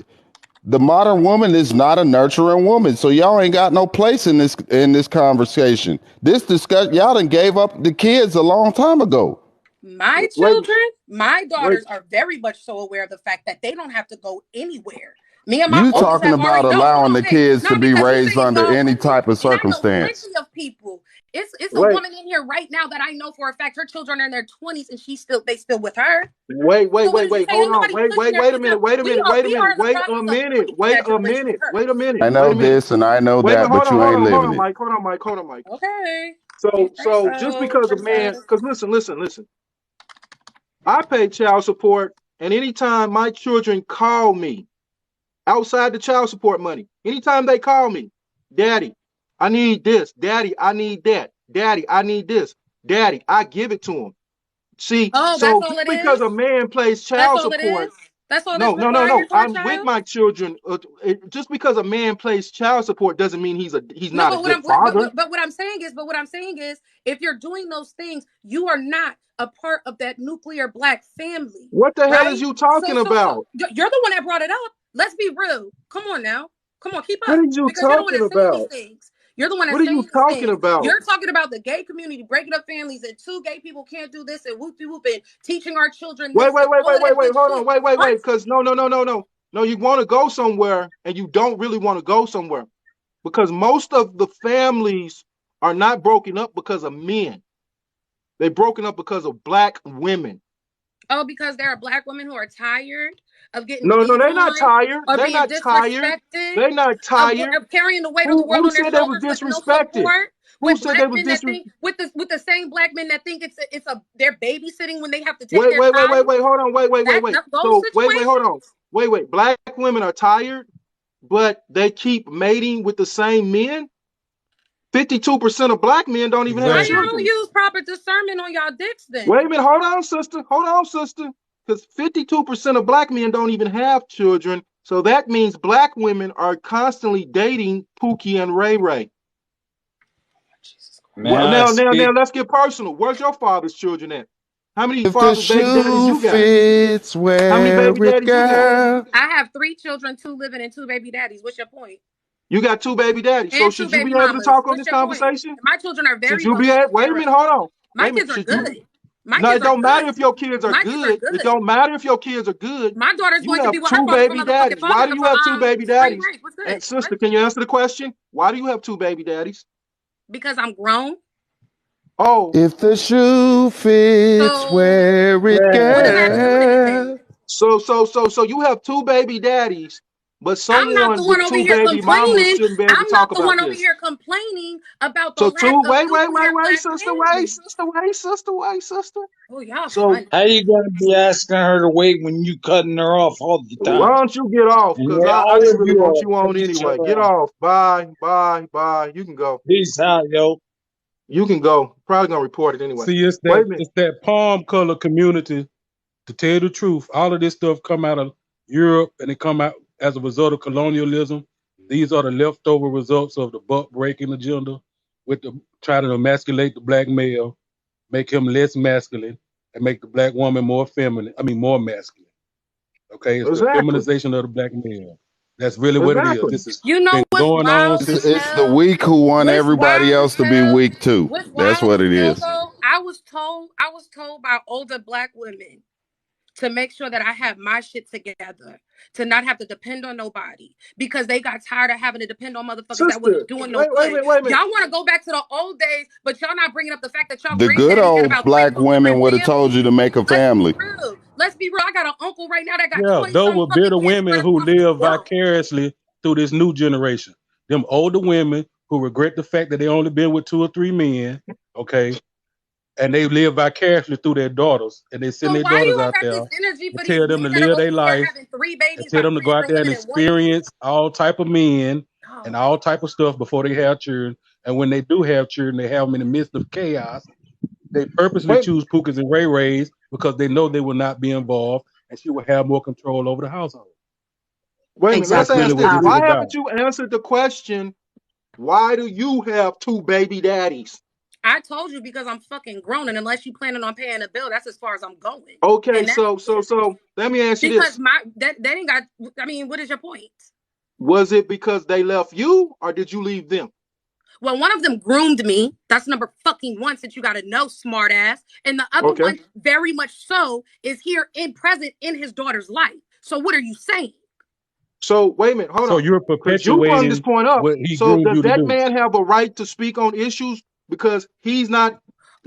The modern woman is not a nurturing woman, so y'all ain't got no place in this conversation. This discussion, y'all done gave up the kids a long time ago. my Wait, children, my wait. daughters are very much so aware of the fact that they don't have to go anywhere. Me and my You oldest talking have about already no, hold allowing on, the hey, kids to no, be because you raised saying under y'all any women, type of and I know circumstance. plenty of people It's a Wait, woman in here right now that I know for a fact her children are in their 20s and they still with her. wait, So what did you say? hold Ain't on, nobody pushing their wait a kids minute, out. wait a minute, We are in the process of putting that generation with her. wait a minute, I wait know a minute. this and I know Wait a minute, that, but you ain't hold living on, it. Mike, hold on, Mike. Okay. So just because a man, because listen, I pay child support, and anytime my children call me outside the child support money, anytime they call me, Daddy, I need this, Daddy, I need that, Daddy, I need this, Daddy, I give it to them. See, Oh, that's so all just it because is? a man pays That's child all it support, is? That's all that's no. required for a I'm with child? my children. Just because a man pays child support doesn't mean he's No, not a good father. but what I'm saying is, if you're doing those things, you are not a part of that nuclear black family, What the hell is right? you talking So about? you're the one that brought it up. Let's be real. Come on now, come on, keep What up, are you because you're the one talking that's saying these about? things. You're the one What that's are you saying these talking things. about? You're talking about the gay community breaking up families and two gay people can't do this and whoop de whoop and teaching our children Wait, this and all of that good hold shit. on, What? because no. No, you want to go somewhere and you don't really want to go somewhere. Because most of the families are not broken up because of men. They're broken up because of black women. Oh, because there are black women who are tired of getting No, cheated they're not on tired. or They're being not tired. disrespected, They're not tired. of carrying the weight of the world Who on their said they was shoulders with no disrespected? support, Who with said they black was men that disrespected? think with the same black men that think they're babysitting when they have to take their child. Wait, hold on, wait. Those So hold situations. on. Wait. Black women are tired, but they keep mating with the same men. 52% of black men don't even have Why Exactly. y'all don't children. use proper discernment on y'all dicks Wait a then? minute, hold on, sister. Because 52% of black men don't even have children. So that means black women are constantly dating Pookie and Ray Ray. May Well, I now speak? let's get personal. Where's your father's children at? How many If the father baby daddies shoe you got? fits, How many wear baby it, daddies you got? girl. I have 3 children, 2 living and 2 baby daddies. What's your point? You got 2 baby daddies. So And 2 should you be baby able to mamas. talk on What's this your point? conversation? My children are Should very you well be taken at? Wait a care of. minute, hold on. My Wait a kids minute. are Should you? good. My No, kids it are don't matter good. if your kids are My kids are good. It good. don't matter if your kids are good. My daughter's You going to have be with her 2 father for baby motherfucking daddies. Why do you have 2 baby spring daddies? break. What's And good? sister, What? can you answer the question? Why do you have 2 baby daddies? Because I'm grown. Oh, If the shoe fits, So wear it, what does that have to do with anything? girl. so you have 2 baby daddies, but I'm not someone the one with over 2 here baby mamas complaining. shouldn't be able to I'm not talk the about one over this. here complaining about the So lack 2, of nuclear black sister, families. sister. Oh, y'all So funny. How you gonna be asking her to wait when you cutting her off all the why time? don't you get off? And Because yeah, I all didn't of really you want are you on cutting each anyway. other Get off. off. Bye. You can go. Peace out, yo. You can go. Probably gonna report it anyway. See, Wait a minute. it's that palm color community. To tell you the truth, all of this stuff come out of Europe, and it come out as a result of colonialism. These are the leftover results of the buck breaking agenda, with the trying to emasculate the black male, make him less masculine, and make the black woman more feminine. I mean, more masculine. Okay, it's the Exactly. feminization of the black male. That's really what it is. Exactly. This has You know been what's going on wild since. as It's the hell? weak who want What's everybody wild as else to be hell? weak too. What's That's wild what as it hell is. though? I was told by older black women to make sure that I have my shit together, to not have to depend on nobody because they got tired of having to depend on motherfuckers that Sister, wasn't doing no good. wait a minute. Y'all want to go back to the old days, but y'all not bringing up the fact that y'all The good granddaddies got old about 3 black women coherent would have told you families. to make a Let's be family. real. Let's be real. I got an uncle right now that got Yeah, 20 those something were fucking bitter kids women spread who across the live world. vicariously through this new generation. Them older women who regret the fact that they only been with 2 or 3 men, okay, and they live vicariously through their daughters, and they send So their why daughters you all out got there this energy and for these tell them men to that are live over their here life having 3 and babies tell by them to 3 go out different there and women in one year? experience all type of men Oh and my all type of stuff before they have children. And when they do have children, they have them in the midst of chaos. They purposely Wait, choose Pookas and Ray Rays because they know they will not be involved, and she will have more control over the household. wait a minute. Let's That's Exactly. really ask what this. this is Why Empowerment. about. haven't you answered the question? Why do you have 2 baby daddies? I told you because I'm fucking grown, and unless you planning on paying a bill, that's as far as I'm going. Okay, And that's so let me ask you because this. my that ain't got. I mean, what is your point? Was it because they left you or did you leave them? Well, one of them groomed me. That's number fucking 1, since you got to know, smart ass. And the other Okay. one, very much so, is here in present in his daughter's life. So what are you saying? So wait a minute, hold So on. you're Because you brought this perpetuating point up. what he So groomed does you to that do. man have a right to speak on issues because he's not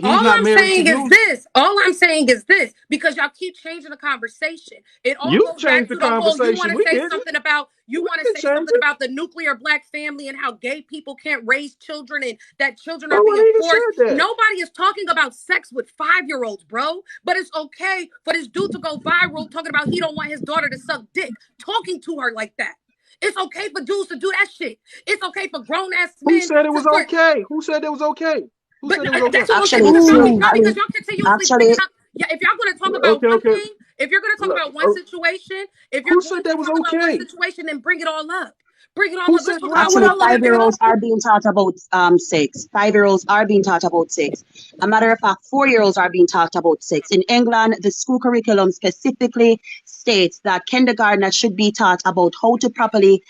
All I'm married to saying is you. this. All I'm saying is this, because y'all keep changing the conversation. It all You goes back changed the to the whole. You want conversation. to We say didn't. something about We didn't change it. the nuclear black family and how gay people can't raise children and that children No are one being even forced. said that. Nobody is talking about sex with 5-year-olds, bro. But it's okay for this dude to go viral talking about he don't want his daughter to suck dick, talking to her like that. It's okay for dudes to do that shit. It's okay for grown ass Who men said it to was squirt. okay? Who said it was okay? Who But said it was okay? that's what I'm saying Actually, to the it's topic, you. y'all, I because mean, y'all continuously actually, bringing up. Yeah, if y'all going to talk about Okay, one okay. thing, if you're going to talk about one situation, if you're Who going said to that was talk about one okay? situation, then bring it all up. Bring it all Who up. Let's said talk what? about what actually, all of that is. 5-year-olds are being taught about sex. 5-year-olds are being taught about sex. A matter of fact, 4-year-olds are being taught about sex. In England, the school curriculum specifically states that kindergartners should be taught about how to properly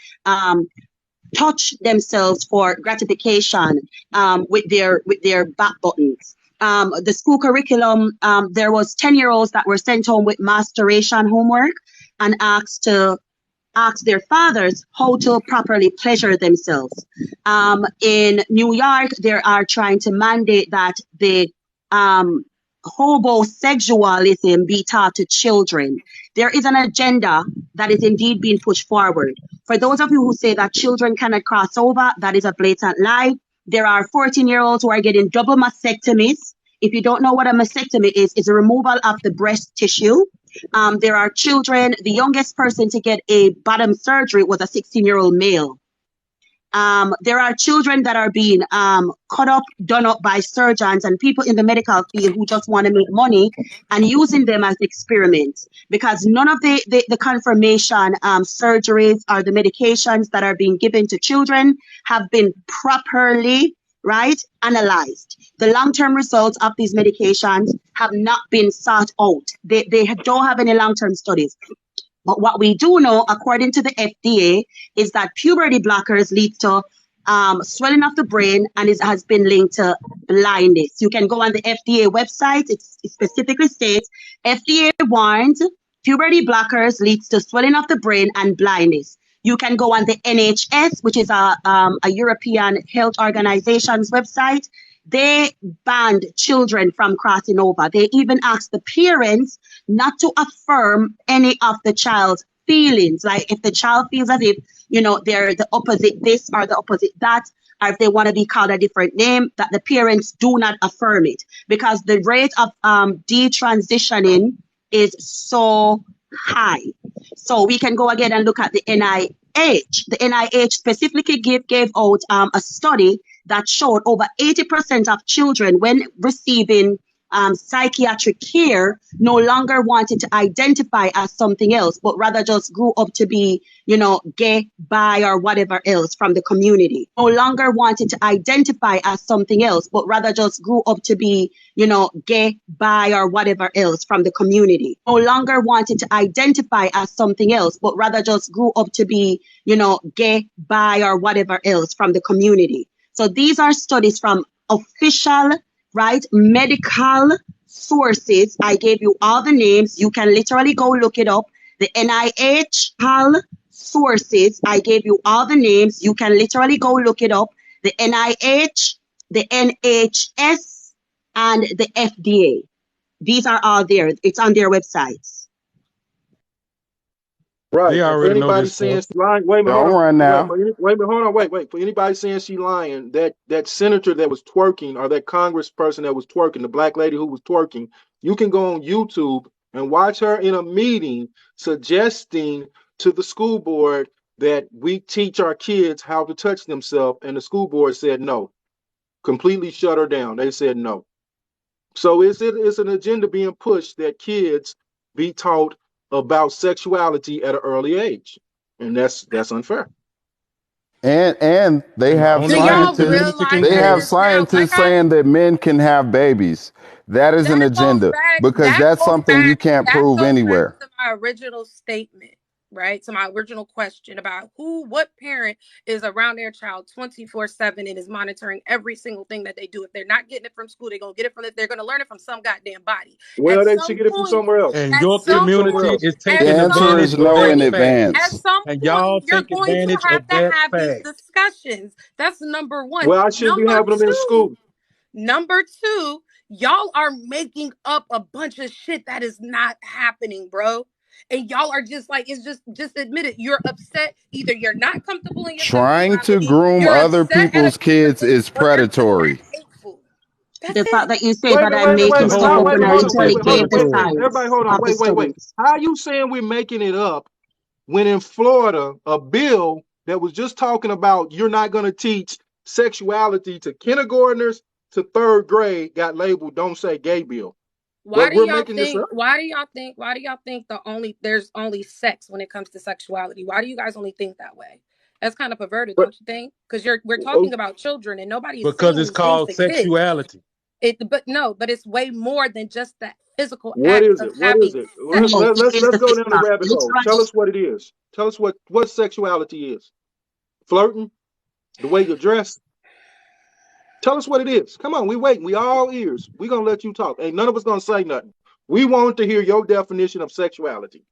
touch themselves for gratification with their back buttons. The school curriculum, there was 10-year-olds that were sent home with masturbation homework and asked to ask their fathers how to properly pleasure themselves. In New York, they are trying to mandate that the homosexualism be taught to children. There is an agenda that is indeed being pushed forward. For those of you who say that children cannot cross over, that is a blatant lie. There are 14-year-olds who are getting double mastectomies. If you don't know what a mastectomy is, it's a removal of the breast tissue. There are children, the youngest person to get a bottom surgery was a 16-year-old male. There are children that are being cut up, done up by surgeons and people in the medical field who just want to make money and using them as experiments, because none of the confirmation surgeries or the medications that are being given to children have been properly analyzed. The long-term results of these medications have not been sought out. They don't have any long-term studies. But what we do know, according to the FDA, is that puberty blockers lead to swelling of the brain, and it has been linked to blindness. You can go on the FDA website. It specifically states FDA warns puberty blockers leads to swelling of the brain and blindness. You can go on the NHS, which is a European health organization's website. They banned children from crossing over. They even asked the parents not to affirm any of the child's feelings. Like if the child feels as if, they're the opposite this or the opposite that, or if they want to be called a different name, that the parents do not affirm it, because the rate of detransitioning is so high. So we can go again and look at the NIH. The NIH specifically gave out a study that showed over 80% of children, when receiving psychiatric care, no longer wanted to identify as something else, but rather just grew up to be, gay, bi, or whatever else from the community. No longer wanted to identify as something else, but rather just grew up to be, gay, bi, or whatever else from the community. No longer wanted to identify as something else, but rather just grew up to be, gay, bi, or whatever else from the community. So these are studies from official, medical sources. I gave you all the names. You can literally go look it up. The NIH sources. I gave you all the names. You can literally go look it up. The NIH, the NHS, and the FDA. These are all there. It's on their websites. Right. They And for already know anybody this saying stuff. she's lying, wait a minute, hold Don't on. run Wait, now. wait a minute, hold on, wait. For anybody saying she lying, that senator that was twerking, or that congressperson that was twerking, the black lady who was twerking, you can go on YouTube and watch her in a meeting suggesting to the school board that we teach our kids how to touch themselves, and the school board said no, completely shut her down. They said no. So it's an agenda being pushed that kids be taught about sexuality at an early age, and that's unfair. And they And the have Do only way to y'all prevent scientists. it to realize They that it have continue. is now like scientists saying that men can have babies. That is an agenda because that's something you can't that prove goes back anywhere. to my original statement, right? To my original question about what parent is around their child 24/7 and is monitoring every single thing that they do. If they're not getting it from school, they're gonna get it from they're gonna learn it from some goddamn body. Well, they should get it from somewhere else. And At your Get it some from somewhere community point, else. is The at taking answer some advantage is of no that in point, fact. at advance. some And y'all point, you're take going to advantage have of to that have these fact. discussions. That's number one. Well, I shouldn't be Number having them in two, school. Number two, y'all are making up a bunch of shit that is not happening, bro. And y'all are just like, it's just admit it. You're upset. Either you're not comfortable in your Trying to sexuality, groom you're other upset at a people's kids community, is or you're just predatory. that hateful. That's The fact it. that you say Wait a that minute, I'm wait a minute, wait a making minute. stuff No, up wait a when minute, I hold on, wait, literally wait, hold gave on, the wait, wait. science Everybody, hold on, of the wait, wait, wait. studies. How you saying we're making it up when in Florida, a bill that was just talking about you're not going to teach sexuality to kindergartners to third grade got labeled "Don't Say Gay" bill? Why What do we're y'all making this think? up? Why do y'all think there's only sex when it comes to sexuality? Why do you guys only think that way? That's kind of perverted, But don't you think? Because we're oh, talking about children, and nobody is Because saying it's these things called to kids. sexuality. But it's way more than just that physical what act is of it? What is having it? sex. No, it is Let's the go down the physical. rabbit hole. Tell Literally, us what it is. Tell us what sexuality is. Flirting, the way you dress. Tell us what it is. Come on, we waiting. We all ears. We gonna let you talk. Ain't none of us gonna say nothing. We want to hear your definition of sexuality.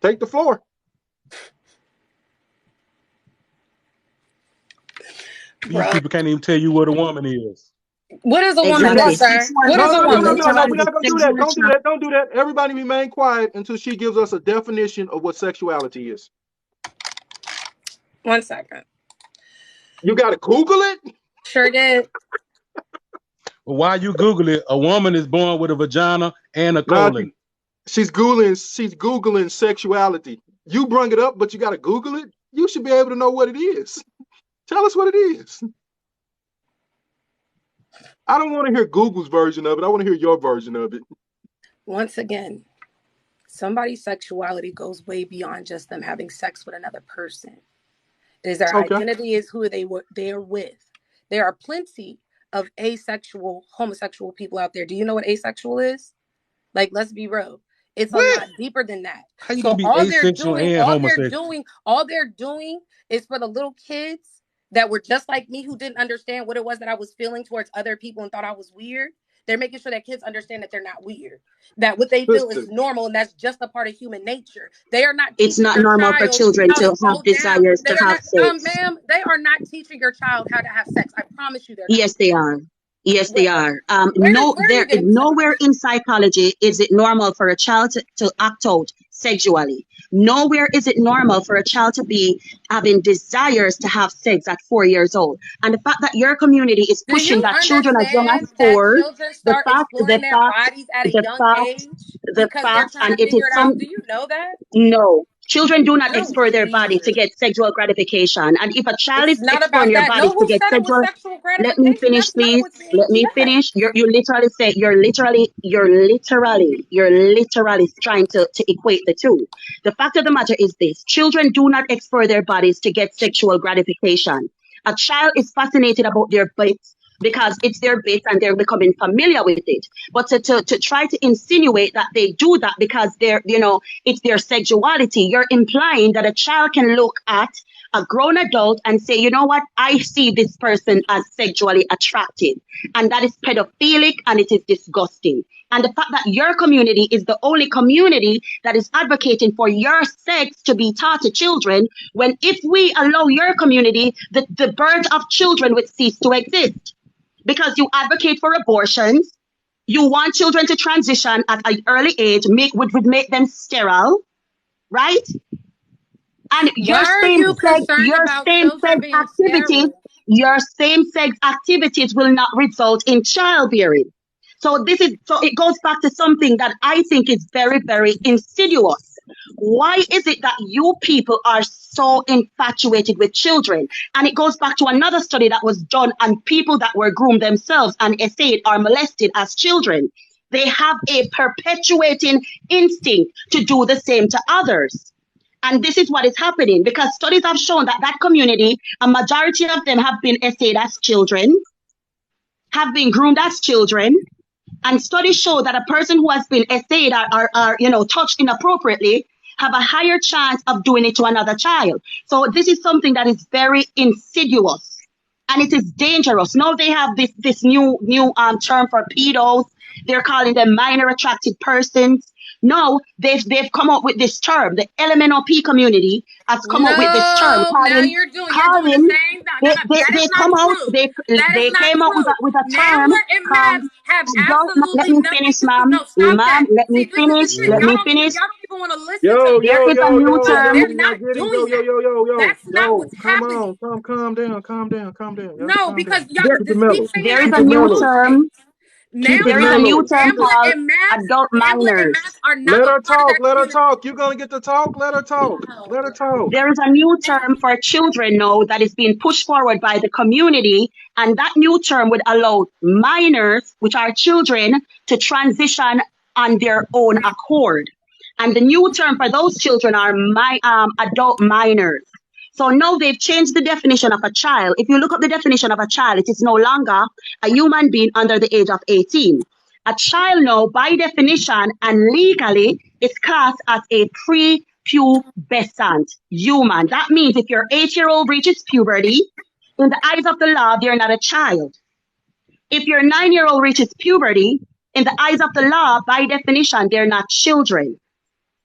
Take the floor. These Bro, people can't even tell you what a woman is. what is a woman exactly. then, Exactly. sir? What Sexuality is No, a no, is no, no, woman? no, no. We're literally not gonna do that. sexual Don't do that. Don't do that. Everybody remain quiet until she gives us a definition of what sexuality is. 1 second. You gotta Google it. Sure did. But while you Google it, a woman is born with a vagina and a Nah, colon. she's Googling sexuality. You bring it up, but you gotta Google it. You should be able to know what it is. Tell us what it is. I don't want to hear Google's version of it. I want to hear your version of it. Once again, somebody's sexuality goes way beyond just them having sex with another person. It is their Okay. identity, is who they're with. There are plenty of asexual, homosexual people out there. Do you know what asexual is? Like, let's be real. It's a What? lot deeper than that. How you gonna So be asexual and homosexual? all they're doing is for the little kids that were just like me, who didn't understand what it was that I was feeling towards other people and thought I was weird. They're making sure that kids understand that they're not weird, that what they feel is Listen, normal, and that's just a part of human nature. They are not it's teaching not your normal for child children how to to go have down. desires They to are have not, sex. ma'am, they are not teaching your child how to have sex. I promise you they're not. Yes, they are. Yes, they Where, are. where, where are you getting this Nowhere information? in psychology is it normal for a child to act out sexually. Nowhere is it normal for a child to be having desires to have sex at 4 years old. And the fact that your community is Do pushing you that children as young as understand that 4, children start exploring their bodies at a young age the because they're fact, trying and to it is figure it some. out? Do you know that? No, children do not Oh, explore their bodies to Jesus. get sexual gratification. And if a child It's is not exploring about their that. bodies No, to who get said it was sexual, sexual let me gratification? finish, That's not please. what's being Let me said. finish. You literally say you're literally trying to equate the two. The fact of the matter is this: children do not explore their bodies to get sexual gratification. A child is fascinated about their bits because it's their bits and they're becoming familiar with it. But to try to insinuate that they do that because it's their sexuality, you're implying that a child can look at a grown adult and say, you know what, I see this person as sexually attractive. And that is pedophilic and it is disgusting. And the fact that your community is the only community that is advocating for your sex to be taught to children, when if we allow your community, the birth of children would cease to exist. Because you advocate for abortions, you want children to transition at an early age, would make them sterile, right? And Why are you concerned your about same children sex being activities, sterile? will not result in childbearing. So it goes back to something that I think is very, very insidious. Why is it that you people are so infatuated with children? And it goes back to another study that was done on people that were groomed themselves and essayed or molested as children. They have a perpetuating instinct to do the same to others. And this is what is happening because studies have shown that community, a majority of them have been essayed as children, have been groomed as children. And studies show that a person who has been essayed or touched inappropriately have a higher chance of doing it to another child. So this is something that is very insidious. and it is dangerous. Now they have this new term for pedos. They're calling them minor attracted persons. No, they've come up with this term. The LMNOP community has come up with this term, No, now you're doing the calling. same. No, that is They not come out. true. They That is they not came out true. with a term. NAMBLA and MAPS have Let absolutely me nothing finish, to do. ma'am. No, stop Ma'am, that. let me See, this is the finish. shit. Let Y'all me don't finish. even want to listen to Yo, me. There yo, is a yo, new yo, No, term. they're yo, y'all not get him. Yo, doing yo, that. yo, yo, yo, That's not yo. what's Come happening. on, calm down, calm down, calm down. Y'all No, calm because down. y'all There, Keep it just keep mellow. saying there is that a Keep it new mellow. bullshit. term. Keep it There is a new mellow. term NAMBLA called and MAPS, adult NAMBLA and minors. MAPS are not Let a her part of talk. that Let her community. talk. You gonna get to talk? Let her talk. Let her talk. There is a new term for children now that is being pushed forward by the community, and that new term would allow minors, which are children, to transition on their own accord. And the new term for those children are adult minors. So now they've changed the definition of a child. If you look up the definition of a child, it is no longer a human being under the age of 18. A child now, by definition and legally, is classed as a prepubescent human. That means if your 8-year-old reaches puberty, in the eyes of the law, they're not a child. If your 9-year-old reaches puberty, in the eyes of the law, by definition, they're not children,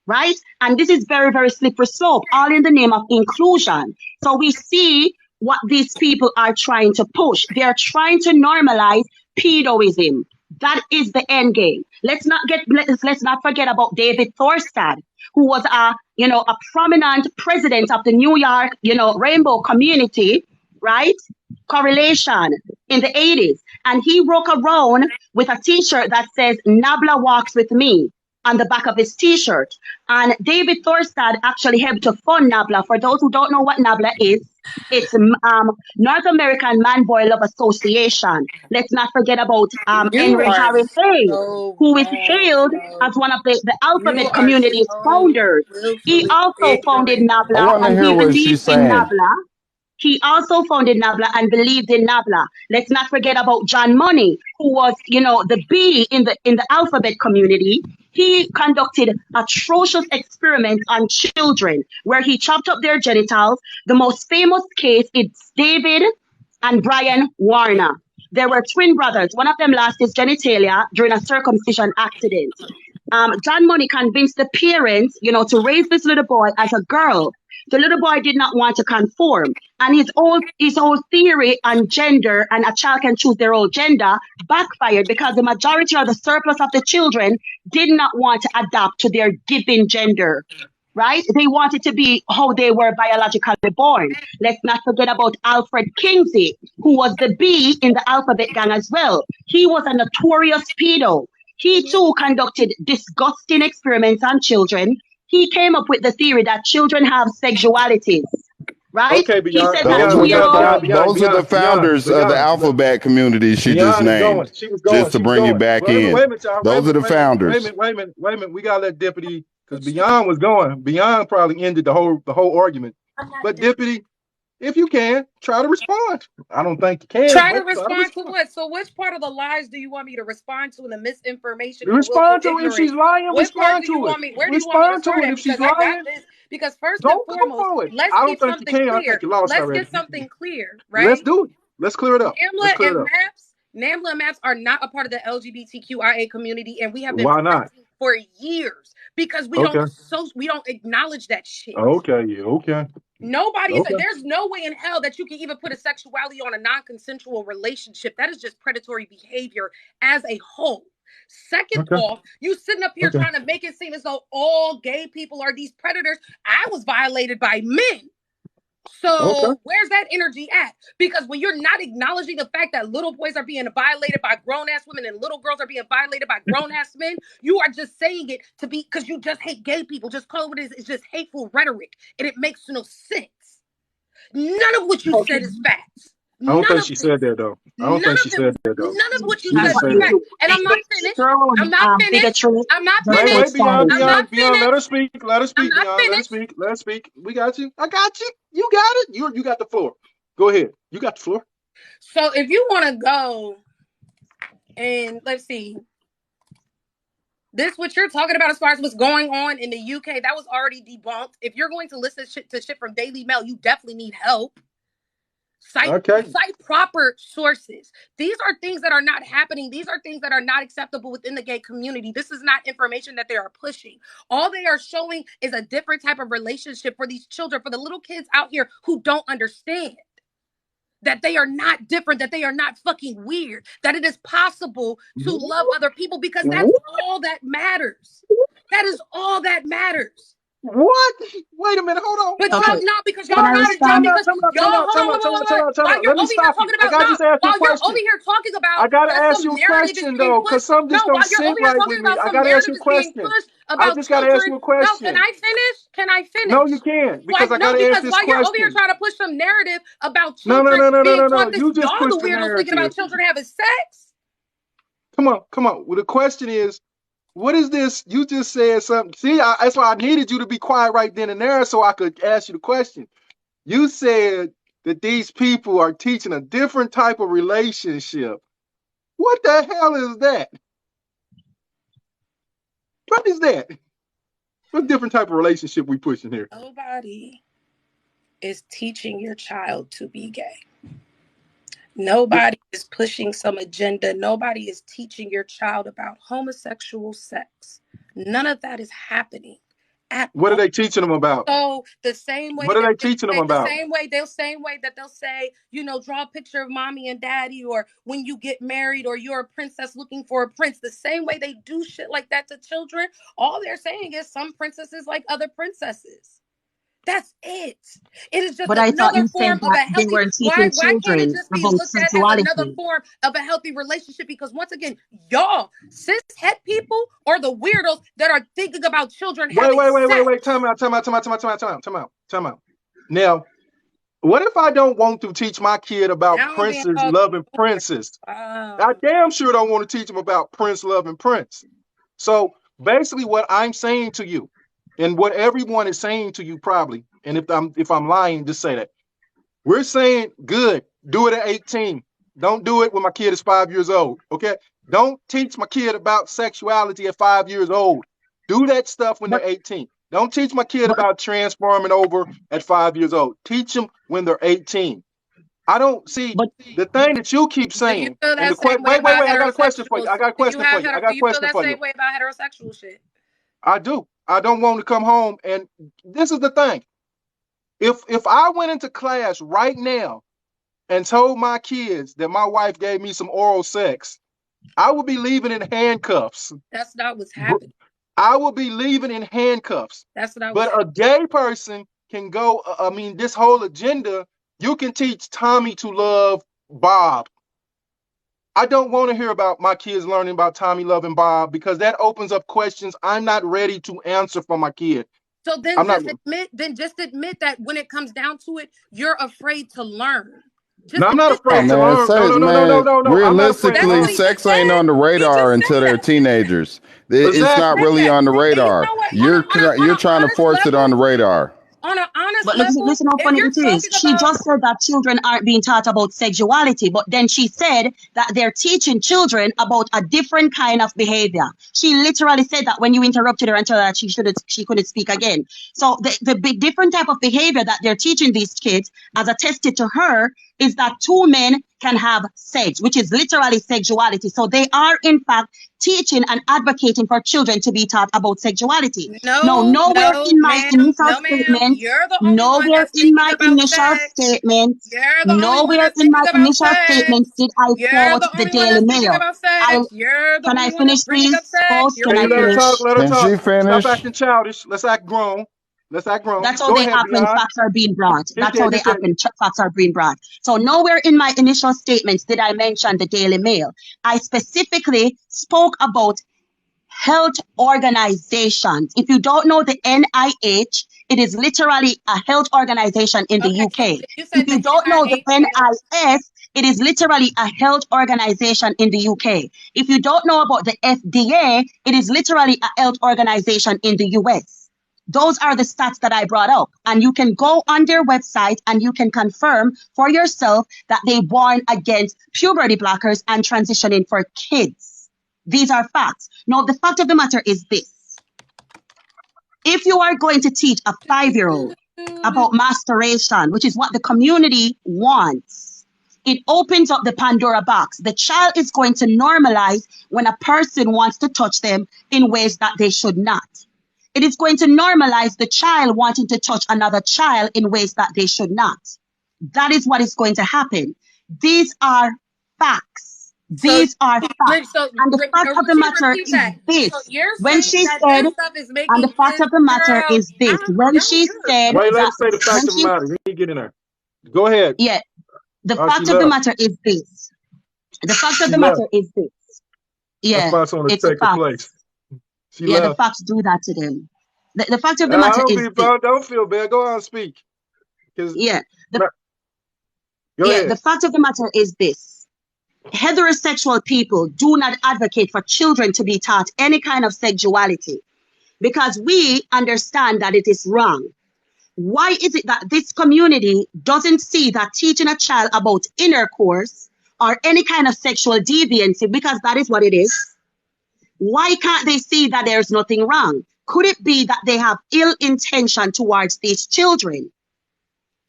right? And this is very, very slippery slope, all in the name of inclusion. So we see what these people are trying to push. They're trying to normalize pedoism. That is the end game. Let's not forget about David Thorstad, who was a prominent president of the New York, rainbow community, right? Correlation in the 80s. And he broke around with a t-shirt that says Nabla walks with me on the back of his t-shirt. And David Thorstad actually helped to fund NABLA. For those who don't know what NABLA is, it's North American Man Boy Love Association. Let's not forget about You Henry are Harris Hayes, so who is wrong, hailed bro. as one of the You alphabet are community's so founders. He willfully also founded ignorant. I NABLA want to and hear he what believed she's in saying. NABLA. He also founded NABLA and believed in NABLA. Let's not forget about John Money, who was, the B in the alphabet community. He conducted atrocious experiments on children where he chopped up their genitals. The most famous case is David and Brian Warner. They were twin brothers. One of them lost his genitalia during a circumcision accident. John Money convinced the parents, to raise this little boy as a girl. The little boy did not want to conform, and his whole theory on gender and a child can choose their own gender backfired because the majority or the surplus of the children did not want to adapt to their given gender. Right? They wanted to be how they were biologically born. Let's not forget about Alfred Kinsey, who was the B in the alphabet gang as well. He was a notorious pedo. He too conducted disgusting experiments on children. He came up with the theory that children have sexualities, right? Okay, He beyond, said that Those beyond, are the beyond, 2-year-old. beyond, beyond, those are the beyond, beyond, founders of the beyond. alphabet community she just Beyond is going. named. She was going. Just to She was bring you going. back Wait, in. wait a minute, y'all. Those are the founders. Wait a minute. We gotta let Deputy, because Beyond was going. Beyond probably ended the whole argument. But Deputy, if you can, try to respond. I don't think you can, Try to but try to respond to respond. what? So, which part of the lies do you want me to respond to, and the misinformation and the willful Respond to it. If she's ignorance? lying, What part respond do you to it. want me? Where do you want me to Respond to start it. at? If she's Because I got lying, this. Because first and don't go foremost, for it. let's I don't get think you something can. I think clear. you lost Let's already. get something clear, Let's right? do it. Let's clear it up. Let's NAMBLA clear it and up. MAPS, NAMBLA and MAPS are not a part of the LGBTQIA community, and we have been Why not? fighting for years because Okay. we don't acknowledge that shit. Okay. Yeah. Okay. Okay. There's no way in hell that you can even put a sexuality on a non-consensual relationship. That is just predatory behavior as a whole. Second Okay. off, you sitting up here Okay. trying to make it seem as though all gay people are these predators. I was violated by men. Okay. So where's that energy at? Because when you're not acknowledging the fact that little boys are being violated by grown-ass women and little girls are being violated by grown-ass men, you are just saying it to be because you just hate gay people. Just call it what it is. It's just hateful rhetoric. And it makes no sense. None of what you Okay. said is facts. I don't None think of she it. said that though. I don't None think of she it. said that though. None of what you She said didn't That's what was say you that. facts. do. And I'm not finished. I'm not finished. Bigotry, I'm not double finished. Wait, Beyond, I'm standards. not Beyond. Let her finished. speak. Let her I'm speak, not Beyond. Let her finished. speak. Let her speak. We got you. I got you. You got it. You got the floor. Go ahead. You got the floor. So if you want to go and let's see, this what you're talking about as far as what's going on in the UK, that was already debunked. If you're going to listen to shit from Daily Mail, you definitely need help. Cite Okay. proper sources. These are things that are not happening. These are things that are not acceptable within the gay community. This is not information that they are pushing. All they are showing is a different type of relationship for these children, for the little kids out here who don't understand that they are not different, that they are not fucking weird, that it is possible to love other people, because that's all that matters. That is all that matters. What? Wait a minute. Hold on. But Okay. y'all not, because y'all Can I not, y'all respond? because y'all hold on. While you're Let me over here stop you. talking I about gotta no, just ask you a while you're over question. here talking I about gotta that ask some you a narrative is question being though, because pushed. some No, just don't while you're sit over here right talking with me. about I some gotta ask narrative you a is being question. pushed I about just gotta ask children. you a No, can question. I finish? Can I No, finish? you can't, because Like, I no, gotta ask because this while you're over here question. trying to push some narrative about No, no, children no, no, no, being no, no. taught this, You just y'all the pushed the weirdos thinking narrative. about children having sex. Come on, come on. Well, the question is, what is this? You just said something. See, that's why I needed you to be quiet right then and there so I could ask you the question. You said that these people are teaching a different type of relationship. What the hell is that? What is that? What different type of relationship we pushing here? Nobody is teaching your child to be gay. Nobody is pushing some agenda. Nobody is teaching your child about homosexual sex. None of that is happening at What are all. they teaching them about? So the same way What are that they they teaching them say, about? the same way that they'll say, you know, draw a picture of mommy and daddy, or when you get married, or you're a princess looking for a prince. The same way they do shit like that to children. All they're saying is some princesses like other princesses. That's it. It is just But I thought another you said form of that a they healthy. weren't Why teaching can't it children just be about looked at as another sexuality. form of a healthy relationship? Because once again, y'all, cis het people are the weirdos that are thinking about children having sex. Time out. Now, what if I don't want to teach my kid about Now I'm being princes called. loving princess? I Wow. damn sure don't want to teach them about prince loving prince. So basically, what I'm saying to you, and what everyone is saying to you probably, and if I'm lying, just say that. We're saying good, do it at 18. Don't do it when my kid is 5 years old. Okay? Don't teach my kid about sexuality at 5 years old. Do that stuff when But they're 18. Don't teach my kid but about transforming over at 5 years old. Teach them when they're 18. I don't see but the thing that you keep Do you saying, feel and the that same question. way Wait. about I got a question for you. heterosexuals? I got a question for you. I got Do a you feel question that for you. same way about heterosexual shit? I do. I don't want to come home. And this is the thing. If I went into class right now and told my kids that my wife gave me some oral sex, I would be leaving in handcuffs. That's not what's happening. I will be leaving in handcuffs. That's not what's But a gay person can go, I mean, this whole agenda, you can teach Tommy to love Bob. I don't want to hear about my kids learning about Tommy loving Bob, because that opens up questions I'm not ready to answer for my kid. So then I'm not. just admit that when it comes down to it, you're afraid to learn. No, Just I'm not admit Oh afraid that. to man, learn. No, say no, no, no, no, man, no, no. I'm not afraid to That's realistically, what learn. he just sex ain't said. on the He radar just until said they're that. teenagers. It's He not Exactly. just said really that. on the And you radar. know what? You're trying to force it on the radar. On an honest But listen, level, listen how if funny you're it is. talking She about, just said that children aren't being taught about sexuality, but then she said that they're teaching children about a different kind of behavior. She literally said that when you interrupted her and told her that she couldn't speak again. So the big different type of behavior that they're teaching these kids, as attested to her, is that two men can have sex, which is literally sexuality. So they are in fact teaching and advocating for children to be taught about sexuality. No, no, nowhere no, in my ma'am, initial no, ma'am, statement, you're the only one nowhere that's in thinking my about initial sex. statement, You're the only one nowhere that's in my thinking about initial sex. statement did I You're quote the the only one Daily that's thinking Mail. about I sex. You're the Can only I one that's finish, bringing up please? sex. Folks, You're can Can I you let her bringing talk? finish? Let her Can talk. she Stop finish? acting childish. Let's act grown. Let's act grown. That's how Go they ahead, act when Beyond. facts are being brought. Hit That's that. how they Hit act that. when facts are being brought. So nowhere in my initial statements did I mention the Daily Mail. I specifically spoke about health organizations. If you don't know the NIH, it is literally a health organization in the okay. So UK. you If said the you don't know the NIH stands. NIS, it is literally a health organization in the UK. If you don't know about the FDA, it is literally a health organization in the US. Those are the stats that I brought up. And you can go on their website and you can confirm for yourself that they warn against puberty blockers and transitioning for kids. These are facts. Now, the fact of the matter is this. If you are going to teach a 5-year-old about masturbation, which is what the community wants. It opens up the Pandora box. The child is going to normalize when a person wants to touch them in ways that they should not. It is going to normalize the child wanting to touch another child in ways that they should not. That is what is going to happen. These are facts. These are facts. And the fact of the matter is this. So you're When saying she that said, this stuff is and making the fact kids, of the matter girl, is this. When she said Wait, let me that, say the fact of the matter. Let me get in there. Go ahead. yeah, the Oh, she fact of the left. matter is this. The fact of She the left. matter is this. I Yeah, spot someone to it's a take her fact. place. She Yeah, the left. facts do that to them. The fact of the I matter is this. don't feel bad. Go on and speak. Yeah, Go the ahead. fact of the matter is this. Heterosexual people do not advocate for children to be taught any kind of sexuality because we understand that it is wrong. Why is it that this community doesn't see that teaching a child about intercourse or any kind of sexual deviancy, because that is what it is? Why can't they see that there's nothing wrong? Could it be that they have ill intention towards these children?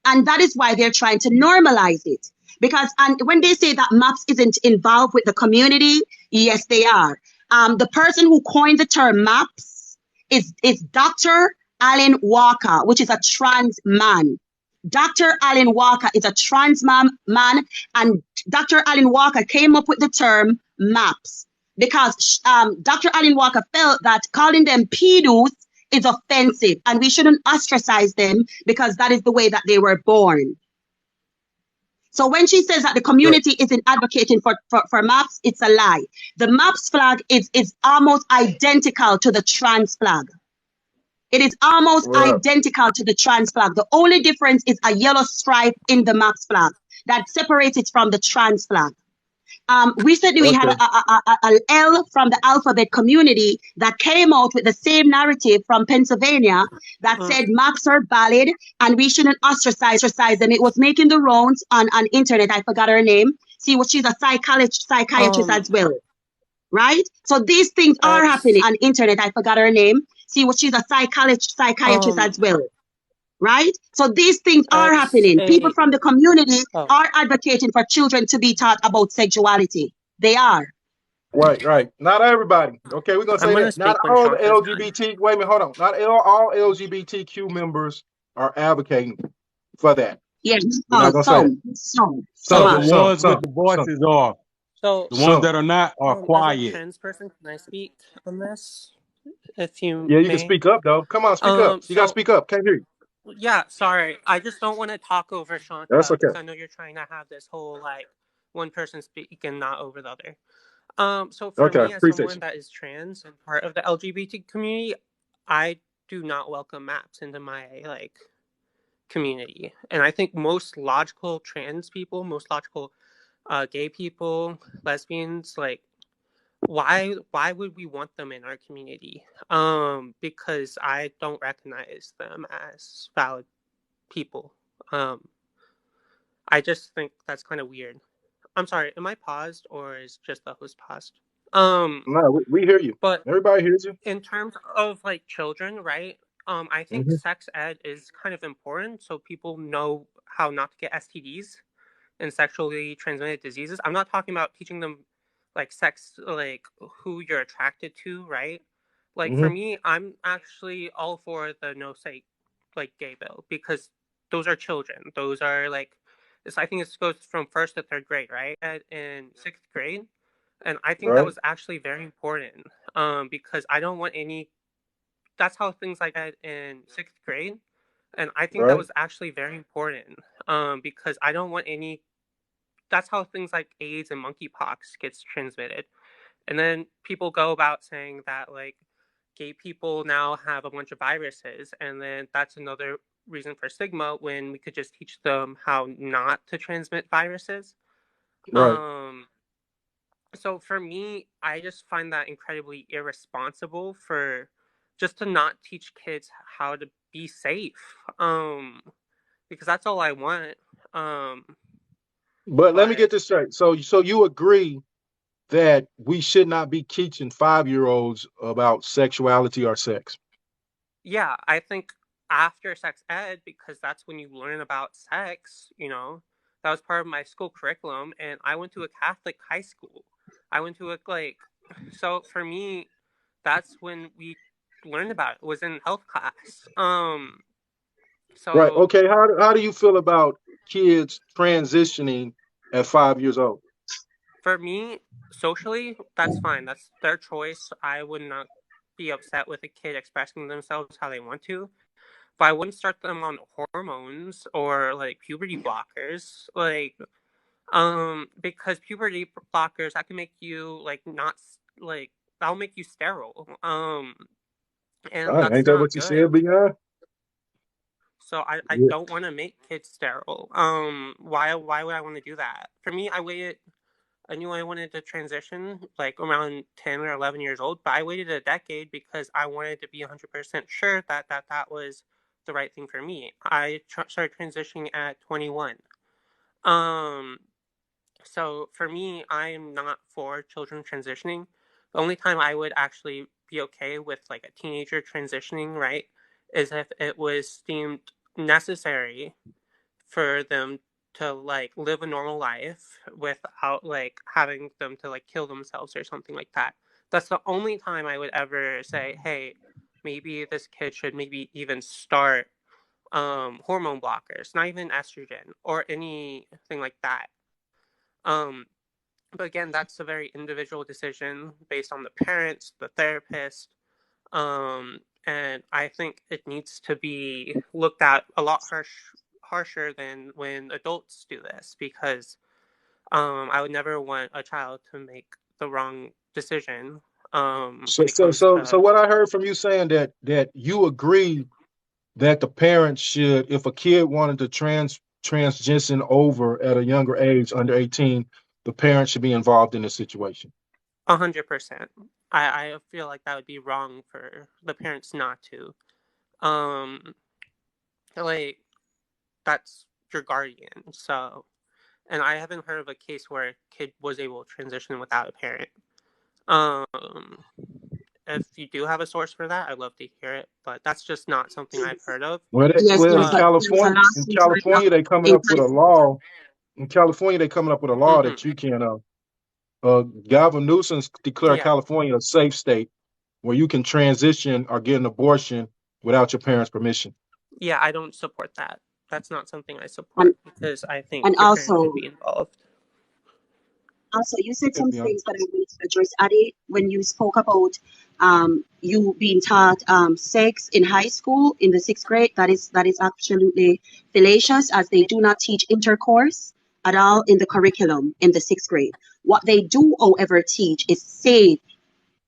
And that is why they're trying to normalize it. Because and when they say that MAPS isn't involved with the community, yes, they are. The person who coined the term MAPS is Dr. Alan Walker, which is a trans man. Dr. Alan Walker is a trans man, and Dr. Alan Walker came up with the term MAPS because Dr. Alan Walker felt that calling them pedos is offensive and we shouldn't ostracize them because that is the way that they were born. So when she says that the community isn't advocating for MAPS, it's a lie. The MAPS flag is almost identical to the trans flag. It is almost identical to the trans flag. The only difference is a yellow stripe in the MAPS flag that separates it from the trans flag. Recently, we had an L from the alphabet community that came out with the same narrative from Pennsylvania that said MAPS are valid and we shouldn't ostracize them. It was making the rounds on internet. I forgot her name. See, what she's a psychiatrist as well, right? So these things are happening on internet. I forgot her name. See, what she's a psychiatrist as well. Right? So these things are happening. People from the community are advocating for children to be taught about sexuality. They are. Right. Not everybody. Okay, we're going to say that. Not all the LGBT, wait a minute, hold on. Not all LGBTQ members are advocating for that. Yes, some. The ones with the voices are. So the ones that are not are quiet. As a trans person, can I speak on this? If you you can speak up though. Come on, speak up. You gotta speak up. Can't hear you. Yeah, sorry. I just don't want to talk over Shanta. That's okay. Because I know you're trying to have this whole like one person speak and not over the other. So for me, as someone that is trans and part of the LGBT community, I do not welcome MAPS into my like community. And I think most logical trans people, most logical gay people, lesbians, like why would we want them in our community? Because I don't recognize them as valid people. I just think that's kind of weird. I'm sorry, am I paused or is just the host paused? No, we hear you. But everybody hears you. In terms of like children, right? I think sex ed is kind of important so people know how not to get STDs and sexually transmitted diseases. I'm not talking about teaching them like sex, like who you're attracted to, right? Like for me, I'm actually all for the no say like gay bill because those are children. Those are like this. I think it goes from 1st to 3rd grade, right? In 6th grade, and I think that was actually very important. Because I don't want any. That's how things like that in 6th grade, and I think that was actually very important. Because I don't want any. That's how things like AIDS and monkeypox gets transmitted. And then people go about saying that like gay people now have a bunch of viruses, and then that's another reason for stigma when we could just teach them how not to transmit viruses. So for me, I just find that incredibly irresponsible for just to not teach kids how to be safe. Because that's all I want. But let me get this straight. So you agree that we should not be teaching 5-year-olds about sexuality or sex? Yeah, I think after sex ed, because that's when you learn about sex, you know. That was part of my school curriculum, and I went to a Catholic high school. I went to so for me, that's when we learned about it. It was in health class. Right. So Okay. How do you feel about kids transitioning at 5 years old? for me, socially, that's fine. That's their choice. I would not be upset with a kid expressing themselves how they want to. But I wouldn't start them on hormones or like puberty blockers. Because puberty blockers, that can make you like not like that'll make you sterile. And Ain't that's that not what you good. said, Beyond? So I Yeah. don't want to make kids sterile. Why would I want to do that? For me, I knew I wanted to transition like around 10 or 11 years old, but I waited a decade because I wanted to be 100% sure that was the right thing for me. I started transitioning at 21. Um, so for me, I am not for children transitioning. The only time I would actually be okay with like a teenager transitioning, right, is if it was deemed necessary for them to like live a normal life without like having them to like kill themselves or something like that. That's the only time I would ever say, hey, maybe this kid should maybe even start hormone blockers, not even estrogen or anything like that. Um, but again, that's a very individual decision based on the parents, the therapist, and I think it needs to be looked at a lot harsher than when adults do this, because I would never want a child to make the wrong decision So when it so comes so so to what I heard from you saying that you agree that the parents should, if a kid wanted to transition over at a younger age, under 18, the parents should be involved in the situation. 100%. I feel like that would be wrong for the parents not to. Um, like that's your guardian, so. And I haven't heard of a case where a kid was able to transition without a parent. Um, if you do have a source for that, I'd love to hear it. But that's just not something I've heard of. Yes, Well, there's Uh, a In lawsuit right now California, they coming in up with a California. law. In California, they coming up with a law mm-hmm. that you can. Gavin Newsom's declared Yeah, California a safe state where you can transition or get an abortion without your parents' permission. yeah, I don't support that. That's not something I And support because I think and your parents should also be involved. you said some Yeah. things that I wanted to address, Adi, when you spoke about you being taught sex in high school in the sixth grade. That is absolutely fallacious, as they do not teach intercourse at all in the curriculum in the sixth grade. What they do, however, teach is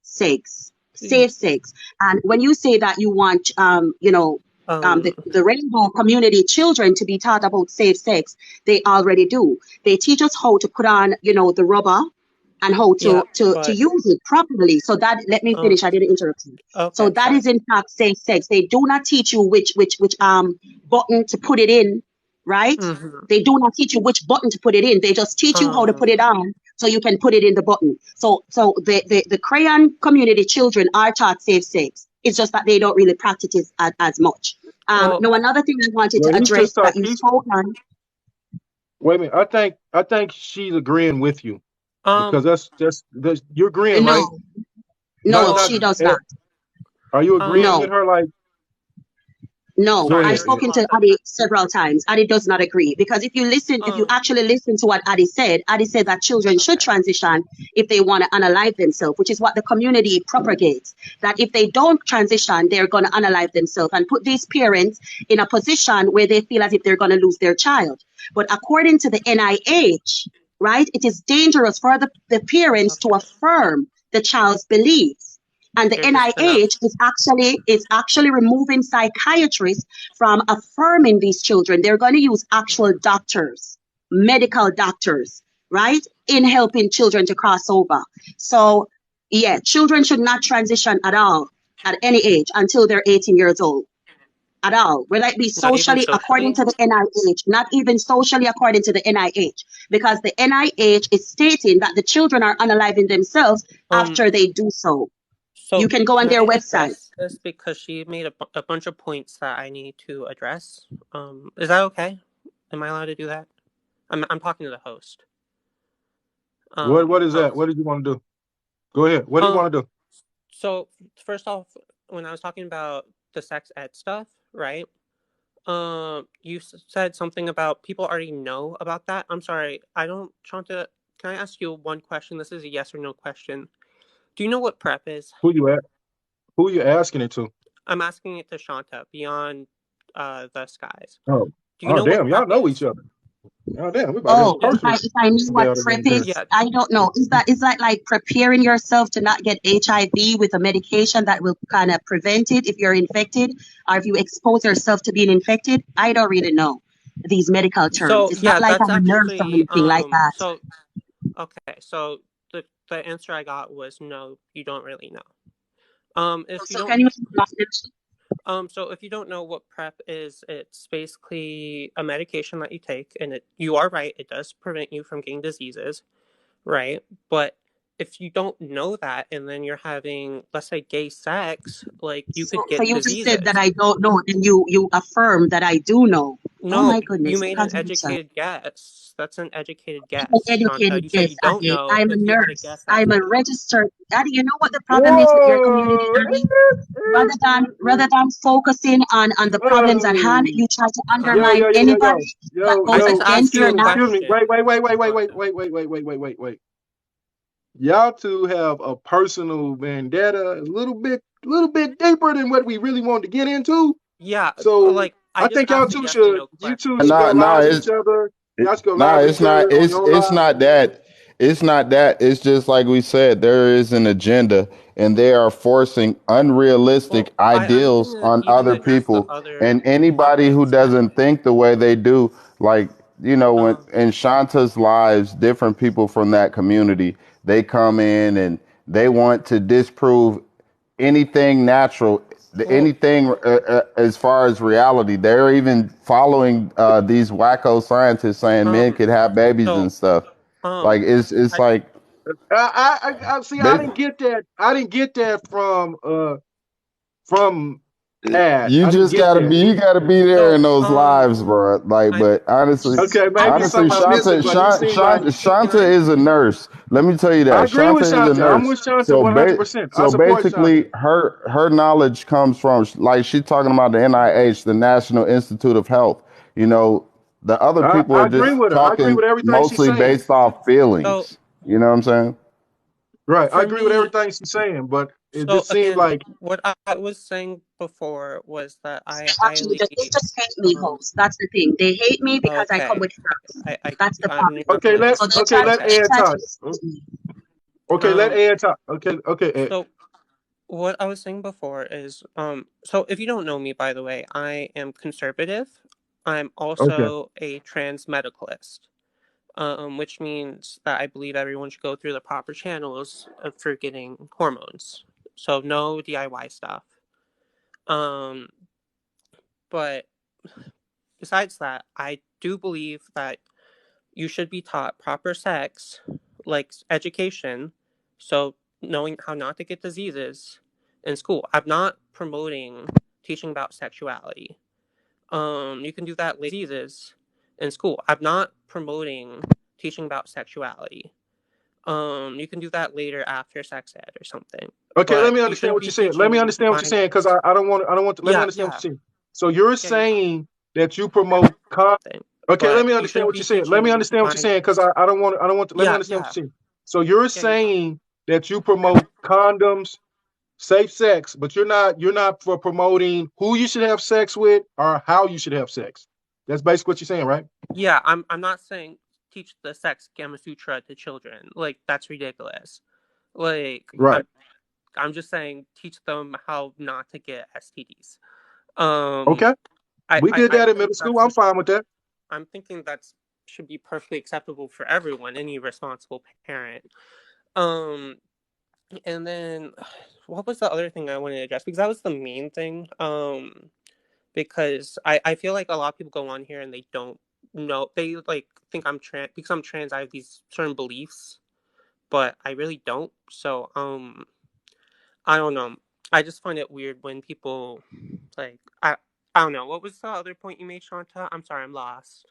sex, safe sex. And when you say that you want, Um, the rainbow community children to be taught about safe sex, they already do. They teach us how to put on, the rubber and how yeah, to but use it properly. So that, let me finish. I didn't interrupt you. So okay, that sorry. is in fact safe sex. They do not teach you which button to put it in, right? Mm-hmm. They do not teach you which button to put it in. They just teach you how to put it on so you can put it in the button. So the crayon community children are taught safe sex. It's just that they don't really practice it as much. Well, Now another thing I wanted Well, to he's address just that you he's spoke on. wait a minute. I think she's agreeing with you um, because that's you're agreeing, right? No, Not no, well, not. she does eh, not. Are you agreeing with No. her? Like, No, go sorry, I've I ahead. Yeah. spoken respond to to Adi several times. Adi does not agree, because if you um, actually listen to what Adi said that children should okay, transition if they want to unalive themselves, which is what the community propagates. That if they don't transition, they're going to unalive themselves and put these parents in a position where they feel as if they're going to lose their child. But according to the NIH, right, it is dangerous for the parents to okay. affirm the child's beliefs. And the You're just gonna. NIH is actually removing psychiatrists from affirming these children. They're going to use actual doctors, medical doctors, right, in helping children to cross over. So, yeah, children should not transition at all at any age until they're 18 years old. At all. Will it be Not even socially according socially. to the NIH? Not even socially according to the NIH, because the NIH is stating that the children are unaliving themselves Um, after they do so. So You can go on can their I website. address this because she made a bunch of points that I need to address? Is that okay? Am I allowed to do that? I'm talking to the host. What is that? Host. What did you want to do? Go ahead. What do you want to do? So first off, when I was talking about the sex ed stuff, right? You said something about people already know about that. I'm sorry, I don't. Shanta, can I ask you one question? This is a yes or no question. Do you know what PrEP is? Who you asking it to? I'm asking it to Shanta beyond the skies. Oh, Do you know damn, what y'all PrEP know is? each other. Oh damn, we about to have a Oh, personal if I knew what battle PrEP in here. is, I don't know. Is that like preparing yourself to not get HIV with a medication that will kind of prevent it if you're infected, or if you expose yourself to being infected? I don't really know these medical terms. So It's not yeah, like that's I'm a nurse or actually anything like that. so okay. So the answer I got was no, you don't really know. If you So don't can you? So if you don't know what PrEP is, it's basically a medication that you take, and you are right, it does prevent you from getting diseases, right? But if you don't know that, and then you're having, let's say, gay sex, like you could So get you just said that diseases. I don't know, and you affirm that I do know. Oh No, my you goodness, made an contradiction. educated guess. That's an educated I'm an guess, Shanta. educated You said guess, you don't Addy. know, I'm a but you had a nurse. guess at I'm a it. registered. Addy, you know what the problem is with your community, Whoa! Addy? Rather than focusing on the problems at hand, you try to undermine anybody that I goes just against asked you your a Excuse me. question. Wait. Y'all two have a personal vendetta, a little bit deeper than what we really wanted to get into. Yeah, So like I I just think asked a yes or no you question. two should go No, live with each other. Y'all should go no, live with it's each other not. on your It's live. not that. It's not that. It's just like we said. There is an agenda, and they are forcing Well, unrealistic I'm ideals gonna on even other address the people. other And anybody who topics that doesn't think the way they do, like when in Shanta's lives, different people from that community, they come in and they want to disprove anything natural, well anything as far as reality. They're even following these wacko scientists saying men um could have babies and so stuff. Like it's I like I see. I they, didn't get that. I didn't get that from Ad. you I didn't just get gotta that. be there so in those lives, bro. Like, I'm but honestly, Okay, I maybe just honestly, something I'm missing, but he seemed like can Shanta I is a nurse. Let me tell you I that agree with Shanta is a Shanta. I'm nurse. with Shanta 100%. I So support Shanta. basically, her knowledge comes from, like, she's talking about the NIH, the National Institute of Health. You know, the other people I are agree just with her. I agree talking with everything she's mostly saying. based off so feelings. You know what I'm saying? Right. I for agree with me everything she's saying, but it so just seemed again like what I was saying before was that I actually highly they just hate me, host. That's the thing. They hate me because I come okay with facts. I That's the I'm problem. okay. really So they Okay. try to Let okay they Ed try to talk. mislead me. Okay. Let um Ed talk. Okay. Ed. so what I was saying before is so if you don't know me, by the way, I am conservative. I'm Okay. also a trans medicalist, which means that I believe everyone should go through the proper channels for getting hormones. So no DIY stuff. Um, but besides that, I do believe that you should be taught proper sex, like education, so knowing how not to get diseases in school. I'm not promoting teaching about sexuality. You can do that later diseases in school. I'm not promoting teaching about sexuality. You can do that later after sex ed or something. Okay. Let But me you understand shouldn't what be you're saying. Let me teaching understand what you're saying because minors. I don't want to. Let me Yeah, understand what yeah, you're saying. So you're yeah. You saying that you promote thing. Okay, let But me you understand shouldn't what be you're saying. Let me teaching understand what you're saying because minors. I don't want to. Let me Yeah, understand what yeah, you're saying. So you're yeah. You saying that you promote condoms, safe sex, but you're not for promoting who you should have sex with or how you should have sex. That's basically what you're saying, right? yeah. I'm not saying teach the sex Kama Sutra to children. Like that's ridiculous. Like Right. I'm just saying teach them how not to get STDs. Um, Okay. We did I that in think middle school. that's I'm fine with that. I'm thinking that's should be perfectly acceptable for everyone, any responsible parent. Um, and then what was the other thing I wanted to address? Because that was the main thing. Because I feel like a lot of people go on here and they don't know, they like think I'm trans because I'm trans. I have these certain beliefs, but I really don't. So I don't know. I just find it weird when people like I don't know. What was the other point you made, Shanta? I'm sorry, I'm lost.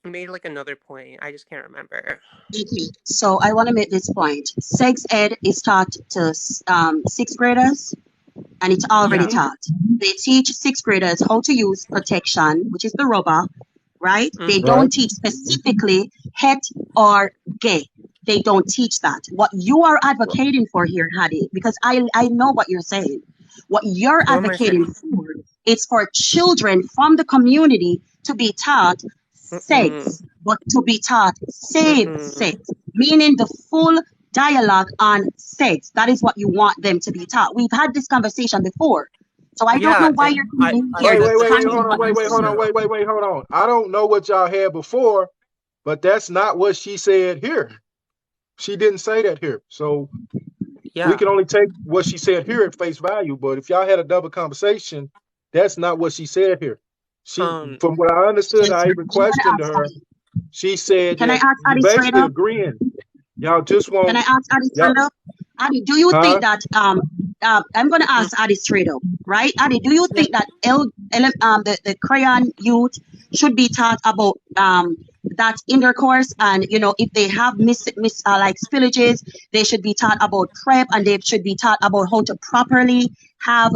You made like another point. I just can't remember. Okay. So I want to make this point. Sex ed is taught to sixth graders, and it's already Yeah. taught. They teach sixth graders how to use protection, which is the rubber, right? They Mhm. Right. don't teach specifically het or gay. They don't teach that. What you are advocating for here, Hadi, because I know what you're saying. What you're What am I advocating saying? for is for children from the community to be taught sex, but to be taught safe sex, meaning the full dialogue on sex. That is what you want them to be taught. We've had this conversation before. So I don't Yeah, know why and you're coming I here Wait, wait, wait, wait, literally hold discounting on, what wait, I'm wait, hold saying. on, wait, hold on. I don't know what y'all had before, but that's not what she said here. She didn't say that here. So we yeah. can only take what she said here at face value. But if y'all had a double conversation, that's not what she said here. She, from what I understood, I even I'm gonna questioned ask her. Adi. She said Can I that ask you Adi straight basically up? agreeing. Y'all just Can I won't, ask Adi y'all, straight up? Adi, do you huh? think that I'm gonna ask Adi straight up, right? Adi, do you think that the Crayon youth should be taught about that intercourse, and if they have like spillages, they should be taught about prep, and they should be taught about how to properly have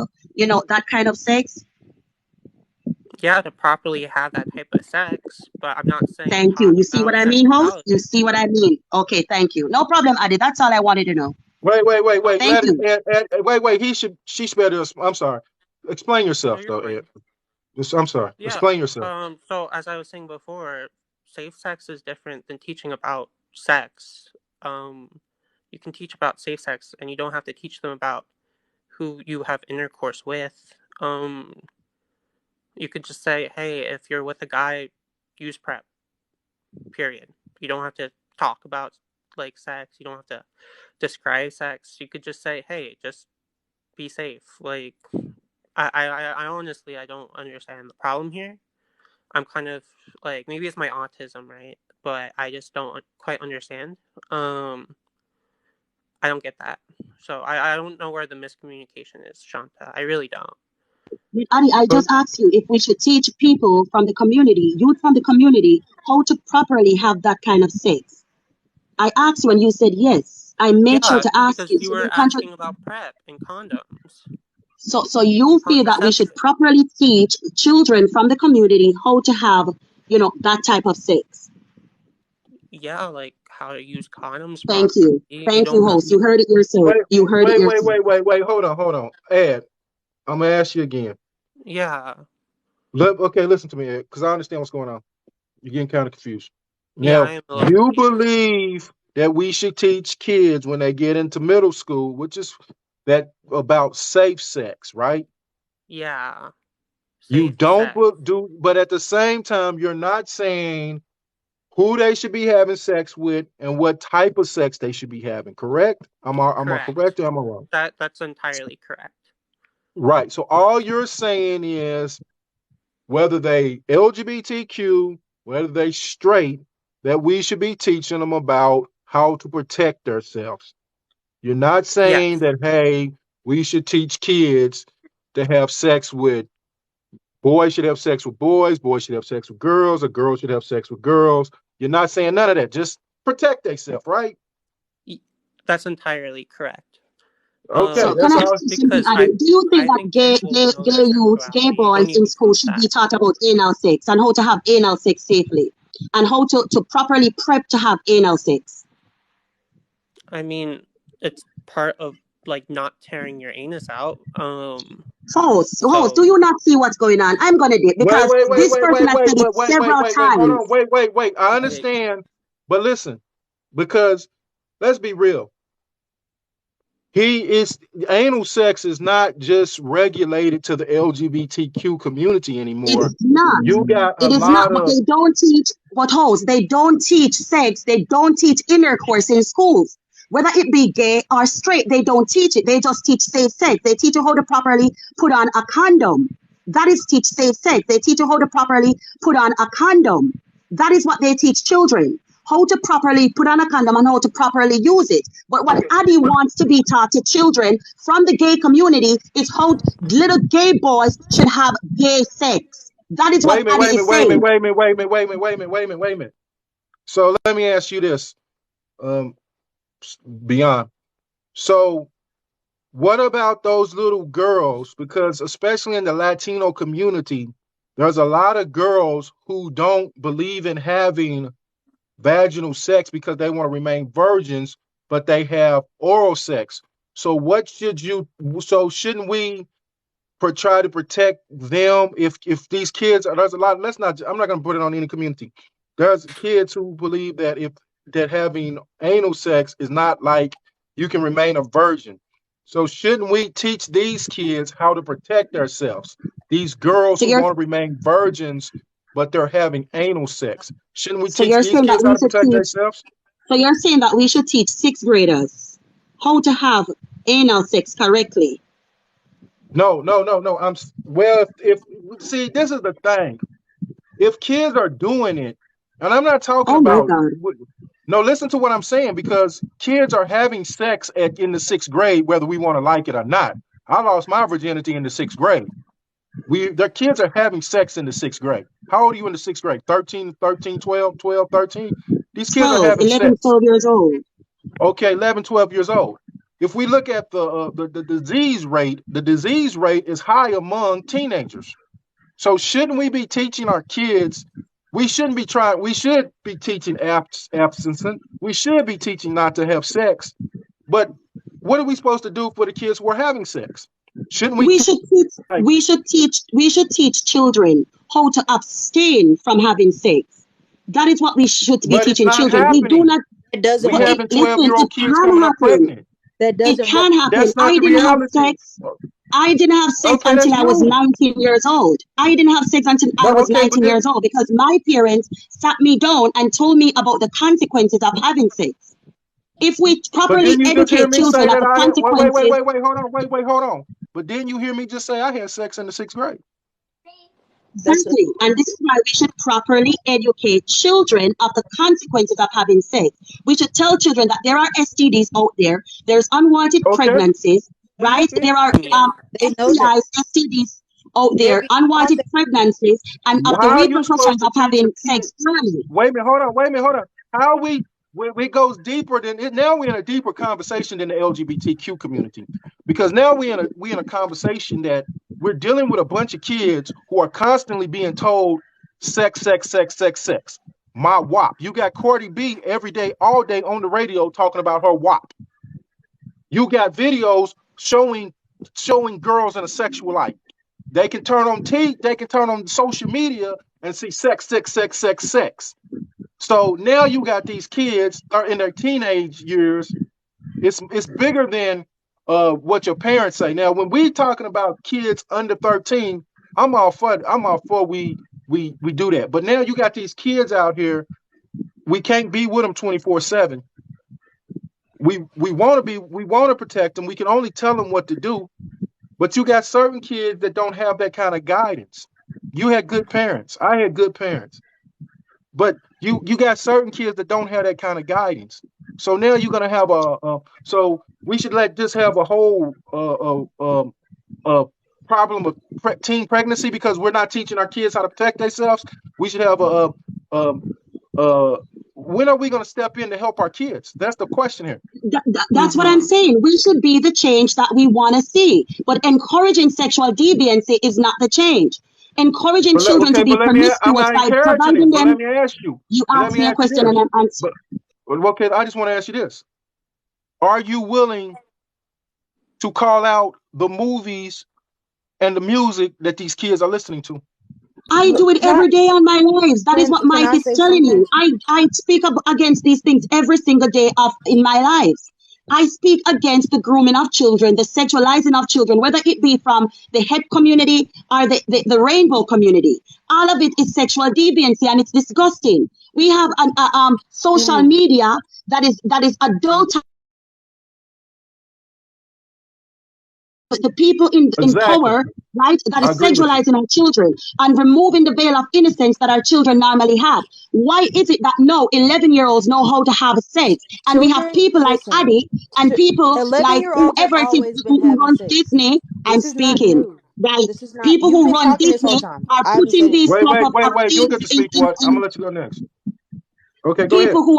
that kind of sex? Yeah, to properly have that type of sex, but I'm not saying Thank you. talk You see what about I mean, host? sexuality. You see what I mean? Okay, thank you. No problem, Adi. That's all I wanted to know. Wait. Thank Let it, you. wait. She better. I'm sorry. Explain No, yourself, you're though, Ed. fine. I'm sorry. Yeah. Explain yourself. So as I was saying before, safe sex is different than teaching about sex. You can teach about safe sex, and you don't have to teach them about who you have intercourse with. You could just say, hey, if you're with a guy, use prep. Period. You don't have to talk about like sex. You don't have to describe sex. You could just say, hey, just be safe. Like I honestly I don't understand the problem here. I'm kind of like maybe it's my autism, right? But I just don't quite understand. I don't get that. So I don't know where the miscommunication is, Shanta. I really don't. Adi, I So, just asked you if we should teach people from the community, youth from the community, how to properly have that kind of sex. I asked you and you said yes. I made sure Yeah, to ask because you. you So were you can't. asking about PrEP and condoms, So you feel that we should contraception. properly teach children from the community how to have, that type of sex. Yeah, like how to use condoms Thank properly. you. You Thank don't you, have host. You heard it yourself. You heard it yourself. wait. Hold on. Ed, I'm gonna ask you again. yeah. Okay, listen to me, Ed, because I understand what's going on. You're getting kind of confused. Yeah, I Now, am a little you confused. believe that we should teach kids when they get into middle school, which is that about safe sex, right? Yeah. You Safe don't sex. do, but at the same time, you're not saying who they should be having sex with and what type of sex they should be having. Correct? Am I Correct. correct or am I wrong? That's entirely correct. Right. So all you're saying is whether they LGBTQ, whether they straight, that we should be teaching them about how to protect themselves. You're not saying Yes. that, hey, we should teach kids to have sex with boys should have sex with boys should have sex with girls, or girls should have sex with girls. You're not saying none of that. Just protect themselves, right? Y- That's entirely correct. Okay, So can that's I Um, ask all. you something, because Adi? Do you think I that think gay, kids will gay, know their gay youth, gay sexuality. You don't boys need in to school teach should that. be taught about anal sex and how to have anal sex safely and how to properly prep to have anal sex? I mean, it's part of like not tearing your anus out. Host, do So you not see what's going on? I'm gonna do it because this person has said it several Hold times. on, wait. I like understand, but listen, because let's be real. Anal sex is not just regulated to the LGBTQ community It anymore. is not. You got a It is not. lot But of they don't teach. But host, they don't teach sex. They don't teach intercourse in schools. Whether it be gay or straight, they don't teach it. They just teach safe sex. They teach you how to properly put on a condom. That is teach safe sex. They teach you how to properly put on a condom. That is what they teach children. how to properly put on a condom and how to properly use it. But what Addy wants to be taught to children from the gay community is how little gay boys should have gay sex. That is what Addy is saying. Wait a minute. So let me ask you this, Beyond. So what about those little girls? Because especially in the Latino community, there's a lot of girls who don't believe in having vaginal sex because they want to remain virgins, but they have oral sex. So shouldn't we try to protect them if these kids there's a lot, I'm not going to put it on any community. There's kids who believe that that having anal sex is not like you can remain a virgin. So shouldn't we teach these kids how to protect themselves? These girls who want to remain virgins, but they're having anal sex. Shouldn't we teach these kids how to protect themselves? So you're saying that we should teach sixth graders how to have anal sex correctly? No. If see, this is the thing. If kids are doing it, and I'm not talking about. No, listen to what I'm saying, because kids are having sex in the sixth grade, whether we want to like it or not. I lost my virginity in the sixth grade. Their kids are having sex in the sixth grade. How old are you in the sixth grade? 13, 12, 13? These kids are having 11, sex. 12 years old. Okay, 11, 12 years old. If we look at the disease rate is high among teenagers. So shouldn't we be teaching our kids? We should be teaching abstinence. We should be teaching not to have sex. But what are we supposed to do for the kids who are having sex? Shouldn't we? We should teach children how to abstain from having sex. That is what we should be teaching children. Happening. We do not. It doesn't. We having 12-year-old kids coming up pregnant. That doesn't. It can happen. I didn't have sex. I didn't have sex until I was 19 years old. I didn't have sex until I was 19 years old because my parents sat me down and told me about the consequences of having sex. If we properly educate children of the consequences. Wait, hold on. But didn't you hear me just say I had sex in the sixth grade? Exactly. And this is why we should properly educate children of the consequences of having sex. We should tell children that there are STDs out there. There's unwanted pregnancies, right? There are STIs, STDs out there, unwanted pregnancies, and of the repercussions of having sex early. Wait a minute, hold on. How it goes deeper than it. Now we're in a deeper conversation than the LGBTQ community, because now we in a conversation that we're dealing with a bunch of kids who are constantly being told sex. My WAP. You got Cardi B every day, all day on the radio talking about her WAP. You got videos showing girls in a sexual light. They can turn on social media and see sex. So now you got these kids are in their teenage years. It's bigger than what your parents say. Now, when we talking about kids under 13, I'm all for we do that. But now you got these kids out here. We can't be with them 24/7. We want to protect them. We can only tell them what to do. But you got certain kids that don't have that kind of guidance. You had good parents. I had good parents. But you got certain kids that don't have that kind of guidance. So now you're gonna have so we should let this have a whole problem of teen pregnancy because we're not teaching our kids how to protect themselves. We should have when are we going to step in to help our kids? That's the question here. That's what I'm saying. We should be the change that we want to see. But encouraging sexual deviancy is not the change. Encouraging children to be promiscuous by providing them. Let me ask you. You ask me a question and I'm answering. Okay, I just want to ask you this. Are you willing to call out the movies and the music that these kids are listening to? I do it every day on my lives. That is what Mike is telling you. I speak up against these things every single day in my lives. I speak against the grooming of children, the sexualizing of children, whether it be from the het community or the rainbow community. All of it is sexual deviancy, and it's disgusting. We have social media that is adult the people in Exactly. power, right, that I is agree with you. sexualizing our children and removing the veil of innocence that our children normally have. Why is it that no 11-year-olds know how to have sex, and we have Children, people like listen, Addie and people like 11-year-olds have whoever it is always been who having runs sex. Disney? I'm This is not speaking. new. Right, This is not. people You've who been run talking this whole Disney time. are I haven't putting said these anything. crop Wait. of You'll kids get to speak, what? I'm gonna let you go next. Okay, go ahead. people who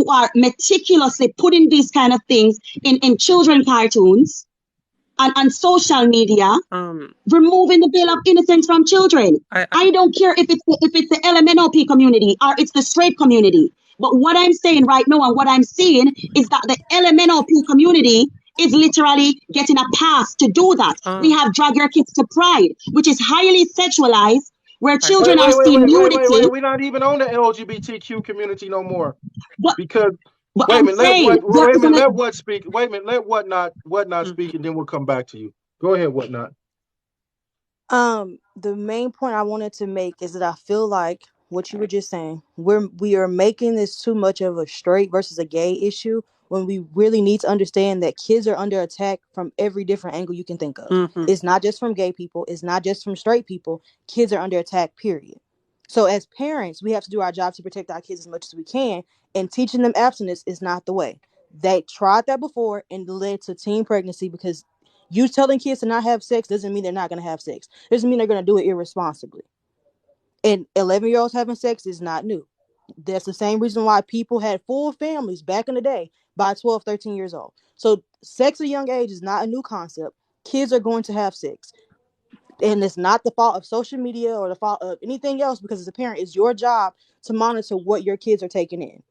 are meticulously putting these kind of things in children cartoons and social media, removing the veil of innocence from children. I don't care if it's the LMNOP community or it's the straight community. But what I'm saying right now and what I'm seeing is that the LMNOP community is literally getting a pass to do that. We have Drag Your Kids to Pride, which is highly sexualized, where children are seeing nudity. We're not even on the LGBTQ community no more. But Because but wait a I'm minute, saying there wait a is minute, an let what speak. Wait a minute, let what not speak, and then we'll come back to you. Go ahead, what not. The main point I wanted to make is that I feel like what you were just saying, we are making this too much of a straight versus a gay issue when we really need to understand that kids are under attack from every different angle you can think of. It's not just from gay people, it's not just from straight people. Kids are under attack, period. So as parents, we have to do our job to protect our kids as much as we can, and teaching them abstinence is not the way. They tried that before and led to teen pregnancy because you telling kids to not have sex doesn't mean they're not going to have sex. Doesn't mean they're going to do it irresponsibly. And 11-year-olds having sex is not new. That's the same reason why people had full families back in the day by 12, 13 years old. So sex at a young age is not a new concept. Kids are going to have sex. And it's not the fault of social media or the fault of anything else, because as a parent, it's your job to monitor what your kids are taking in.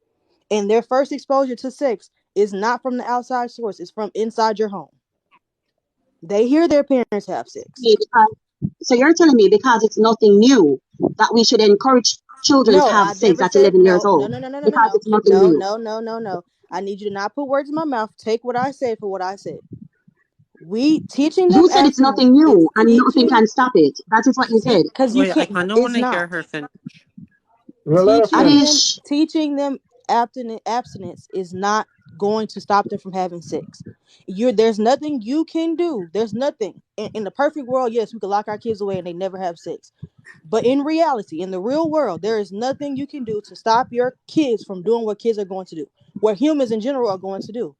And their first exposure to sex is not from the outside source. It's from inside your home. They hear their parents have sex. So you're telling me because it's nothing new that we should encourage children to No, have I sex never at said 11 years no, no, old no, no, no, no, because no, it's nothing no, new. no, no, no, no. I need you to not put words in my mouth. Take what I said for what I said. We teaching them You said it's abstinence nothing is new and nothing teaching can stop it. That is what you said. because you Wait, I can't. kind of want It's to hear not her finish. Well, let us finish. teaching them abstinence is not going to stop them from having sex. There's nothing you can do. There's nothing in the perfect world. Yes, we could lock our kids away and they never have sex. But in reality, in the real world, there is nothing you can do to stop your kids from doing what kids are going to do, what humans in general are going to do.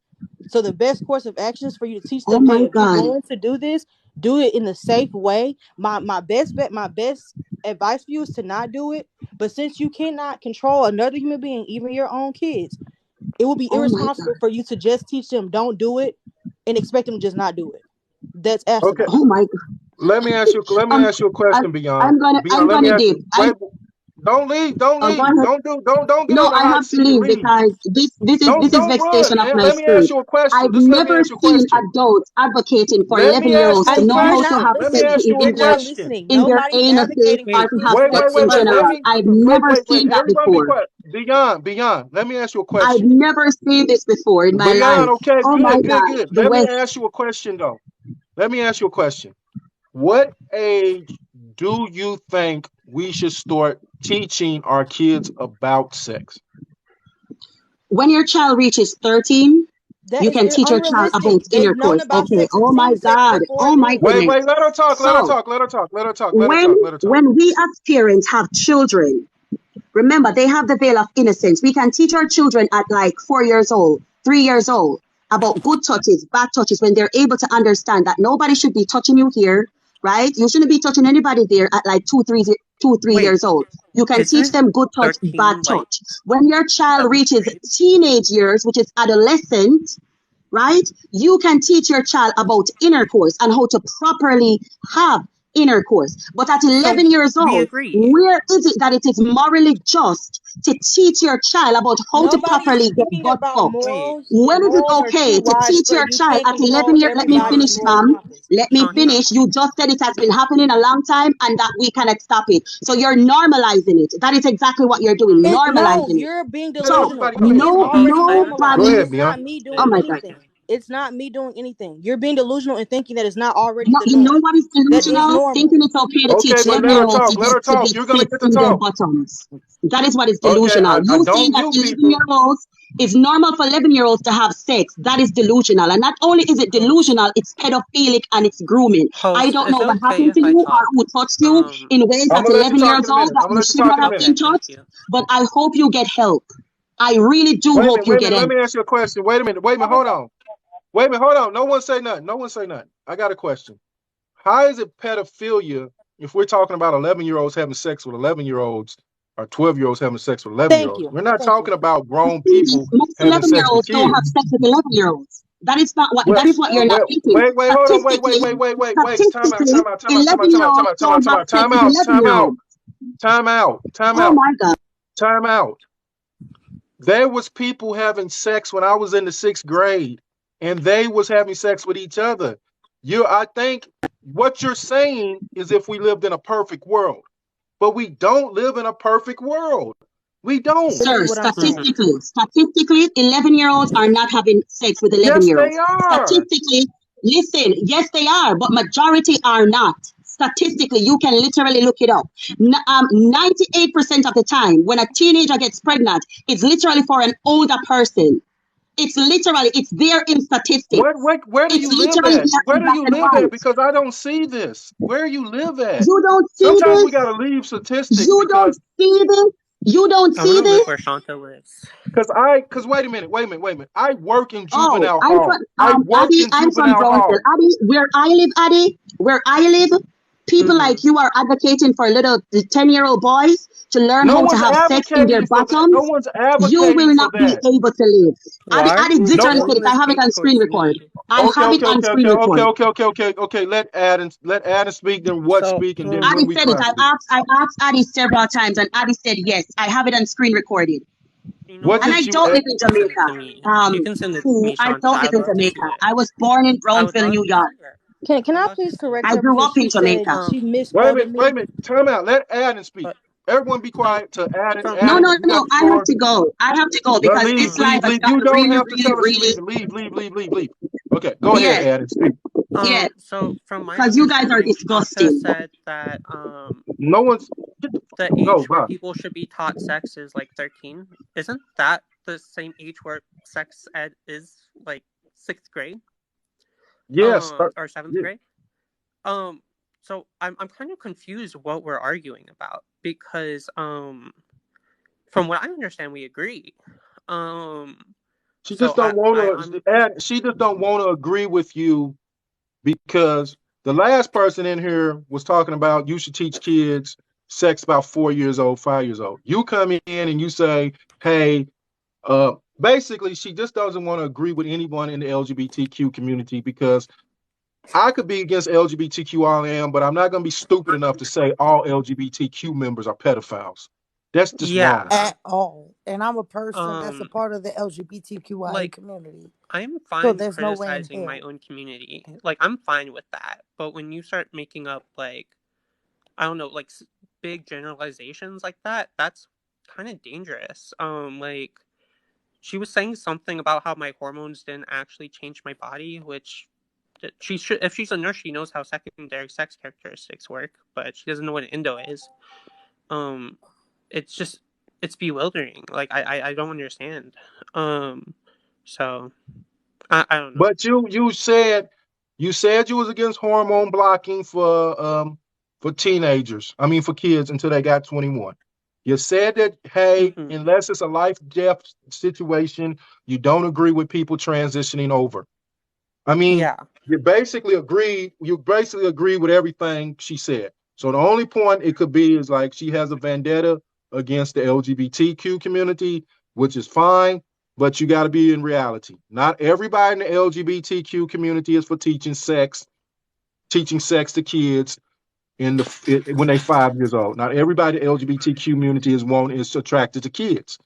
So the best course of action is for you to teach Oh them, hey, my if you're God. going to do this, do it in a safe way. My best advice for you is to not do it. But since you cannot control another human being, even your own kids, it would be Oh my irresponsible God. for you to just teach them don't do it and expect them to just not do it. That's Okay. asinine. Oh my God. Let me ask you a question, Beyond. I'm Let me gonna ask dip. you. Wait, don't leave. Don't Go leave. ahead. Don't get No, on the I hot have to seat and leave leave. because this is Don't run. vexation of my Let me ask spirit. you a question. I've Just let me never ask you a seen question. adults advocating for Let me ask 11-year-olds you to a know how You're to not question. have Let me sex listening. ask you a You're not question. listening. in their Nobody's anuses advocating or for Wait, to kids have to sex have in sex. general. I've never seen that before. Beyond. Let me ask you a I've question. never seen this before in my life. Beyond, okay, Oh my God. good. The Let me West. ask you a question though. Let me ask you a question. What age do you think we should start teaching our kids about sex? When your child reaches 13, That you is can teach your child unrealistic. about They've known intercourse. about Okay. sex and Oh my seen sex God. before Oh my then. Wait, goodness. let her talk. Let her So talk. Let her talk. Let her talk. Let her when talk. Let her talk. when we as parents have children, remember, they have the veil of innocence. We can teach our children at like 4 years old, 3 years old about good touches, bad touches, when they're able to understand that nobody should be touching you here, right? You shouldn't be touching anybody there at like 3 wait, years old. You can teach isn't them good touch, bad 13 like touch. When your child 7th reaches grade? teenage years, which is adolescent, right? You can teach your child about intercourse and how to properly have intercourse. But at So 11 years we old, agree. where is it that it is morally just to teach your child about how to Nobody's properly get speaking butt about fucked? Wait, When is it morals are okay too to wide teach spread. your You child can't at control 11 years? Let me everybody's finish, moral ma'am. compass. Let me Sean, hang on. finish. You just said it has been happening a long time and that we cannot stop it. So you're normalizing it. That is exactly what you're doing, No, normalizing it. you're being Let So delusional. everybody It finish. is no, already Let her Go normalized. nobody. ahead, It's Beyond. not me Oh doing my finish. God. anything. It's not me doing anything. You're being delusional and thinking that it's not already No, the you know norm. what is That is delusional? normal. Thinking it's okay to Okay, teach but 11 let year her olds talk. Let her to talk. get You're gonna sex get to in their talk. bottoms. That is what is Okay, delusional. I You saying don't that mute 11 year people. olds it's normal for 11-year-olds to have sex. That is delusional. And not only is it Host, delusional, it's pedophilic and it's grooming. I don't is know it what okay happened if to I you or talk? who touched you in ways I'm at gonna let you 11 talk years in a old minute. that I'm gonna you let you should talk not in a have minute. been Okay, thank touched. you. But I hope you get help. I really do hope you Wait a get minute. Let help. me ask you a question. Wait a minute. Wait a minute. Hold on. Wait a minute. Hold on. No one say nothing. No one say nothing. I got a question. How is it pedophilia if we're talking about 11-year-olds having sex with 11-year-olds or 12-year-olds having sex with Thank 11-year-olds? you. We're not Thank you. talking about grown people Most having 11 year sex with olds don't have kids. sex with 11-year-olds. That is not what Well, that is what you're not well, getting. wait, hold on, wait. Time out, Statistically, time out, time out, time out, 11 time year out, time olds out, time out, don't time have out, sex time with out, 11 time year out, olds. time out, time Oh out, my God. time out. There was people having sex when I was in the 6th grade, and they was having sex with each other. I think what you're saying is if we lived in a perfect world, but we don't live in a perfect world. We don't. This is Sir, what I'm saying. Mm-hmm. statistically, 11-year-olds are not having sex with 11 Yes, year they olds. are. Statistically, listen, yes, they are, but majority are not. Statistically, you can literally look it up. 98% of the time, when a teenager gets pregnant, it's literally for an older person. It's there in statistics. Where do It's you live literally at? there Where in do black you and live at? white. Because I don't see this. Where you live at? You don't see Sometimes we this? gotta leave statistics You don't because see this? You don't I want see to live this? where Shanta lives. wait a minute. I work in Oh, juvenile hall. I work Addie, in I'm from juvenile Brownsville. hall. Addie, where I live, people Mm-hmm. like you are advocating for little 10-year-old boys to learn No how to one's have sex in their advocating for that. No bottoms. one's You advocating will for not be that. able to live. Why are Addie you No literally one. said it. spilling I this have it hate on screen towards record. me? I have it on screen record. Okay. Let Adam speak. Then what So, speak, and then when Addie we said it. crack it. I asked Addie several times, and Addie said yes. I have it on screen recorded. you know What what? And I did you? don't live in You can send it Jamaica. to me. You can send it to me, I Shanta. don't live I'd in love to see Jamaica. it. I was born in I would Brownsville, love New to see York. it. Can I'd I love to please see correct it. I her grew because up in she said Jamaica. she Wait misquoted a me. minute. Time out. Let Adam speak. But Everyone be so quiet. To Adam. from No, Adam, no, you got no. the I have floor. to go. I have to go No, because this live has You gotten don't really, have to really, tell us you're really. leaving. Leave. Okay, go ahead, Yeah, Adam. Speak. yeah. so from my Because you guys are understanding, Shanta disgusting. said that No one's. Get the no, age where bye. people should be taught sex is like 13. Isn't that the same age where sex ed is like 6th grade? Yes. Or seventh Yeah. grade? Um, so I'm kind of confused what we're arguing about because from what I understand we agree. Um, She so just don't want I'm to. just She just don't want to agree with you because the last person in here was talking about you should teach kids sex about 4 years old, 5 years old. You come in and you say, hey, basically, she just doesn't want to agree with anyone in the LGBTQ community because I could be against LGBTQ all I am, but I'm not going to be stupid enough to say all LGBTQ members are pedophiles. That's just wrong. yeah. At all. And I'm a person that's a Um, part of the LGBTQIA like community. I'm So fine there's no way in criticizing my hell. own community. Like I'm fine with that. But when you start making up like I don't know, like big generalizations like that, that's kind of dangerous. Like she was saying something about how my hormones didn't actually change my body, which she should. If she's a nurse, she knows how secondary sex characteristics work, but she doesn't know what an endo is. Um, it's just it's bewildering. Like I don't understand. Um, so I don't know. But you said you was against hormone blocking for teenagers. I mean for kids until they got 21. You said that hey, Mm-hmm. unless it's a life death situation, you don't agree with people transitioning over. I mean, Yeah. you basically agree with everything she said. So the only point it could be is like she has a vendetta against the LGBTQ community, which is fine, but you got to be in reality. Not everybody in the LGBTQ community is for teaching sex to kids when they 5 years old. Not everybody in the LGBTQ community is attracted to kids.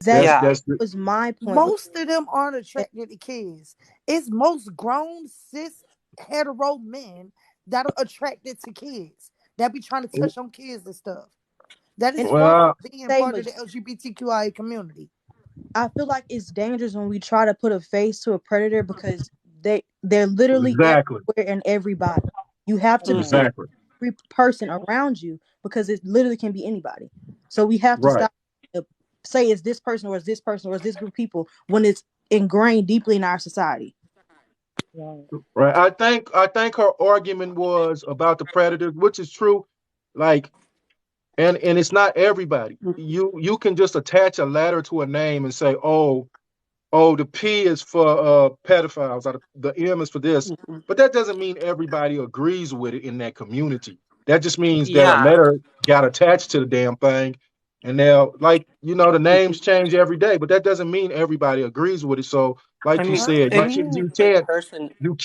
That's Exactly. Yeah. that's the, Was my point. Most of them aren't attracted to kids. It's most grown cis hetero men that are attracted to kids. That be trying to touch on kids and stuff. That is And far well, from being say part of the LGBTQIA community. I feel like it's dangerous when we try to put a face to a predator because they're literally Exactly. everywhere and everybody. You have to be Exactly. every person around you because it literally can be anybody. So we have to Right. stop say it's this person or it's this person or it's this group of people when it's ingrained deeply in our society. Right. I think her argument was about the predators, which is true. Like, and it's not everybody. You can just attach a letter to a name and say, oh, the P is for pedophiles, or the M is for this. But that doesn't mean everybody agrees with it in that community. That just means that a Yeah. letter got attached to the damn thing. And now, like, the names change every day, but that doesn't mean everybody agrees with it. So, I like you mean, said, it means the person. you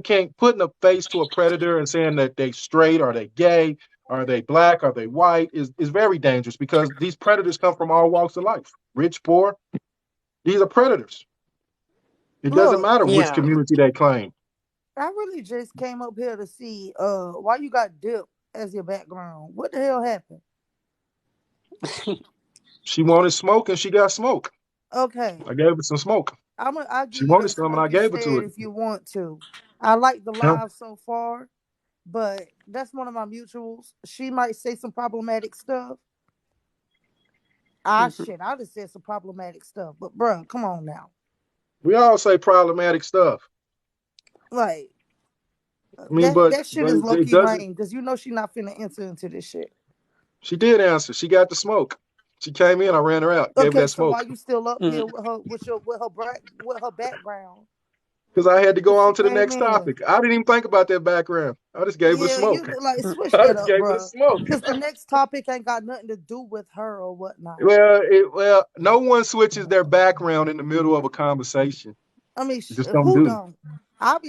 can't put in a face to a predator and saying that they straight, are they gay, are they black, are they white is very dangerous because these predators come from all walks of life, rich, poor. These are predators. It doesn't Look, matter which Yeah. community they claim. I really just came up here to see why you got dip as your background. What the hell happened? She wanted smoke and she got smoke. Okay. I gave her some smoke. I'll give She you wanted the some and smoke I gave it to instead her. if you want to. I like the Yeah. live so far, but that's one of my mutuals. She might say some problematic stuff. I just said some problematic stuff. But bruh, come on now. We all say problematic stuff. Like I mean, that but that shit but is low it key doesn't. lame because you know she not finna enter into this shit. She did answer. She got the smoke. She came in. I ran her out. Gave her Okay, that so why smoke you still up Mhm. here with her background? because I had to If go she on to the came next in. topic. I didn't even think about that background. I just gave her the Yeah, you smoke. could like switch I that just up, gave her the bruh. smoke. Because the next topic ain't got nothing to do with her or whatnot. Well, no one switches their background in the middle of a conversation. I mean, Just don't who do. don't?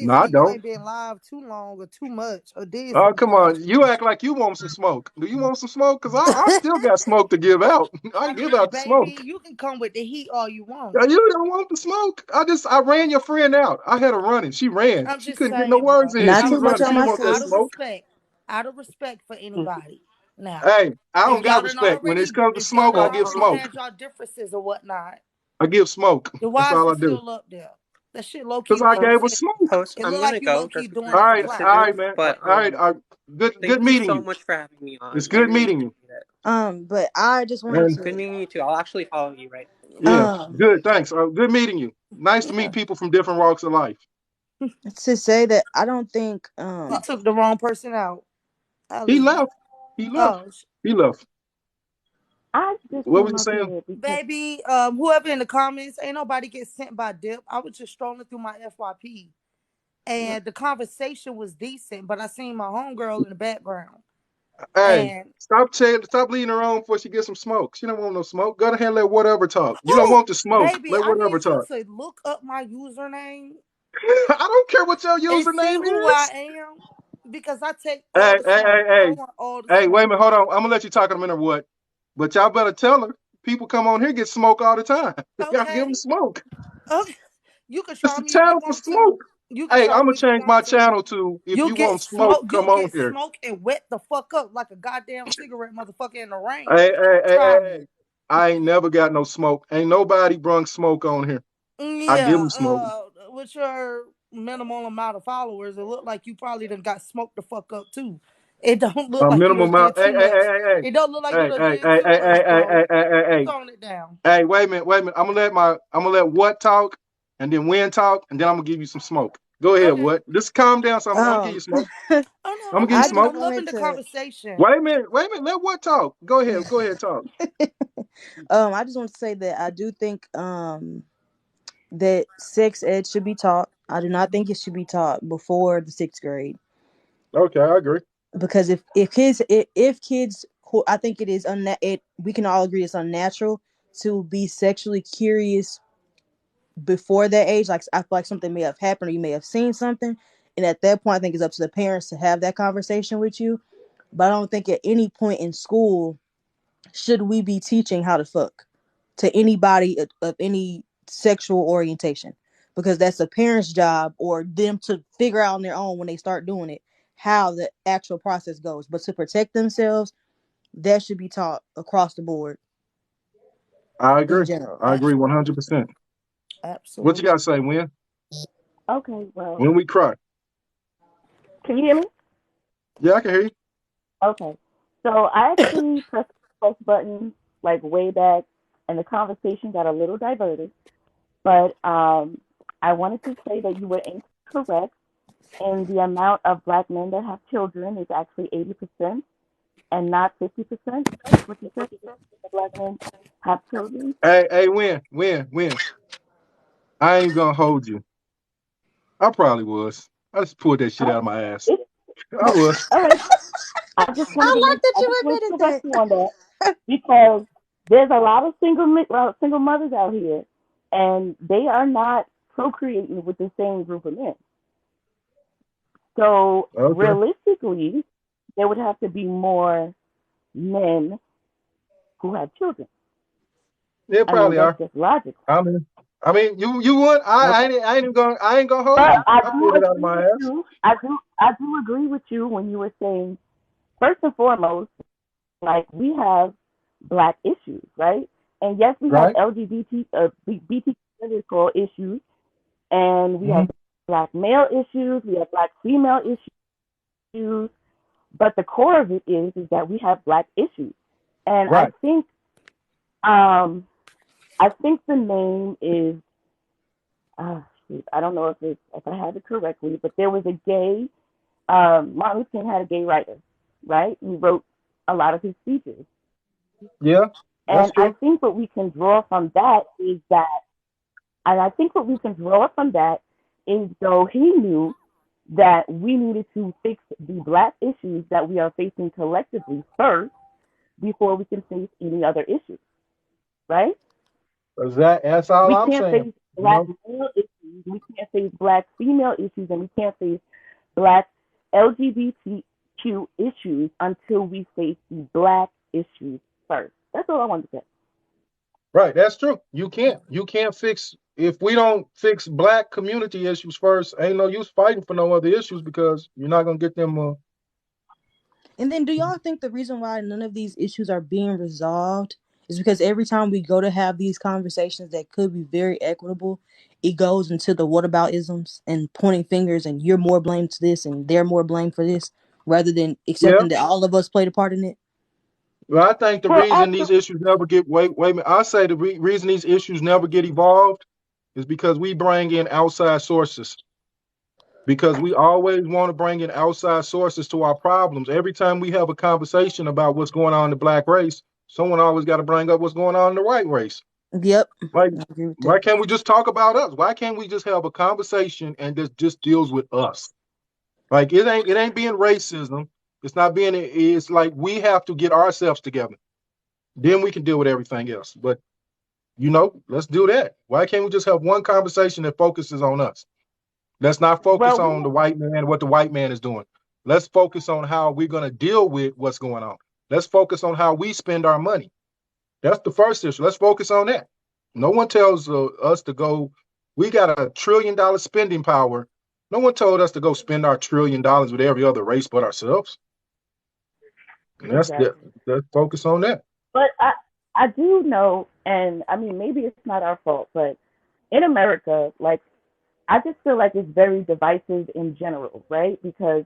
No, I Obviously, you don't. ain't been live too long or too much or did Oh, something come too much. on. You act like you want some smoke. Do you want some smoke? Because I still got smoke to give out. I I can give mean, out the baby, smoke. you can come with the heat all you want. Yeah, you don't want the smoke. I ran your friend out. I had her running. She ran. I'm She just couldn't get no saying, words bro. in. Not She Out too was of much running. She on didn't my respect, want that out of sister. smoke. respect, out of respect for anybody. Now, Hey, I don't if got y'all done respect. When it already, comes to if y'all smoke, done I Well, give already smoke. had y'all differences or whatnot, I give smoke. then That's why is all she I do. still up there? That shit low key Because I lame gave as her hell. smoke. Post, It I'm look gonna like you go. low There's key a doing couple it All for right, things to clout. all do, right, man. but All right, good thank you meeting so you. much for having me on. It's I good really meeting you. appreciate it. But I just wanted And Good to meeting you too. I'll actually follow you right. yeah, um good. Thanks. Good meeting you. Nice to yeah meet people from different walks of life. to say that I don't think He took the wrong person out. I He leave. left. He left. Oh, He left. I just What was came you up saying? here because baby, whoever in the comments, ain't nobody get sent by Dip. I was just strolling through my FYP, and the conversation was decent, but I seen my homegirl in the background, Hey, and stop leading her on before she gets some smoke. She don't want no smoke. Go ahead and let whatever talk. You don't oh, want the smoke. baby, Let I whatever need you talk. to look up my username I don't care what your and see username who I is. am because I take all Hey, the hey, smoke. hey, I hey. want all the Hey, wait a smoke. minute. Hold on. I'm gonna let you talk in a minute or what. But y'all better tell her. People come on here get smoke all the time. Y'all give them Okay, smoke. okay. You can It's try the me if you channel for want to. smoke. You can Hey, try I'm gonna me if you change my want to. channel to if you want smoke, come You'll on get here. smoke and wet the fuck up like a goddamn cigarette motherfucker in the rain. Hey, hey, hey, Try hey, me. hey. I ain't never got no smoke. Ain't nobody brung smoke on here. I give Yeah, them smoke. with your minimal amount of followers, it look like you probably done got smoked the fuck up too. It don't look A like you minimum done amount. did Hey, too hey, much. hey, hey, It don't look like you hey, done hey, did hey, too hey, much, hey, hey, bro. hey, hey, hey, hey. Tone it down. Hey, wait a minute, wait a minute. I'm gonna let what talk, and then when talk, and then I'm gonna give you some smoke. Go ahead, Okay. what? Just calm down. So I'm gonna give you um smoke. Oh no, I'm gonna give you I just smoke. I'm loving wanted the to conversation. Wait a minute. Let what talk. Go ahead, talk. I just want to say that I do think that sex ed should be taught. I do not think it should be taught before the 6th grade Okay, I agree. because if kids I think it is we can all agree it's unnatural to be sexually curious before that age. Like I feel like something may have happened or you may have seen something, and at that point I think it's up to the parents to have that conversation with you. But I don't think at any point in school should we be teaching how to fuck to anybody of any sexual orientation, because that's a parent's job or them to figure out on their own when they start doing it how the actual process goes. But to protect themselves, that should be taught across the board. I in agree. general. I agree 100%. What you Absolutely. got to say, Win? Okay, well, When we cry. can you hear me? Yeah, I can hear you. Okay. So I actually pressed the post button like way back, and the conversation got a little diverted. But I wanted to say that you were incorrect, and the amount of black men that have children is actually 80% and not 50%. That's what you said. The black men have children. Hey, Win. I ain't gonna hold you. I probably was. I just pulled that shit out of my ass. It's, I was. all right. I like that I you just wanted to admitted correct that. you on that because there's a lot of single mothers out here, and they are not procreating with the same group of men. So Okay. realistically, there would have to be more men who have children. Yeah, I mean, probably that's are. just logical. I mean, you would. Okay. I ain't gonna hold But you. I I do pulled it out of agree my with ass. you. I do agree with you when you were saying first and foremost, like we have black issues, right? And yes, we have Right. BT issues, and we Hmm. have black male issues, we have black female issues, but the core of it is that we have black issues, and Right. um, I think the name is shoot, I don't know if I have it correctly, but there was a gay Martin Luther King had a gay writer, right? He wrote a lot of his speeches. Yeah, that's And I true. think what we can draw from that is that, and I think what we can draw from that is though he knew that we needed to fix the black issues that we are facing collectively first before we can face any other issues, right? That's all We I'm can't saying. face You black know. male issues, we can't face black female issues, and we can't face black LGBTQ issues until we face the black issues first. That's all I wanted to say. Right. That's true. You can't. You can't fix if we don't fix black community issues first. Ain't no use fighting for no other issues because you're not gonna get them. And then, do y'all think the reason why none of these issues are being resolved is because every time we go to have these conversations that could be very equitable, it goes into the whataboutisms and pointing fingers and you're more blamed to this and they're more blamed for this, rather than Yeah. accepting that all of us played a part in it? Well, I think the Well, reason these actually, issues never get wait a minute. I say the reason these issues never get evolved is because we bring in outside sources. Because we always want to bring in outside sources to our problems. Every time we have a conversation about what's going on in the black race, someone always got to bring up what's going on in the white race. Yep, Like, I agree with why that. can't we just talk about us? Why can't we just have a conversation and this just deals with us? Like it ain't being racism. It's not being. It's like we have to get ourselves together. Then we can deal with everything else. But let's do that. Why can't we just have one conversation that focuses on us? Let's not focus well, on the white man and what the white man is doing. Let's focus on how we're going to deal with what's going on. Let's focus on how we spend our money. That's the first issue. Let's focus on that. No one tells us to go. We got $1 trillion spending power. No one told us to go spend our $1 trillion with every other race but ourselves. And that's the, exactly. let's focus on that. But I do know, and I mean, maybe it's not our fault, but in America, like, I just feel like it's very divisive in general, right? Because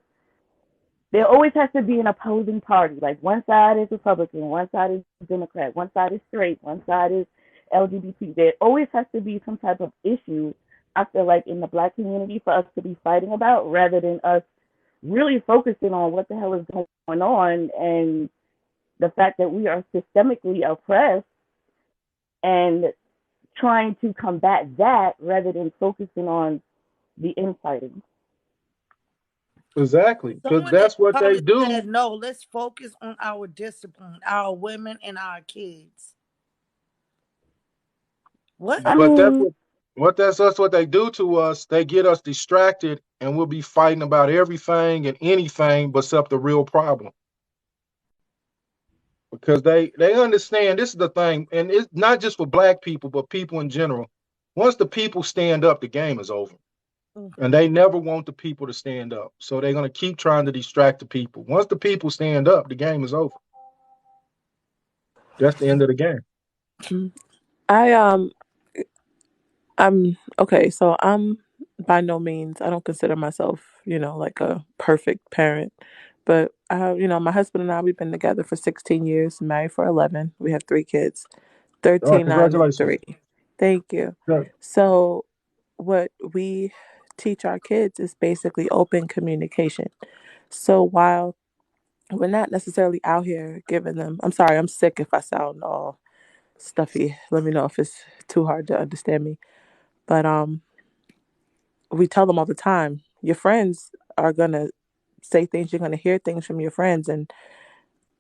there always has to be an opposing party. Like one side is Republican, one side is Democrat, one side is straight, one side is LGBT. There always has to be some type of issue, I feel like, in the black community for us to be fighting about rather than us really focusing on what the hell is going on and the fact that we are systemically oppressed and trying to combat that rather than focusing on the infighting. Exactly. Because Someone in that's what the they comments do. said, no, let's focus on our discipline, our women and our kids. What? I But that's mean, what they do to us. They get us distracted and we'll be fighting about everything and anything except the real problem. Because they understand this is the thing, and it's not just for black people, but people in general. Once the people stand up, the game is over. And they never want the people to stand up. So they're gonna keep trying to distract the people. Once the people stand up, the game is over. That's the end of the game. I I'm okay, so I'm by no means, I don't consider myself, like a perfect parent. But my husband and I, we've been together for 16 years, married for 11. We have 3 kids, All right, 13, 9, and congratulations. 3. Thank you. Good. So what we teach our kids is basically open communication. So while we're not necessarily out here giving them, I'm sorry, I'm sick if I sound all stuffy. Let me know if it's too hard to understand me. But we tell them all the time, your friends are gonna say things, you're gonna hear things from your friends, and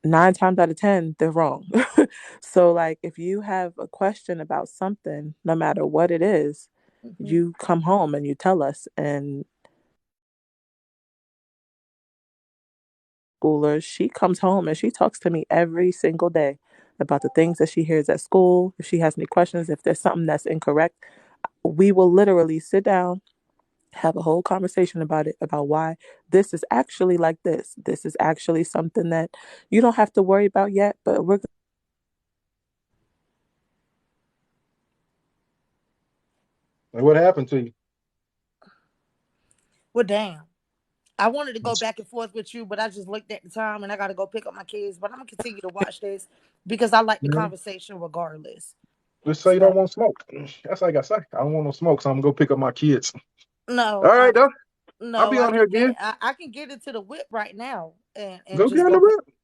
9 times out of 10, they're wrong. So like if you have a question about something, no matter what it is, Mm-hmm. you come home and you tell us. And schooler, she comes home and she talks to me every single day about the things that she hears at school. If she has any questions, if there's something that's incorrect, we will literally sit down, have a whole conversation about it, about why this is actually like this. This is actually something that you don't have to worry about yet, but we're And what happened to you? Well, damn. I wanted to go back and forth with you, but I just looked at the time and I got to go pick up my kids. But I'm gonna continue to watch this because I like the Mhm. conversation regardless. Just say you So don't want smoke. That's all I got to say. I don't want no smoke, so I'm gonna go pick up my kids. All no, right, though. I'll no, be on here again. I can get into the whip right now and Go get just in the go pick. whip.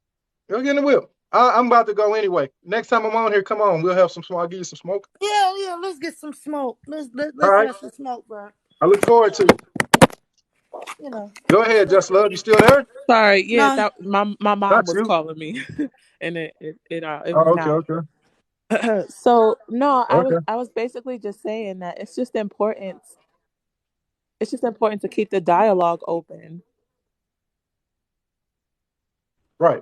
Go get in the whip. I'm about to go anyway. Next time I'm on here, come on. We'll have some smoke. I'll give you some smoke. Yeah. Let's get some smoke. All Let's right. have some smoke, bro. I look forward to it. You know. Go ahead, Just Love. You still there? sorry. Yeah, No. that my mom That's was you. calling me, and it Oh, went okay, out. okay, So no, okay. I was basically just saying that it's just important. It's just important to keep the dialogue open. Right.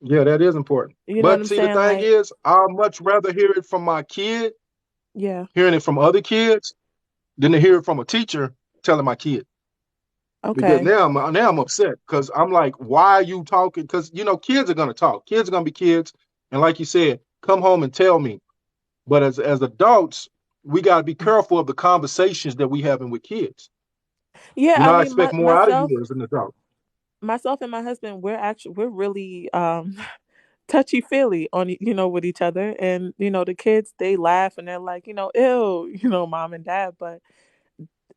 Yeah, that is important. You know what But I'm see, the saying? thing Like, is, I'd much rather hear it from my kid, yeah, hearing it from other kids, than to hear it from a teacher telling my kid. Because okay. now I'm upset because I'm like, why are you talking? Because kids are gonna talk. Kids are gonna be kids, and like you said, come home and tell me. But as adults, we gotta be careful of the conversations that we having with kids. Yeah, I I mean, expect more out of you as an adult. myself and my husband, we're really touchy feely on with each other, and the kids, they laugh and they're like, ew, mom and dad. But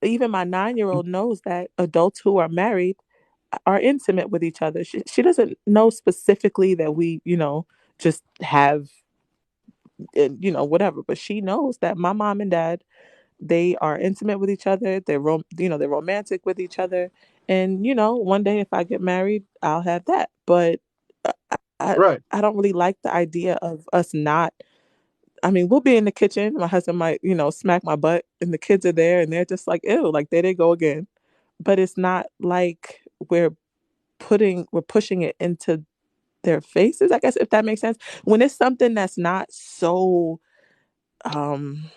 even my 9-year-old knows that adults who are married are intimate with each other. She doesn't know specifically that we just have whatever, but she knows that my mom and dad, they are intimate with each other. They're romantic with each other. And one day if I get married, I'll have that. But I Right, I don't really like the idea of us not. I mean, we'll be in the kitchen. My husband might, smack my butt, and the kids are there, and they're just like, "Ew!" Like there they go again. But it's not like we're pushing it into their faces. I guess if that makes sense. When it's something that's not so um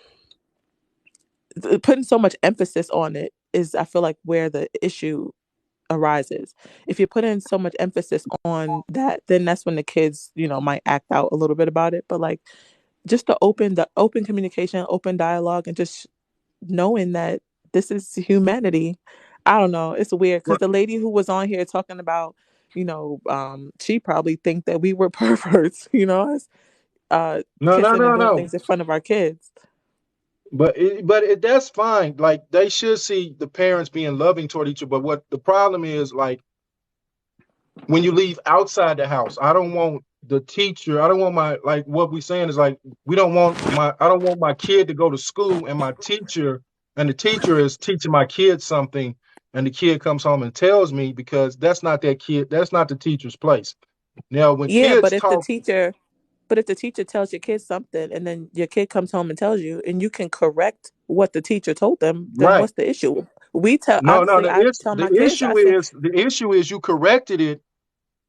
putting so much emphasis on it is, I feel like, where the issue arises. If you're putting so much emphasis on that, then that's when the kids, might act out a little bit about it. But like just the open communication, open dialogue, and just knowing that this is humanity. I don't know. It's weird because right. the lady who was on here talking about, she probably think that we were perverts, us kissing and doing No. things in front of our kids. But that's fine. Like they should see the parents being loving toward each other. But what the problem is, like when you leave outside the house, I don't want the teacher. I don't want my like what we saying is like we don't want my. I don't want my kid to go to school and the teacher is teaching my kid something, and the kid comes home and tells me because that's not that kid. That's not the teacher's place. Now when Yeah, kids talk, but if the teacher tells your kid something and then your kid comes home and tells you and you can correct what the teacher told them, then right? what's the issue? We tell No. Honestly, The I is tell my the kids, I issue say, is the issue is you corrected it.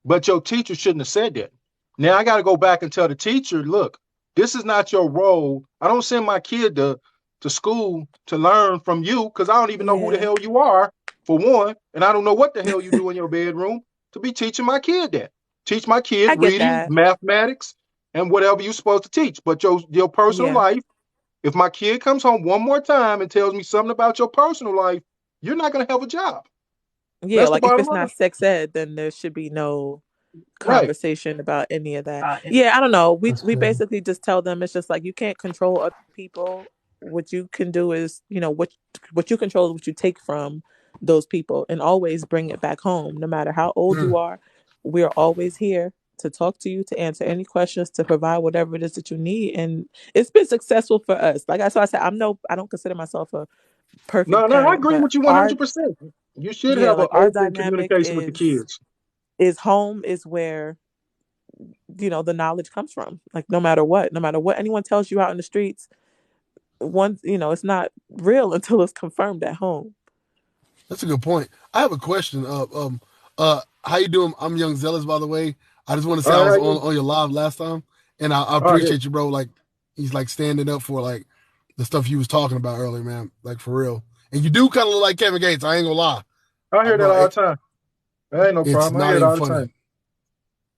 But your teacher shouldn't have said that. Now I got to go back and tell the teacher, look, this is not your role. I don't send my kid to school to learn from you because I don't even know who the yeah, hell you are, for one, and I don't know what the hell you do in your bedroom to be teaching my kid that. Teach my kid I get reading, that. mathematics. and whatever you're supposed to teach. But your personal Yeah. life, if my kid comes home one more time and tells me something about your personal life, you're not going to have a job. Yeah, That's the like if bottom it's line. not sex ed, then there should be no Right. conversation about any of that. Yeah, I don't know. That's We crazy. basically just tell them it's just like you can't control other people. What you can do is, what you control is what you take from those people and always bring it back home. No matter how old you are, we're always here to talk to you, to answer any questions, to provide whatever it is that you need. And it's been successful for us. Like I said, I don't consider myself a No, perfect no, I parent, agree but with you our 100%. You should yeah, have an like our open dynamic communication with the kids. is home is where the knowledge comes from. Like no matter what anyone tells you out in the streets, it's not real until it's confirmed at home. That's a good point. I have a question. How you doing? I'm Young Zealous, by the way. I just want to say All I right, was how on your live last time, and I oh, yeah. appreciate you, bro. Like he's like standing up for like the stuff you was talking about earlier, man. Like for real. And you do kind of look like Kevin Gates. I ain't gonna lie. I hear that Bro, all the time. That ain't no it's problem. I not hear it even all the funny. time.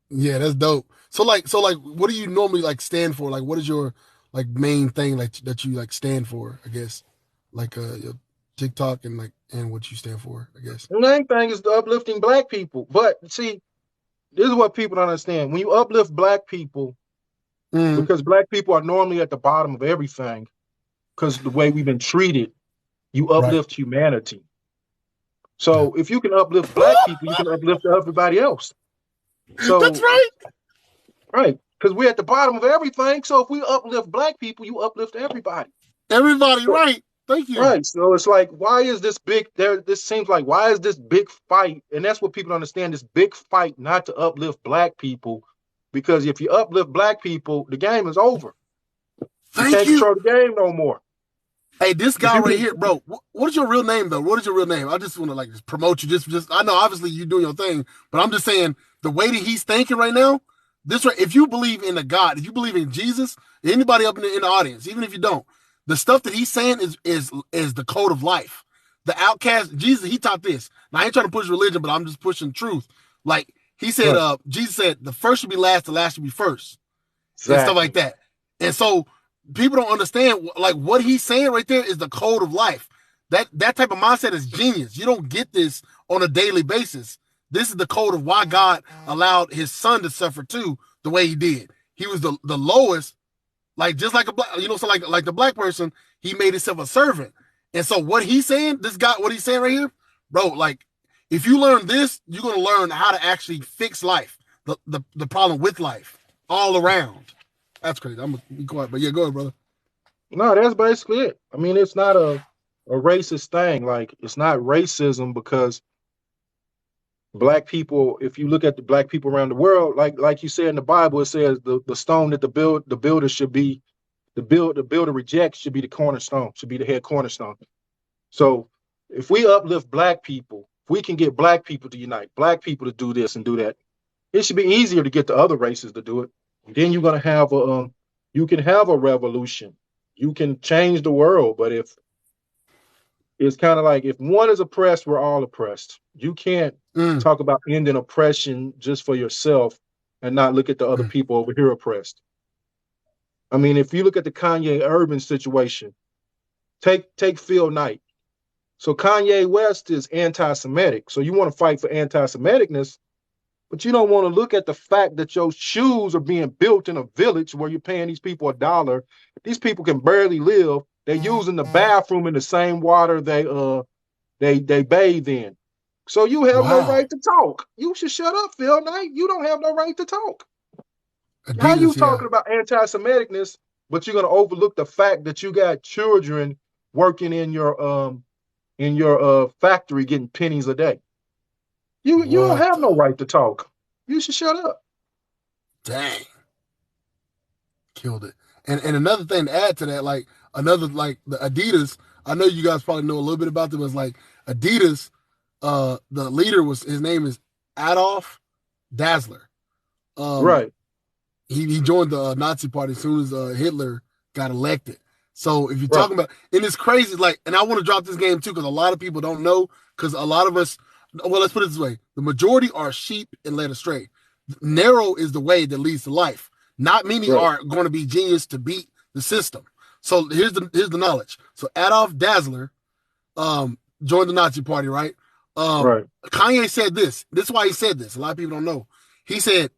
Yeah, that's dope. So like, what do you normally like stand for? Like, what is your like main thing like that you like stand for? I guess, like your TikTok and what you stand for. I guess. The main thing is the uplifting black people. But see, this is what people don't understand. When you uplift black people, because black people are normally at the bottom of everything, because the way we've been treated, you Right. uplift humanity. So if you can uplift black people, you can uplift everybody else. So That's right. Right. Because we're at the bottom of everything. So if we uplift black people, you uplift everybody. Everybody, So, right. Thank you. right. So it's like, why is this big this seems like why is this big fight? And that's what people don't understand, this big fight not to uplift black people. Because if you uplift black people, the game is over. You Thank can't you. control the game no more. Hey, this If guy you right can here, bro. What is your real name, though? What is your real name? I just want to like just promote you. Just I know obviously you doing your thing, but I'm just saying the way that he's thinking right now. This right, if you believe in a God, if you believe in Jesus, anybody up in the audience, even if you don't, the stuff that he's saying is the code of life. The outcast, Jesus, he taught this. Now I ain't trying to push religion, but I'm just pushing truth. Like he said, right. Jesus said, the first should be last, the last should be first, and stuff like Exactly. that. And so people don't understand like what he's saying right there is the code of life. That type of mindset is genius. You don't get this on a daily basis. This is the code of why God allowed his son to suffer too the way he did. He was the lowest, like just like a black, so like the black person, he made himself a servant. And so what he's saying, this guy, what he's saying right here, bro, like if you learn this, you're gonna learn how to actually fix life, the problem with life all around. That's crazy. I'm gonna be quiet, but yeah, go ahead, brother. No, that's basically it. I mean, it's not a racist thing. Like it's not racism because black people, if you look at the black people around the world, like you said in the Bible, it says the stone that the builder should be the builder rejects should be the cornerstone, should be the head cornerstone. So if we uplift black people, if we can get black people to unite, black people to do this and do that, it should be easier to get the other races to do it. Then you're gonna have you can have a revolution. You can change the world, but if it's kind of like if one is oppressed, we're all oppressed. You can't talk about ending oppression just for yourself and not look at the other people over here oppressed. I mean, if you look at the Kanye Urban situation, take Phil Knight. So Kanye West is anti-Semitic. So you want to fight for anti-Semiticness, but you don't want to look at the fact that your shoes are being built in a village where you're paying these people $1. These people can barely live. They're using the bathroom in the same water they bathe in. So you have no right to talk. You should shut up, Phil Knight. You don't have no right to talk. Adidas, How you talking about anti-Semiticness, but you're gonna overlook the fact that you got children working in your factory getting pennies a day? You don't have no right to talk. You should shut up. Dang. Killed it. And another thing to add to that, like another like the Adidas, I know you guys probably know a little bit about them, was like Adidas, the leader his name is Adolf Dassler. Right. He joined the Nazi party as soon as Hitler got elected. So if you're Right. talking about, and it's crazy, like, and I want to drop this game too, because a lot of people don't know, because a lot of us, well, let's put it this way. The majority are sheep and led astray. Narrow is the way that leads to life. Not many Right. are going to be genius to beat the system. So here's the knowledge. So Adolf Dassler joined the Nazi Party, right? Right. Kanye said this. This is why he said this. A lot of people don't know. He said,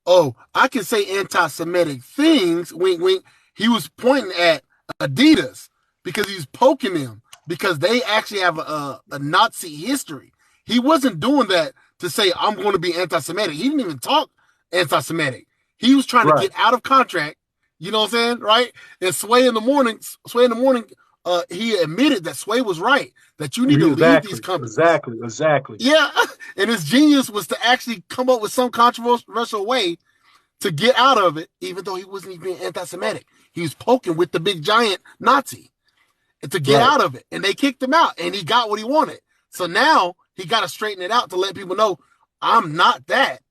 "Oh, I can say anti-Semitic things." Wink, wink. He was pointing at Adidas because he's poking them because they actually have a Nazi history. He wasn't doing that to say I'm going to be anti-Semitic. He didn't even talk anti-Semitic. He was trying to get out of contract. You know what I'm saying, right? And Sway in the morning, he admitted that Sway was right, that you need to leave these companies. Exactly. Yeah, and his genius was to actually come up with some controversial way to get out of it, even though he wasn't even being anti-Semitic. He was poking with the big giant Nazi to get out of it, and they kicked him out, and he got what he wanted. So now he got to straighten it out to let people know, I'm not that,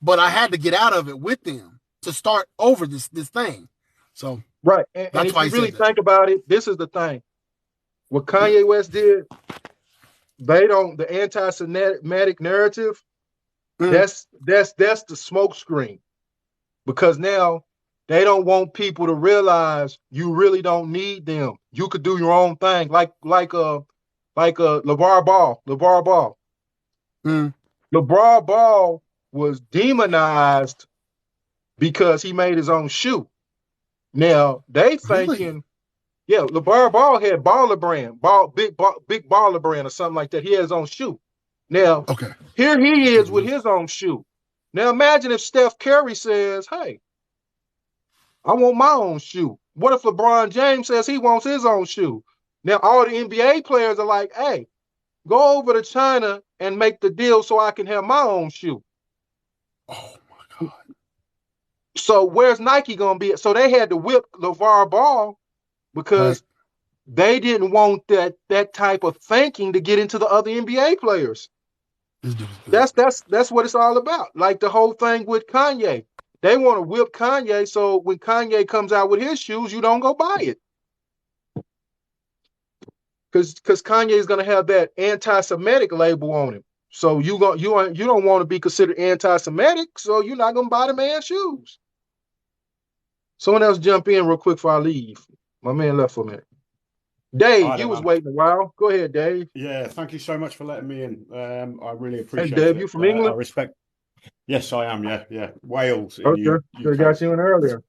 but I had to get out of it with them to start over this thing. So right, and if you really think about it, this is the thing. What Kanye West did, the anti-Semitic narrative, that's the smoke screen, because now they don't want people to realize you really don't need them. You could do your own thing, like LeVar Ball. LeVar Ball was demonized because he made his own shoe. Now they thinking, LeVar Ball had Baller Brand, big Baller Brand or something like that. He had his own shoe. Now, here he is with his own shoe. Now imagine if Steph Curry says, "Hey, I want my own shoe." What if LeBron James says he wants his own shoe? Now all the NBA players are like, "Hey, go over to China and make the deal so I can have my own shoe." Oh my God. So where's Nike gonna be? So they had to whip LeVar Ball because they didn't want that type of thinking to get into the other NBA players. That's what it's all about. Like the whole thing with Kanye. They want to whip Kanye, so when Kanye comes out with his shoes, you don't go buy it. Because Kanye is gonna have that anti-Semitic label on him. So you don't want to be considered anti-Semitic, so you're not gonna buy the man's shoes. Someone else jump in real quick before I leave. My man left for a minute. Dave, you was waiting a while. Go ahead, Dave. Yeah, thank you so much for letting me in. I really appreciate it. Hey, Dave, it. you from England? I respect. Yes, I am. Yeah. Wales. Okay, should got you in earlier.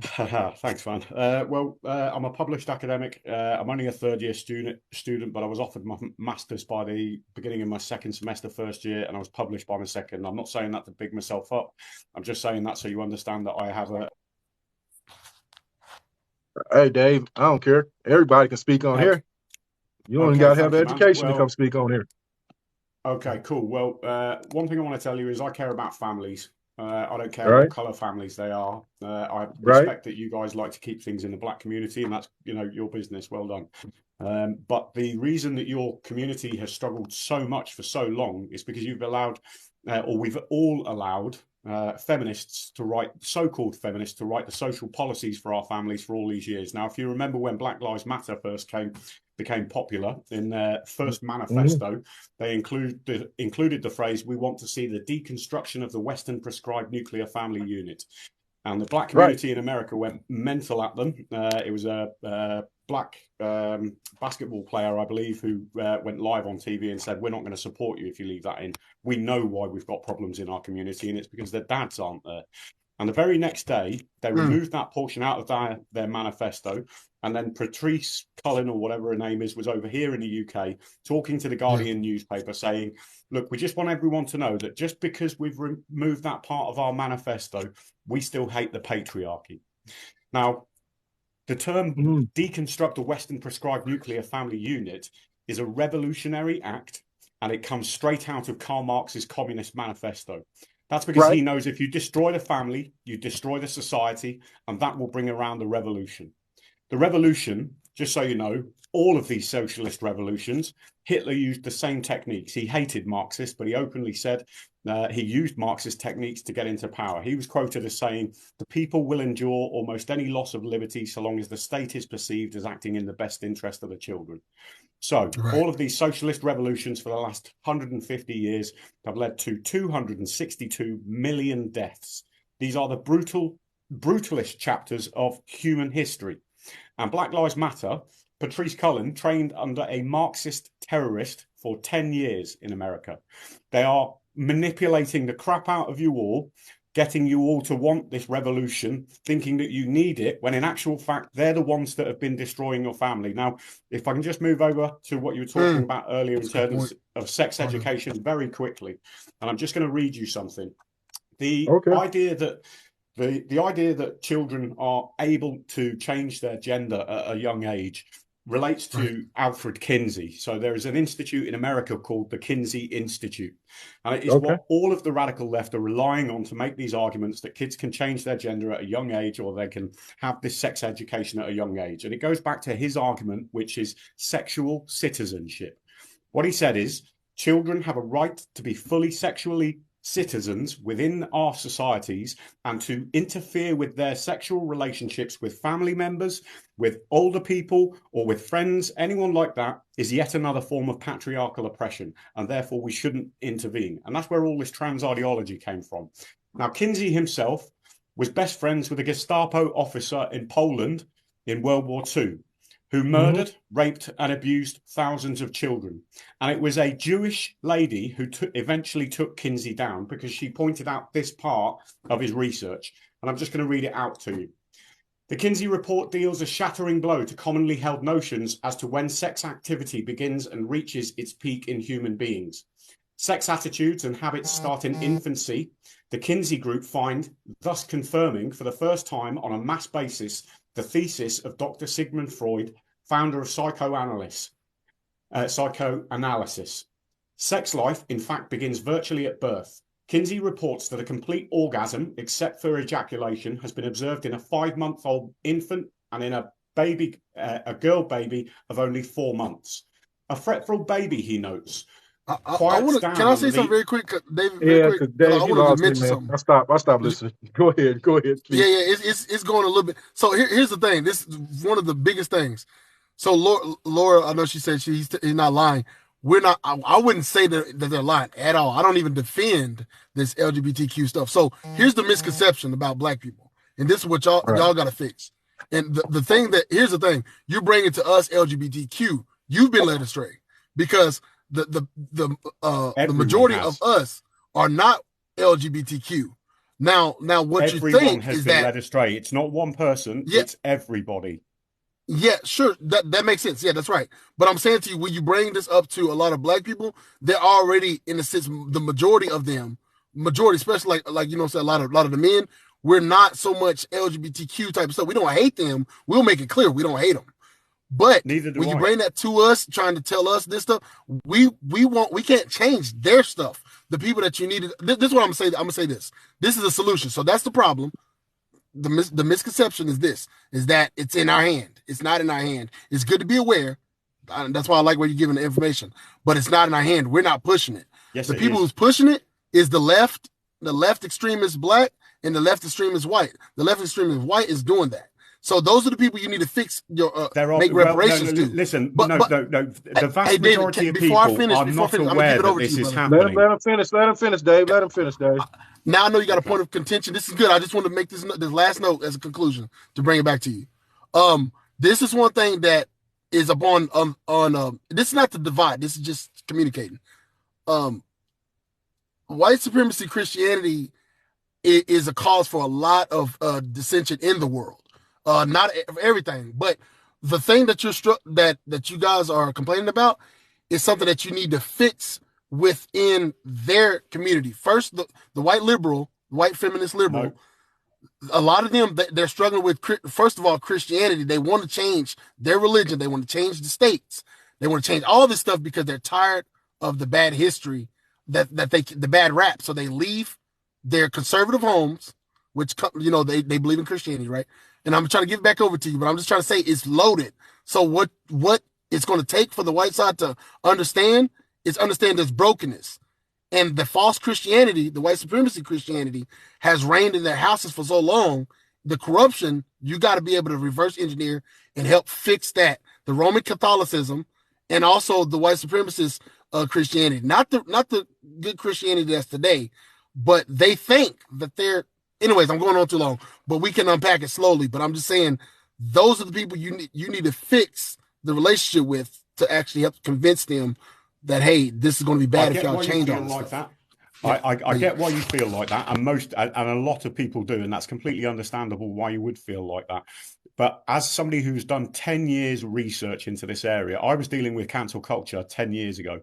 Thanks, man. I'm a published academic. I'm only a third-year student, but I was offered my master's by the beginning of my second semester first year, and I was published by my second. I'm not saying that to big myself up. I'm just saying that so you understand that I have a. Hey, Dave, I don't care. Everybody can speak on here. You only got to have education to come speak on here. Okay, cool. Well, one thing I want to tell you is I care about families. I don't care what color families they are. I respect that you guys like to keep things in the black community, and that's your business. Well done. But the reason that your community has struggled so much for so long is because you've allowed, or we've all allowed, so-called feminists to write the social policies for our families for all these years. Now, if you remember when Black Lives Matter first became popular in their first manifesto, they included the phrase, "We want to see the deconstruction of the Western prescribed nuclear family unit." And the black community in America went mental at them. It was a black basketball player, I believe, who went live on TV and said, "We're not going to support you if you leave that in. We know why we've got problems in our community, and it's because their dads aren't there." And the very next day, they removed that portion out of their manifesto. And then Patrice Cullen, or whatever her name is, was over here in the UK talking to the Guardian newspaper saying, "Look, we just want everyone to know that just because we've removed that part of our manifesto, we still hate the patriarchy." Now, the term deconstruct a Western prescribed nuclear family unit is a revolutionary act, and it comes straight out of Karl Marx's Communist Manifesto. That's because he knows if you destroy the family, you destroy the society, and that will bring around the revolution. The revolution, just so you know, all of these socialist revolutions, Hitler used the same techniques. He hated Marxists, but he openly said he used Marxist techniques to get into power. He was quoted as saying, "The people will endure almost any loss of liberty so long as the state is perceived as acting in the best interest of the children." So all of these socialist revolutions for the last 150 years have led to 262 million deaths. These are the brutalist chapters of human history. And Black Lives Matter, Patrice Cullen trained under a Marxist terrorist for 10 years in America. They are manipulating the crap out of you all, getting you all to want this revolution, thinking that you need it, when in actual fact, they're the ones that have been destroying your family. Now, if I can just move over to what you were talking about earlier in terms of sex education very quickly, and I'm just going to read you something. The idea that the idea that children are able to change their gender at a young age relates to Alfred Kinsey. So there is an institute in America called the Kinsey Institute. And it is what all of the radical left are relying on to make these arguments that kids can change their gender at a young age, or they can have this sex education at a young age. And it goes back to his argument, which is sexual citizenship. What he said is children have a right to be fully sexually citizens within our societies, and to interfere with their sexual relationships with family members, with older people, or with friends, anyone like that, is yet another form of patriarchal oppression, and therefore we shouldn't intervene. And that's where all this trans ideology came from. Now, Kinsey himself was best friends with a Gestapo officer in Poland in World War II, who murdered, raped, and abused thousands of children. And it was a Jewish lady who eventually took Kinsey down, because she pointed out this part of his research. And I'm just going to read it out to you. The Kinsey report deals a shattering blow to commonly held notions as to when sex activity begins and reaches its peak in human beings. Sex attitudes and habits start in infancy. The Kinsey group find, thus confirming for the first time on a mass basis, the thesis of Dr. Sigmund Freud, founder of psychoanalysis. Sex life, in fact, begins virtually at birth. Kinsey reports that a complete orgasm, except for ejaculation, has been observed in a 5-month-old infant and in a girl baby of only 4 months. A fretful baby, he notes. Can I say something very quick, David? Yeah, because Dave, you lost me, man. I stopped listening. Go ahead, please. Yeah, it's going a little bit. So here's the thing. This is one of the biggest things. So Laura, I know she said he's not lying. We're not. I wouldn't say that they're lying at all. I don't even defend this LGBTQ stuff. So here's the misconception about Black people, and this is what y'all got to fix. And here's the thing. You bring it to us LGBTQ. You've been led astray, because the majority of us are not LGBTQ. Now what everyone you think has is been that led astray. It's not one person, it's everybody. Yeah, sure. That makes sense. Yeah, that's right. But I'm saying to you, when you bring this up to a lot of Black people, they're already, in a sense, the majority of them, especially like a lot of the men, we're not so much LGBTQ type of stuff. We don't hate them. We'll make it clear we don't hate them. But when you bring that to us, trying to tell us this stuff, we can't change their stuff. The people that you needed. This is what I'm gonna say. I'm gonna say this. This is a solution. So that's the problem. The misconception is that it's in our hand. It's not in our hand. It's good to be aware. That's why I like where you're giving the information. But it's not in our hand. We're not pushing it. Yes, the people who's pushing it is the left. The left extreme is Black, and the left extreme is white. The left extreme is white is doing that. So those are the people you need to fix your make reparations to. Listen, the vast majority of people are not aware that this is happening. Let him finish, Dave. Let him finish, Dave. Now I know you got a point of contention. This is good. I just want to make this last note as a conclusion to bring it back to you. This is one thing that is upon this is not the divide. This is just communicating. White supremacy Christianity is a cause for a lot of dissension in the world. Not everything, but the thing that that you guys are complaining about is something that you need to fix within their community. First, the white liberal, white feminist liberal, a lot of them, they're struggling with, first of all, Christianity. They want to change their religion. They want to change the states. They want to change all this stuff because they're tired of the bad history, the bad rap. So they leave their conservative homes, which, they believe in Christianity, right? And I'm trying to give it back over to you, but I'm just trying to say it's loaded. So what it's going to take for the white side to understand is understand this brokenness. And the false Christianity, the white supremacy Christianity, has reigned in their houses for so long. The corruption, you got to be able to reverse engineer and help fix that. The Roman Catholicism and also the white supremacist Christianity, not the good Christianity that's today, but they think that they're anyways, I'm going on too long, but we can unpack it slowly. But I'm just saying, those are the people you need to fix the relationship with to actually help convince them that, hey, this is going to be bad if y'all change all this like stuff. that. I get why you feel like that, and a lot of people do, and that's completely understandable why you would feel like that. But as somebody who's done 10 years research into this area, I was dealing with cancel culture 10 years ago.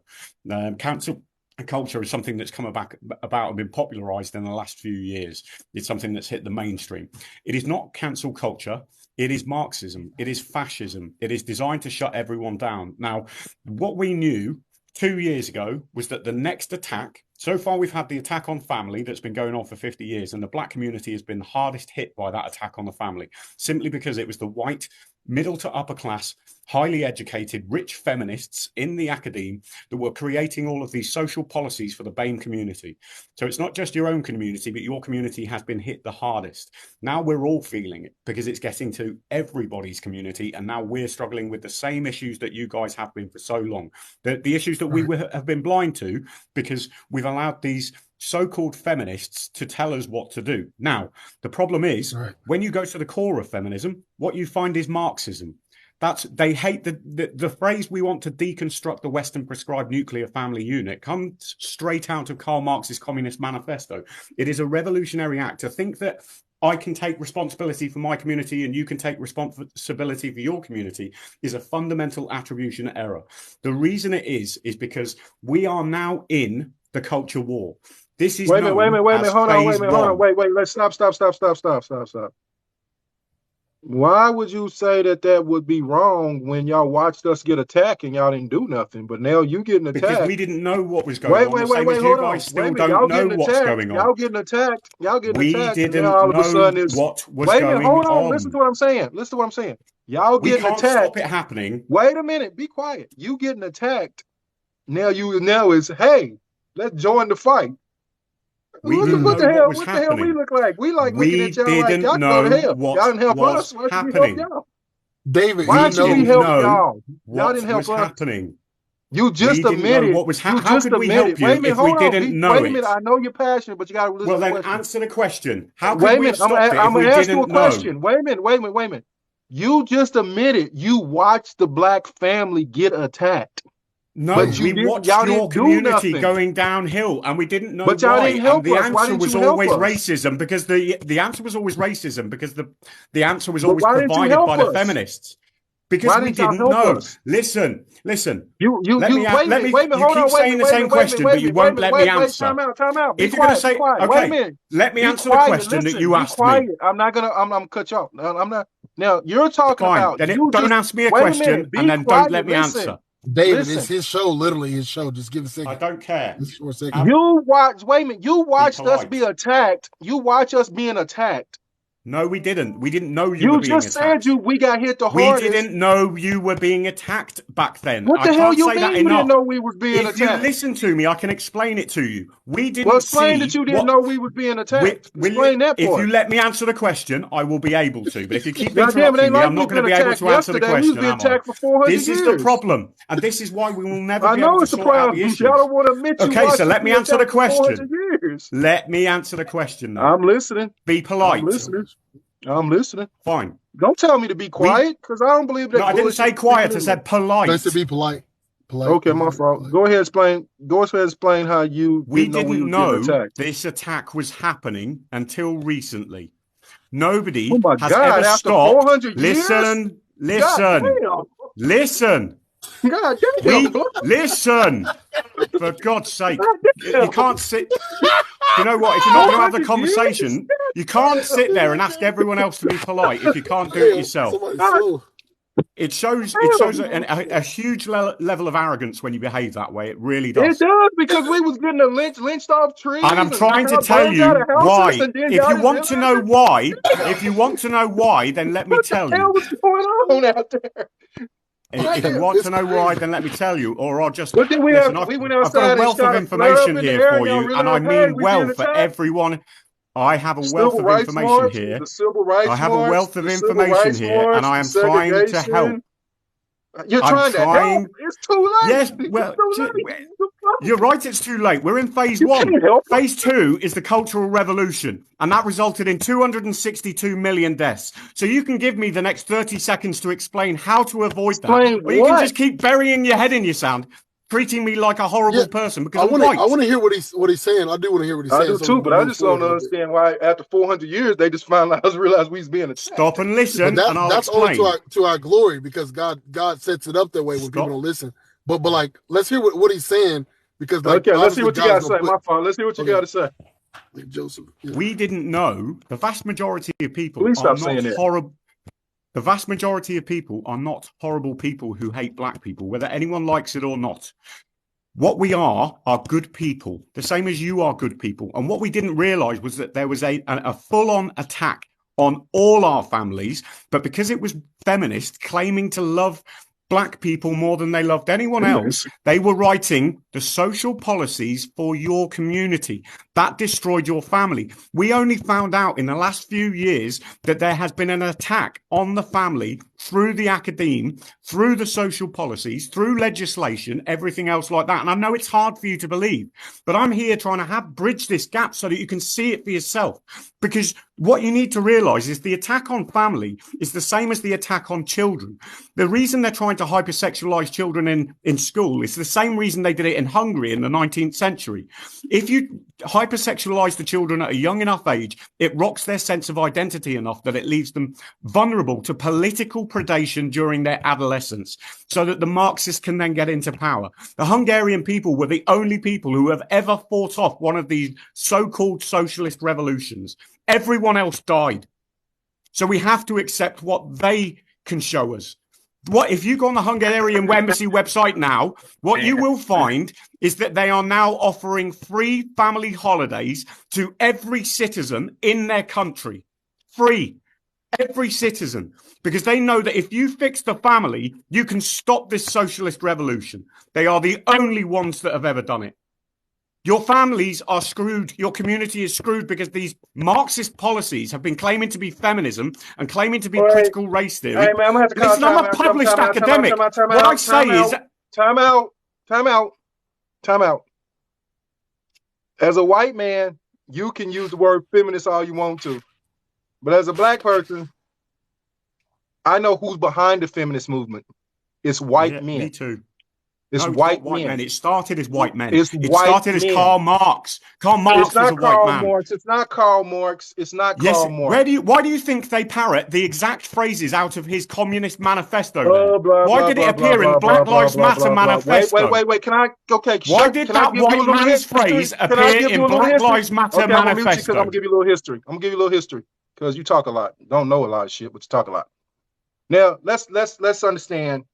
Cancel culture is something that's come about and been popularized in the last few years. It's something that's hit the mainstream. It is not cancel culture. It is Marxism. It is fascism. It is designed to shut everyone down. Now, what we knew 2 years ago was that the next attack, so far we've had the attack on family that's been going on for 50 years, and the black community has been hardest hit by that attack on the family, simply because it was the white, middle to upper class, highly educated, rich feminists in the academe that were creating all of these social policies for the BAME community. So it's not just your own community, but your community has been hit the hardest. Now we're all feeling it because it's getting to everybody's community, and now we're struggling with the same issues that you guys have been for so long. The issues that we have been blind to because we've allowed these so-called feminists to tell us what to do. Now, the problem is when you go to the core of feminism, what you find is Marxism. They hate the phrase, we want to deconstruct the Western prescribed nuclear family unit, comes straight out of Karl Marx's Communist Manifesto. It is a revolutionary act to think that I can take responsibility for my community and you can take responsibility for your community is a fundamental attribution error. The reason it is because we are now in the culture war. This is wait a minute, hold on, let's stop. Why would you say that would be wrong when y'all watched us get attacked and y'all didn't do nothing, but now you getting attacked? Because we didn't know what was going on. Wait, hold on. Still don't know what's going on. Y'all getting attacked. We didn't know what was going on. Hold on. Listen to what I'm saying. Y'all getting attacked. We can't stop it happening. Wait a minute. Be quiet. You getting attacked. Now is, hey, let's join the fight. What the hell we look like? We like looking at y'all like y'all go to hell. Y'all didn't help us. Why should we help y'all? David, why should we help y'all? Y'all didn't help us. Happening. You just admitted what was happening. How could we help you if we didn't know it? Wait a minute. I know you're passionate, but you got to listen. Well, then answer the question. How could we stop it I'm if we ask you a didn't question. know? Wait a minute. You just admitted you watched the black family get attacked. No, we watched your community going downhill, and we didn't know why. Didn't help and the us. answer was always racism, because the answer was always racism, because the answer was always provided by the feminists. Because we didn't know. Listen. You keep saying the same question, but you won't let me answer. Time out. If you're going to say, okay, let me answer the question that you asked me. I'm gonna cut you off. I'm not. Now you're talking about. Then don't ask me a question, and then don't let me answer. David, it's his show, literally his show. Just give a second. I don't care. You watched us be attacked. You watch us being attacked. No, we didn't. We didn't know you were being attacked. You just said we got hit the hardest. We didn't know you were being attacked back then. What the hell you mean we didn't know we was being attacked? If you listen to me, I can explain it to you. We didn't explain that you didn't know we was being attacked. Explain that part. If you let me answer the question, I will be able to. But if you keep interrupting me, I'm not going to be able to answer the question, am I? This is the problem. And this is why we will never be able to sort out the issues. Y'all don't want to admit you okay, so let me answer the question. Let me answer the question now. I'm listening. Be polite. I'm listening. Fine. Don't tell me to be quiet, because I don't believe that. No, I didn't say quiet. I said polite. Nice to be polite. Okay, my fault. Go ahead, explain how you. We didn't know this attack was happening until recently. Nobody has ever stopped. Listen. God damn. Listen. For God's sake, you can't sit. You know what? If you're not going to have the conversation, you can't sit there and ask everyone else to be polite if you can't do it yourself. It shows a huge level of arrogance when you behave that way. It really does. It does, because we was getting lynched off trees. And I'm trying to tell you why. If you want to know why, then let me tell you. What's going on out there? If you want to know why, then let me tell you, or I'll just listen. I've got a wealth of information here for you, and I mean well for everyone. I have a wealth of information here. I have a wealth of information here, and I am trying to help. You're I'm trying to help. trying. It's too late. Yes, It's well, too late. you're right, it's too late. We're in phase You one. can't help it. Phase two is the Cultural Revolution, and that resulted in 262 million deaths. So you can give me the next 30 seconds to explain how to avoid that. Explain Or you can what? just keep burying your head in your sand, treating me like a horrible person because I'm I white. want to hear what he's saying. I do want to hear what he's saying. I do too, but I just don't understand why after 400 years they just finally realized we was being attacked. Stop and listen, But and I'll that's explain. only to our glory, because God sets it up that way when people don't listen. But like, let's hear what he's saying, because like, okay, let's see what you got to say. My fault. Let's see what you got to say. Joseph, we didn't know the vast majority of people Please are stop saying not that. horrible. The vast majority of people are not horrible people who hate black people, whether anyone likes it or not. What we are good people, the same as you are good people. And what we didn't realize was that there was a full-on attack on all our families, but because it was feminists claiming to love black people more than they loved anyone else, they were writing the social policies for your community. That destroyed your family. We only found out in the last few years that there has been an attack on the family through the academe, through the social policies, through legislation, everything else like that. And I know it's hard for you to believe, but I'm here trying to bridge this gap so that you can see it for yourself. Because what you need to realize is the attack on family is the same as the attack on children. The reason they're trying to hypersexualize children in school is the same reason they did it in Hungary in the 19th century. If you hypersexualize the children at a young enough age, it rocks their sense of identity enough that it leaves them vulnerable to political predation during their adolescence, so that the Marxists can then get into power. The Hungarian people were the only people who have ever fought off one of these so-called socialist revolutions. Everyone else died. So we have to accept what they can show us. What if you go on the Hungarian embassy website now, what you will find is that they are now offering free family holidays to every citizen in their country. Free. Every citizen. Because they know that if you fix the family, you can stop this socialist revolution. They are the only ones that have ever done it. Your families are screwed. Your community is screwed because these Marxist policies have been claiming to be feminism and claiming to be critical race theory. Hey, man, I'm going to have to Listen, I'm a published academic. What I say is... Time out. As a white man, you can use the word feminist all you want to. But as a black person, I know who's behind the feminist movement. It's white men. Me too. It's no, white men. It started as white men. It started as Karl Marx. Karl Marx was a white man. It's not Karl Marx. It's not Karl Marx. Why do you think they parrot the exact phrases out of his Communist Manifesto? Why did it appear in Black Lives Matter Manifesto? Wait. Can I? Okay. Why did that white man's phrase appear in Black Lives Matter Manifesto? I'm gonna give you a little history. Because you talk a lot. Don't know a lot of shit, but you talk a lot. Now let's understand.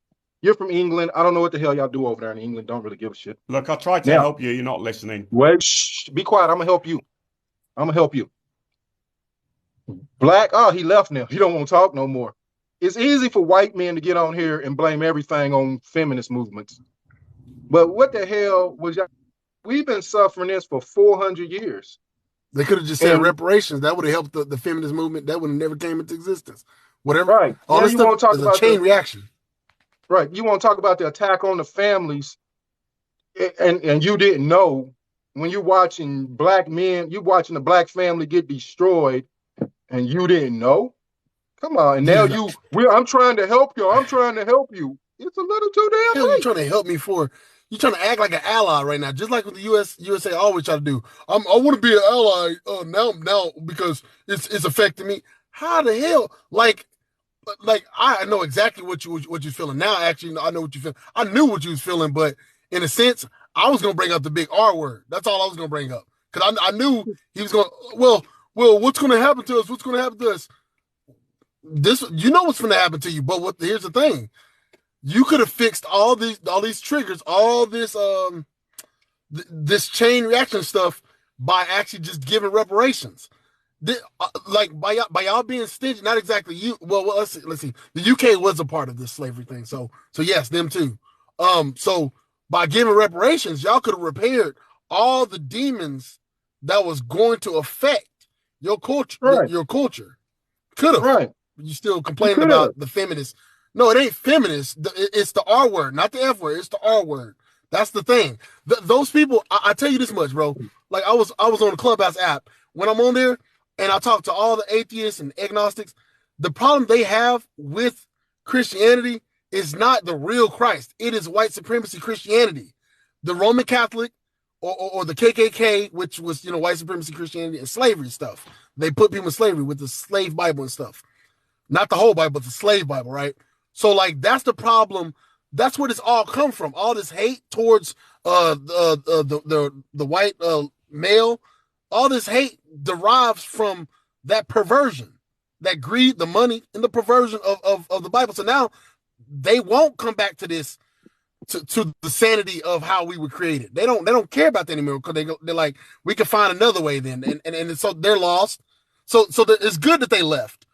You're from England. I don't know what the hell y'all do over there in England. Don't really give a shit. Look, I tried to help you. You're not listening. Wait, shh, be quiet. I'm gonna help you. Black. Oh, he left now. He don't want to talk no more. It's easy for white men to get on here and blame everything on feminist movements. But what the hell was y'all? We've been suffering this for 400 years. They could have just said reparations. That would have helped the feminist movement. That would have never came into existence. Whatever. Right. All this stuff is a chain reaction. Right. You want to talk about the attack on the families, and you didn't know when you're watching black men, you're watching the black family get destroyed, and you didn't know? Come on. And now I'm trying to help you. It's a little too damn late. You're trying to help me for. You're trying to act like an ally right now, just like what the USA always try to do. I want to be an ally now because it's affecting me. How the hell? Like I know exactly what you're feeling now. Actually, I know what you feel. I knew what you was feeling, but in a sense, I was gonna bring up the big R word. That's all I was gonna bring up because I knew he was gonna. Well, what's gonna happen to us? What's gonna happen to us? This, you know what's gonna happen to you. But here's the thing: you could have fixed all these triggers, all this this chain reaction stuff by actually just giving reparations. Like by y'all being stingy, not exactly you. Well, let's see. The UK was a part of this slavery thing, so yes, them too. So by giving reparations, y'all could have repaired all the demons that was going to affect your culture. Your culture could have. Right. You still complaining about the feminists No, it ain't feminist. It's the R word, not the F word. It's the R word. That's the thing. Those people, I tell you this much, bro. Like I was on the Clubhouse app. When I'm on there and I talk to all the atheists and agnostics, the problem they have with Christianity is not the real Christ. It is white supremacy Christianity. The Roman Catholic or the KKK, which was, white supremacy Christianity and slavery stuff. They put people in slavery with the slave Bible and stuff. Not the whole Bible, but the slave Bible, right? So, like, that's the problem. That's where this all come from. All this hate towards the white male. All this hate derives from that perversion, that greed, the money, and the perversion of the Bible. So now they won't come back to this, to the sanity of how we were created. They don't care about that anymore because they're like, we can find another way then, and so they're lost. So it's good that they left.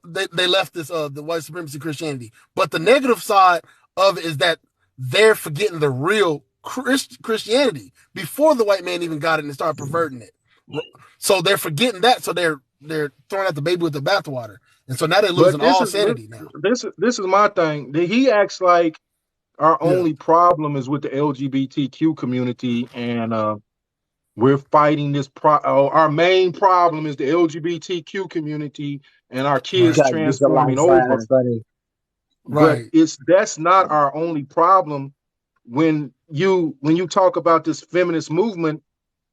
They left this the white supremacy Christianity, but the negative side of it is that they're forgetting the real Christianity before the white man even got it and started perverting it. So they're forgetting that. So they're throwing out the baby with the bathwater, and so now they're losing all sanity. Now this is my thing. He acts like our only problem is with the LGBTQ community, and we're fighting this. Our main problem is the LGBTQ community and our kids transforming over. Right. But that's not our only problem. When you talk about this feminist movement,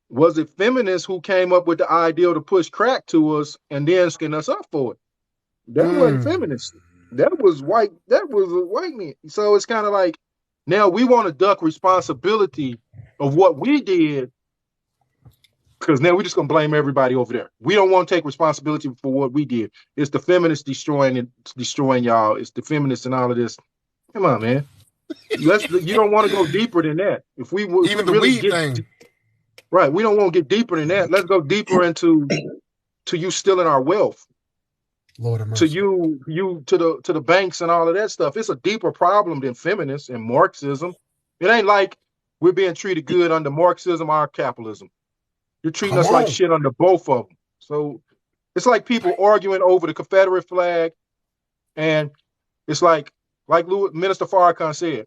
was it feminists who came up with the idea to push crack to us and then skin us up for it? That wasn't feminist. That was white. That was a white man. So it's kind of like now we want to duck responsibility of what we did, because now we're just gonna blame everybody over there. We don't want to take responsibility for what we did. It's the feminists destroying y'all. It's the feminists and all of this. Come on, man. You don't want to go deeper than that. If we even the really weed thing, right? We don't want to get deeper than that. Let's go deeper into you stealing our wealth. Lord have mercy. To the banks and all of that stuff. It's a deeper problem than feminists and Marxism. It ain't like we're being treated good under Marxism or capitalism. You're treating us like shit under both of them. So it's like people arguing over the Confederate flag, and it's like Minister Farrakhan said,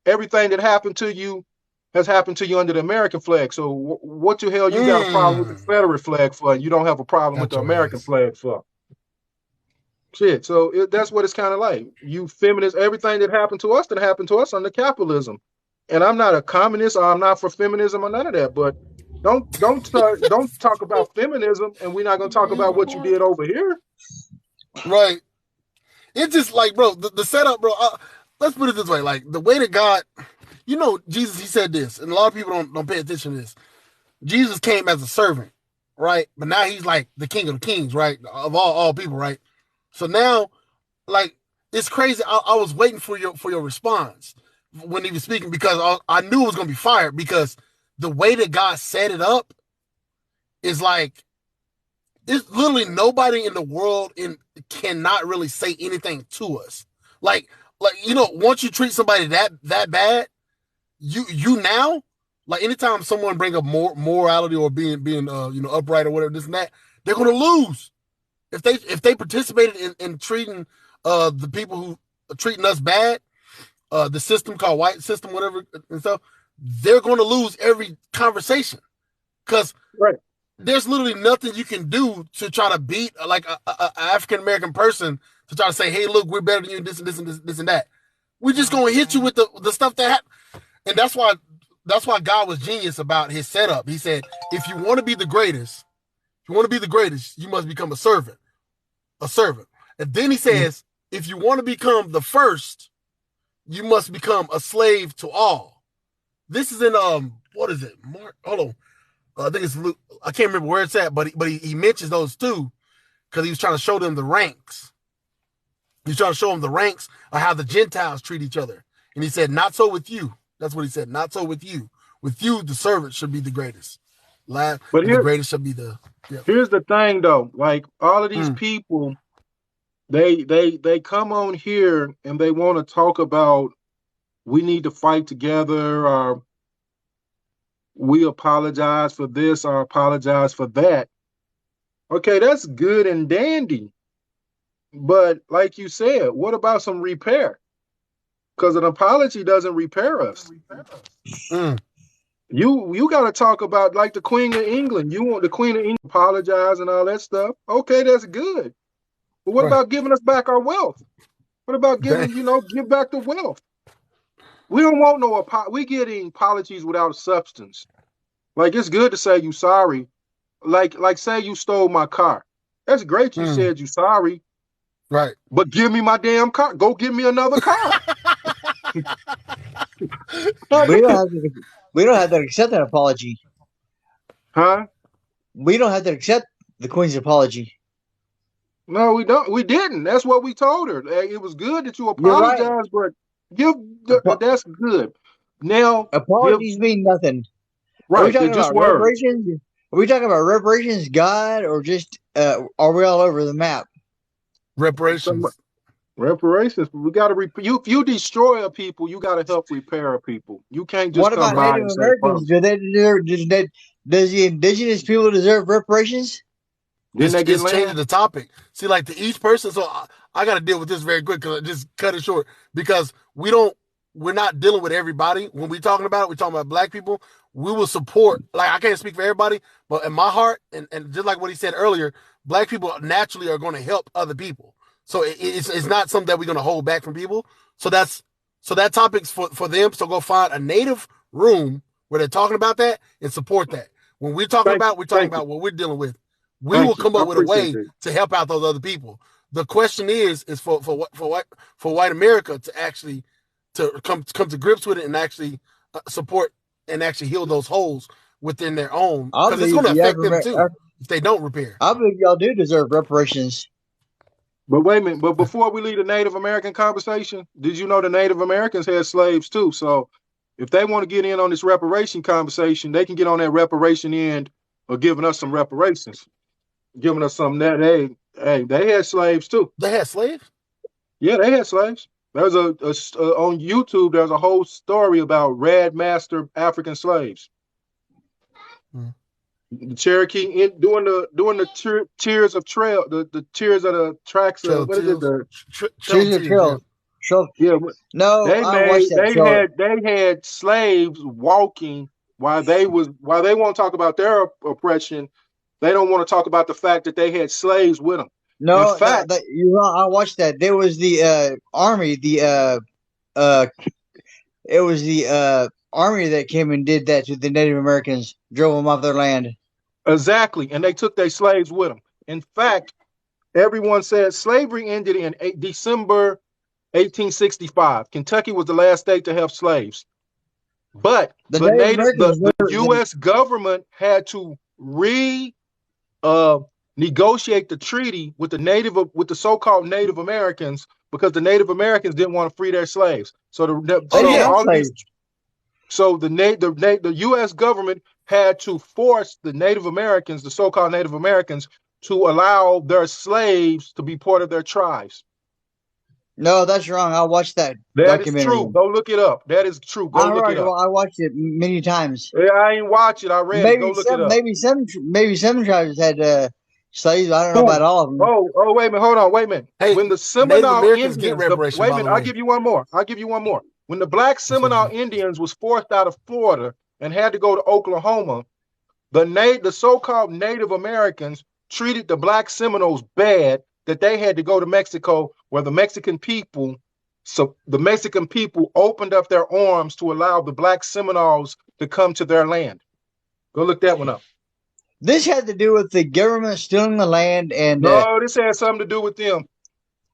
everything that happened to you has happened to you under the American flag. So what the hell you got a problem with the Confederate flag for? And you don't have a problem with the American flag for? Shit. So that's what it's kind of like. You feminists, everything that happened to us under capitalism. And I'm not a communist, or I'm not for feminism or none of that. But don't talk about feminism, and we're not gonna talk about what you did over here. Right. It's just like, bro, the setup, bro. Let's put it this way: like the way that God, Jesus, he said this, and a lot of people don't pay attention to this. Jesus came as a servant, right? But now he's like the King of the Kings, right? Of all people, right? So now, like, it's crazy. I was waiting for your response when he was speaking, because I knew it was gonna be fire, because the way that God set it up is like, it's literally nobody in the world cannot really say anything to us. Like once you treat somebody that bad, you now, like, anytime someone bring up morality or being upright or whatever, this and that, they're gonna lose. If they participated in treating the people who are treating us bad, the system called white system, whatever and stuff, they're going to lose every conversation, because there's literally nothing you can do to try to beat like a African American person, to try to say, hey, look, we're better than you, this and this and this and that. We're just going to hit you with the stuff that happened. And that's why God was genius about his setup. He said, if you want to be the greatest, you must become a servant. And then he says, if you want to become the first, you must become a slave to all. This is in what is it? Mark, hold on. I think it's Luke. I can't remember where it's at, but he mentions those two, because he was trying to show them the ranks. He's trying to show them the ranks of how the Gentiles treat each other. And he said, not so with you. That's what he said. Not so with you. With you, the servant should be the greatest. The greatest should be the. Yeah. Here's the thing, though. Like, all of these people, they come on here and they want to talk about, we need to fight together, or we apologize for this or apologize for that. Okay, that's good and dandy. But like you said, what about some repair? Because an apology doesn't repair us. Mm. You got to talk about like the Queen of England. You want the Queen of England to apologize and all that stuff. Okay, that's good. But what Right. about giving us back our wealth? What about giving, give back the wealth? We don't want no we getting apologies without substance. Like it's good to say you sorry. Like say you stole my car. That's great you said you sorry. Right. But give me my damn car. Go give me another car. We don't have to accept that apology. Huh? We don't have to accept the Queen's apology. No, we don't. We didn't. That's what we told her. It was good that you You're right. apologize, but that's good. Now apologies mean nothing. Right. Are we talking They're just about words. reparations? Are we talking about reparations, God, or just are we all over the map? Reparations. Reparations. We got to if you destroy a people, you got to help repair a people. You can't just What come about by Native and say, Americans? Do they deserve? Does the indigenous people deserve reparations? Didn't they get It's changing the topic. See, like to each person. So I got to deal with this very quick because I just cut it short because we're not dealing with everybody. When we're talking about it, we're talking about black people. We will support, like I can't speak for everybody, but in my heart, and just like what he said earlier, black people naturally are going to help other people. So it's not something that we're going to hold back from people. So that topic's for them. So go find a native room where they're talking about that and support that. When we're talking about what we're dealing with. We will come up with a way to help out those other people. The question is for white America to actually to come to grips with it and actually support and actually heal those holes within their own, because it's going to affect them too if they don't repair. I believe y'all do deserve reparations. But wait a minute. But before we leave the Native American conversation, did you know the Native Americans had slaves too? So if they want to get in on this reparation conversation, they can get on that reparation end of giving us some reparations. Giving us something that they had slaves too. They had slaves? Yeah, they had slaves. There's on YouTube. There's a whole story about Red Master African slaves. The Cherokee doing the tears of trail, the tears of the tracks of what is it? The tears of trail. Yeah. No, they had slaves walking while they want to talk about their oppression. They don't want to talk about the fact that they had slaves with them. No, in fact, you're wrong. I watched that. There was the army, it was the army that came and did that to the Native Americans, drove them off their land. Exactly, and they took their slaves with them. In fact, everyone said slavery ended in December 1865. Kentucky was the last state to have slaves, but the U.S. government had to negotiate the treaty with the so-called Native Americans because the Native Americans didn't want to free their slaves. So the U.S. government had to force the Native Americans, the so-called Native Americans, to allow their slaves to be part of their tribes. No, that's wrong. I watched that documentary. That is true. Go look it up. That is true. Go look it up. I watched it many times. Yeah, I ain't watch it. I read it. Go look it up. Maybe some tribes had slaves. I don't know about all of them. Oh, wait a minute. Hold on. Wait a minute. Hey, when the Seminole Indians get reparations, wait a minute. I'll give you one more. When the Black Seminole Indians was forced out of Florida and had to go to Oklahoma, the so-called Native Americans treated the Black Seminoles bad that they had to go to Mexico, where the Mexican people opened up their arms to allow the Black Seminoles to come to their land. Go look that one up. This had to do with the government stealing the land, and no, this had something to do with them.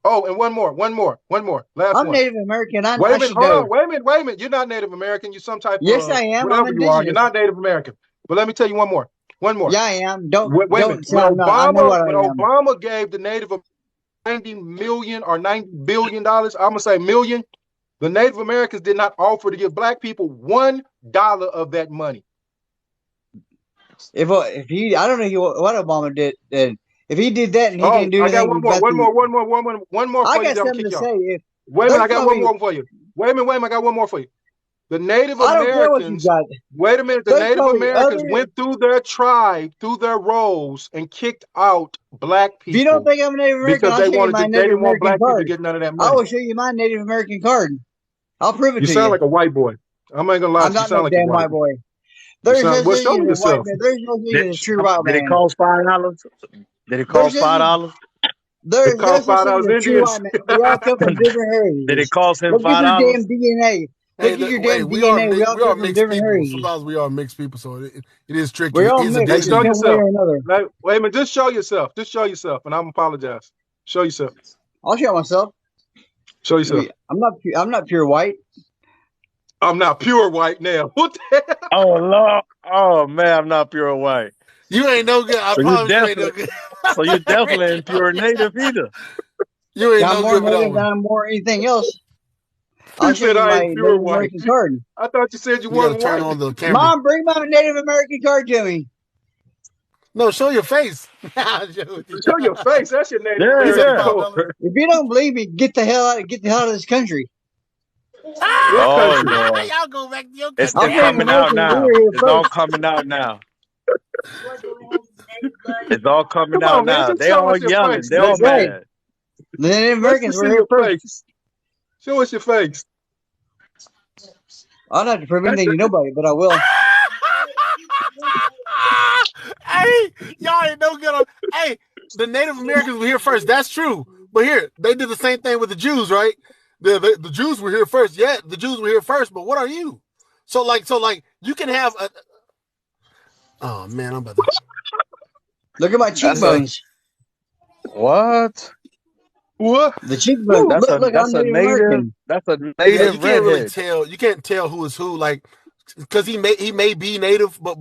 Oh, and one more. Last one. I'm Native American. Wait a minute. You're not Native American. You're some type of yes, I am. Whatever you are. You're not Native American. But let me tell you one more. Yeah, I am. Wait a minute. When Obama gave the Native $90 million or $90 billion, I'm gonna say million. The Native Americans did not offer to give Black people $1 of that money. If he, I don't know what Obama did. If he did that and he didn't do anything, I got one more. I got something to say. Wait a minute, I got one more for you. Wait a minute, I got one more for you. The Native I don't care what you Americans. got. Wait a minute. The There's Native probably Americans other. went through their tribe, through their roles, and kicked out black If you don't people think I'm a Native American, because I'll show you my they Native didn't want American black people to card. get none of that I money. will show you my Native American card. I'll prove it You to sound you. like a white boy. I'm not gonna lie. I'm You not sound no like damn a white boy. You There's no sound. Well, such show thing me as a white yourself. man. There's no such thing as a true white Did it man. cost $5? Did it There's cost such $5? It there's no cost such thing $5 as a true Indians. white man. We all come from different Did it heritages. cost him Look at your $5? damn DNA. Hey, Look at your hey, damn DNA. We all we are come from mixed different people. heritages. Sometimes we are mixed people, so it is tricky. We're all His mixed Hey, identity. show in some way yourself. or another. Wait a minute. Just show yourself. Just show yourself, and I'm apologize. Show yourself. I'll show myself. Show yourself. I'm not pure white. I'm not pure white now. What the hell? Oh Lord! Oh man, I'm not pure white. You ain't no good. I So promise you ain't no good. you definitely ain't pure native either. You ain't I'm no more good for that native than one. I'm more anything else. I'll You show said you I my ain't pure Native white. American card. I thought you said you You gotta wasn't turn white. on the camera. Mom, bring my Native American card to me. No, show your face. Show your face. That's your Native Yeah, He said American yeah. card. If you don't believe me, get the hell out of this country. What Oh country? Lord! Y'all go back to your It's country. I'm Native coming out American. We now. were here It's all first. coming out now. It's all coming Come out on, man. now. Just They show all us your yelling. face, They all That's man. right. mad. The Native Let's Americans just were see here your first. face. Show us your face. I don't have to prove anything to nobody, but I will. Hey, y'all ain't no good on. Hey, the Native Americans were here first. That's true. But here, they did the same thing with the Jews, right? The Jews were here first. Yeah, the Jews were here first. But what are you? So you can have a. Oh man, I'm about to. Look at my That's cheekbones. what? What? The cheekbones. That's a Look, I'm that's a Native native. American. That's a Yeah, you native can't really redhead. tell. You can't tell who is who, like, because he may be native, but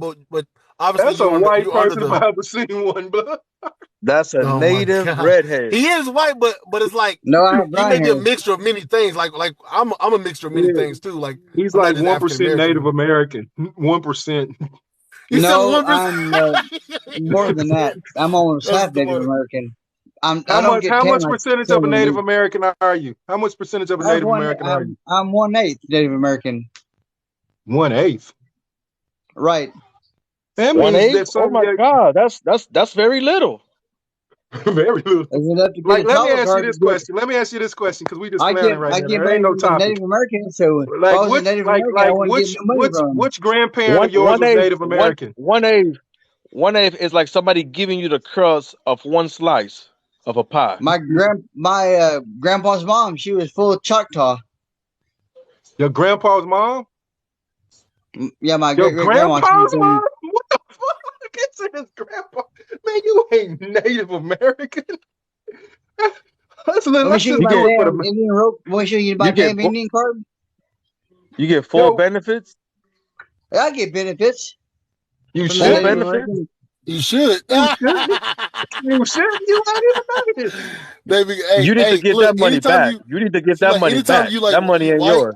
obviously That's a you're white under person if the. I ever seen one, bro. That's a Oh my native god, redhead. he is white, but it's like No, I have he may brown be a hair. mixture of many things. Like I'm a mixture of many Yeah. things too. Like He's I'm not like just African 1% Native American. American. 1%. You said No, 1%. I'm more than that. I'm almost That's half the Native one. American. I don't get How tan much like percentage of a Southern Native meat. American are you? How much percentage of a Native American are you? I'm 1/8 Native American. 1/8. Right. That One means eighth. that Oh some my God, that's very little. very little. Is enough to get Like, a let me travel ask you card to this get. question. Let me ask you this question because we just clowning right I now. get There money ain't no from the topic. Native Americans. So if I Like was a Native American, I like wouldn't get no money from them. which grandparent of yours was Native American? One eighth is like somebody giving you the crust of one slice of a pie. My grandpa's mom, she was full Choctaw. Your grandpa's mom? Yeah, my Your great grandma. She was grandpa's mom? What the fuck? It's his grandpa. Man, you ain't Native American. Let's Let me just show you do my it for damn the. Indian rope. Let me show you my You get damn Indian card. You get full Yo, benefits. I get benefits you from the Full should. Native benefits. Americans. You should. You should. You should. You ain't even Native. You need to Hey, get look. that money Anytime back. you You need to get see, that like, money anytime back. you like That money you ain't white. yours.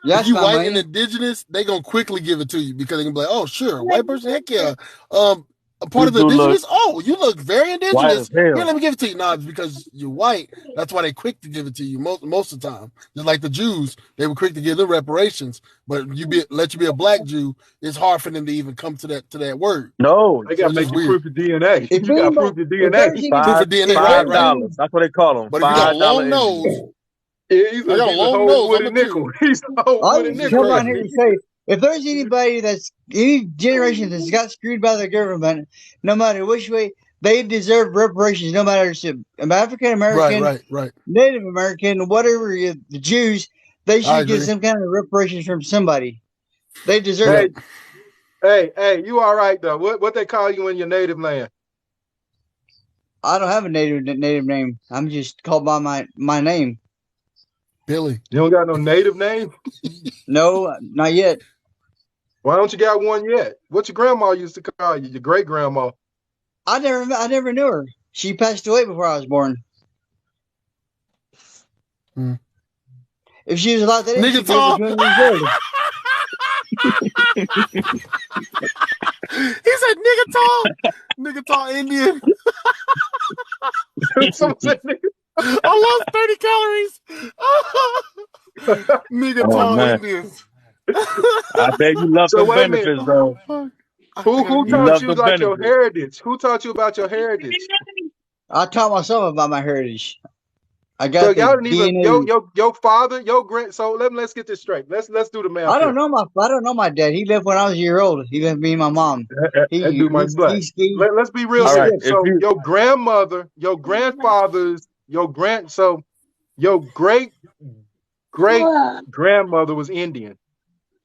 Yeah, If that's you my white money. and indigenous, they gonna quickly give it to you because they can be like, oh sure, white person, heck yeah. A part You of the do look indigenous. Oh, you look very white as indigenous. Here, let hell. me give it to you. No, it's because you're white. That's why they quick to give it to you most of the time. Just like the Jews, they were quick to give them reparations. But let you be a black Jew, it's hard for them to even come to that word. No, They So gotta it's make just you weird. proof your DNA. If You gotta anybody, prove your if there's DNA. any, Proof five of DNA, if right, there's right. $5. any, That's what they call them. But if you got a $5 long Indians. nose, Yeah, he's I got a a long whole nose. with I'm a a Jew. nickel. He's a whole I with a just This is come nickel. on here crazy. to say, if there's anybody any generation that's got screwed by the government, no matter which way, they deserve reparations, no matter if it's African American, Right. Native American, whatever, the Jews, they I should get agree. some kind of reparations from somebody. They deserve Hey, it. hey, you all right though? What they call you in your native land? I don't have a native name. I'm just called by my name. Billy. You don't got no native name? No, not yet. Why don't you got one yet? What your grandma used to call you? Your great grandma? I never knew her. She passed away before I was born. If she was alive today, Nigga she'd be over tall. 20 years old. He said nigga tall. Nigga tall Indian. Someone said nigga. I lost 30 calories. Nigga Oh tall man. Indians. I bet you love So them wait a minute. benefits, though. Who You taught love you the like your benefits. heritage? Who taught you about your heritage? I taught myself about my heritage. I So got the y'all didn't even DNA. your father, your grand. So let's get this straight. Let's do the math I here. don't know my dad. He left when I was a year old. He left me and my mom. That dude might be black. He Let's be real All here. right, skipped. if So you your grandmother, your grandfather's, so your great grandmother was Indian,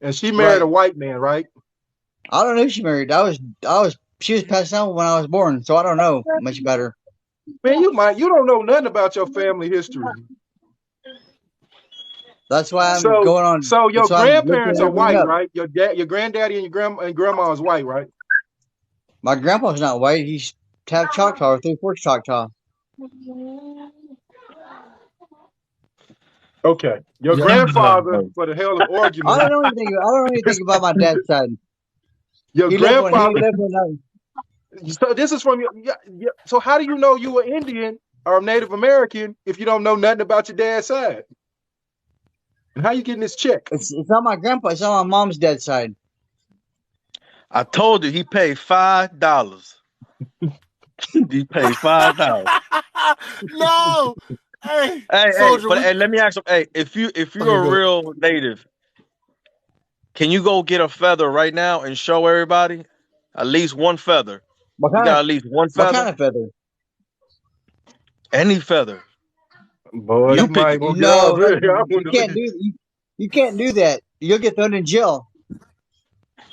and she married Right. a white man, right? I don't know who she married. She was passed out when I was born, so I don't know much about her. Man, you don't know nothing about your family history. That's why I'm So going on. so your That's why I'm looking grandparents are everything white, up. right? Your dad, your granddaddy, and your grandma is white, right? My grandpa's not white. He's half Choctaw or 3/4 Choctaw. Okay. Your Yeah. grandfather, for the hell of argument, I don't know anything about my dad's side. your He grandfather. left when I, So this is from your. Yeah. So how do you know you were Indian or Native American if you don't know nothing about your dad's side? And how you getting this check? it's not my grandpa. It's on my mom's dad's side. I told you he paid $5. He paid $5. No. Hey, Hey, soldier, but we hey, let me ask you. Hey, if you're okay, a go ahead. real native, can you go get a feather right now and show everybody at least one feather? What You kind got of at least one what feather? kind of feather? Any feather. Boy, You you pick might it. gonna get off No, here. I you wouldn't can't leave. you can't do that. You'll get thrown in jail.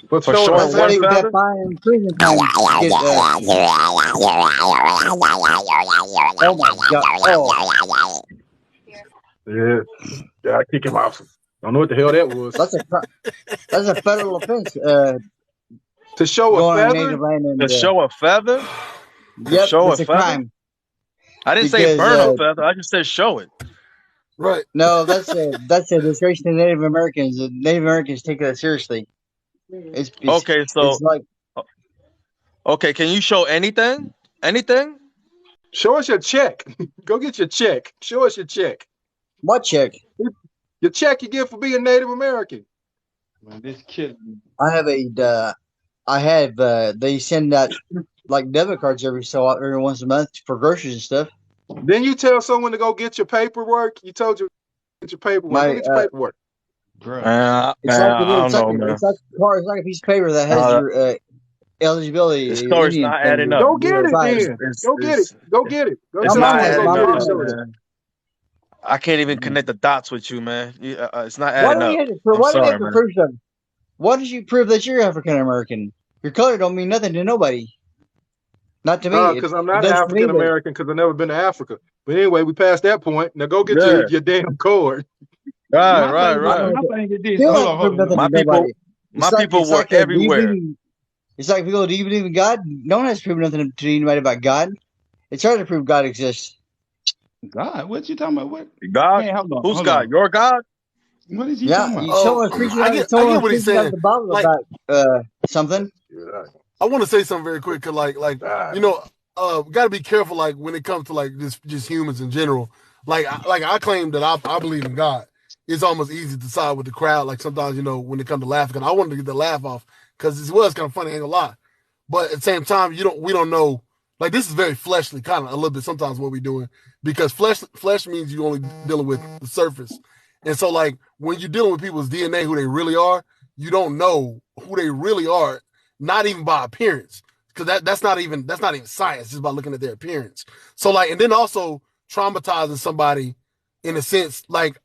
For For showing a showing That's why one they feather. got feather? fined and prison time. Get oh my god! Oh, Yeah. I kick him off. Don't know what the hell that was. that's a federal offense. To show a Going on feather? native land To and show a feather? To yep, show a that's a feather? crime I didn't say because burn a feather. I just said show it. Right. no, that's a disgrace to Native Americans. The Native Americans take that seriously. Okay, It's so like okay, can you show anything? Anything? Show us your check. Go get your check. Show us your check. what check? Your check you get for being Native American. Man, this kid. I have they send out like debit cards every once a month for groceries and stuff. Then you tell someone to go get your paperwork. You told you to get your paperwork. Go My get your paperwork. Man, it's like I don't know, man. it's like a card. It's like a piece of paper that has Uh, your eligibility, the story's Indian not thing, adding up. Go get your it tribes. then. Go get it. Go get it. Go My It's tell not someone to go adding my get it up, and mom. show them. man. I can't even connect the dots with you, man. It's not Why adding do we up. have to prove? I'm Why do we have sorry, to man. prove something? Why did you prove that you're African American? Your color don't mean nothing to nobody. Not to me. Because I'm It not does to me, African but American because I've never been to Africa. But anyway, we passed that point. Now go get Yeah. your damn card. Right, My right, thing, I my, don't right. my have to, thing is this. still Hold have to on, prove hold on. nothing My to nobody. people were Do you everywhere. believe? It's like people. Do you believe in God? No one has to prove nothing to anybody about God. It's hard to prove God exists. God, what you talking about? What? God? Man, hold on, Who's hold God? on. Your God? What is he Yeah, talking about? Oh, I get someone's what he's preaching out of saying. the Bible Like, about something. I want to say something very quick, cause like you know, got to be careful. Like when it comes to like just humans in general. Like I claim that I believe in God. It's almost easy to side with the crowd. Like sometimes when it comes to laughing, and I wanted to get the laugh off because it was kind of funny, ain't gonna lie. But at the same time, we don't know. Like this is very fleshly, kind of a little bit sometimes what we're doing because flesh means you only dealing with the surface, and so like when you're dealing with people's DNA, who they really are, you don't know who they really are, not even by appearance, because that's not even science, just by looking at their appearance. So like, and then also traumatizing somebody in a sense, like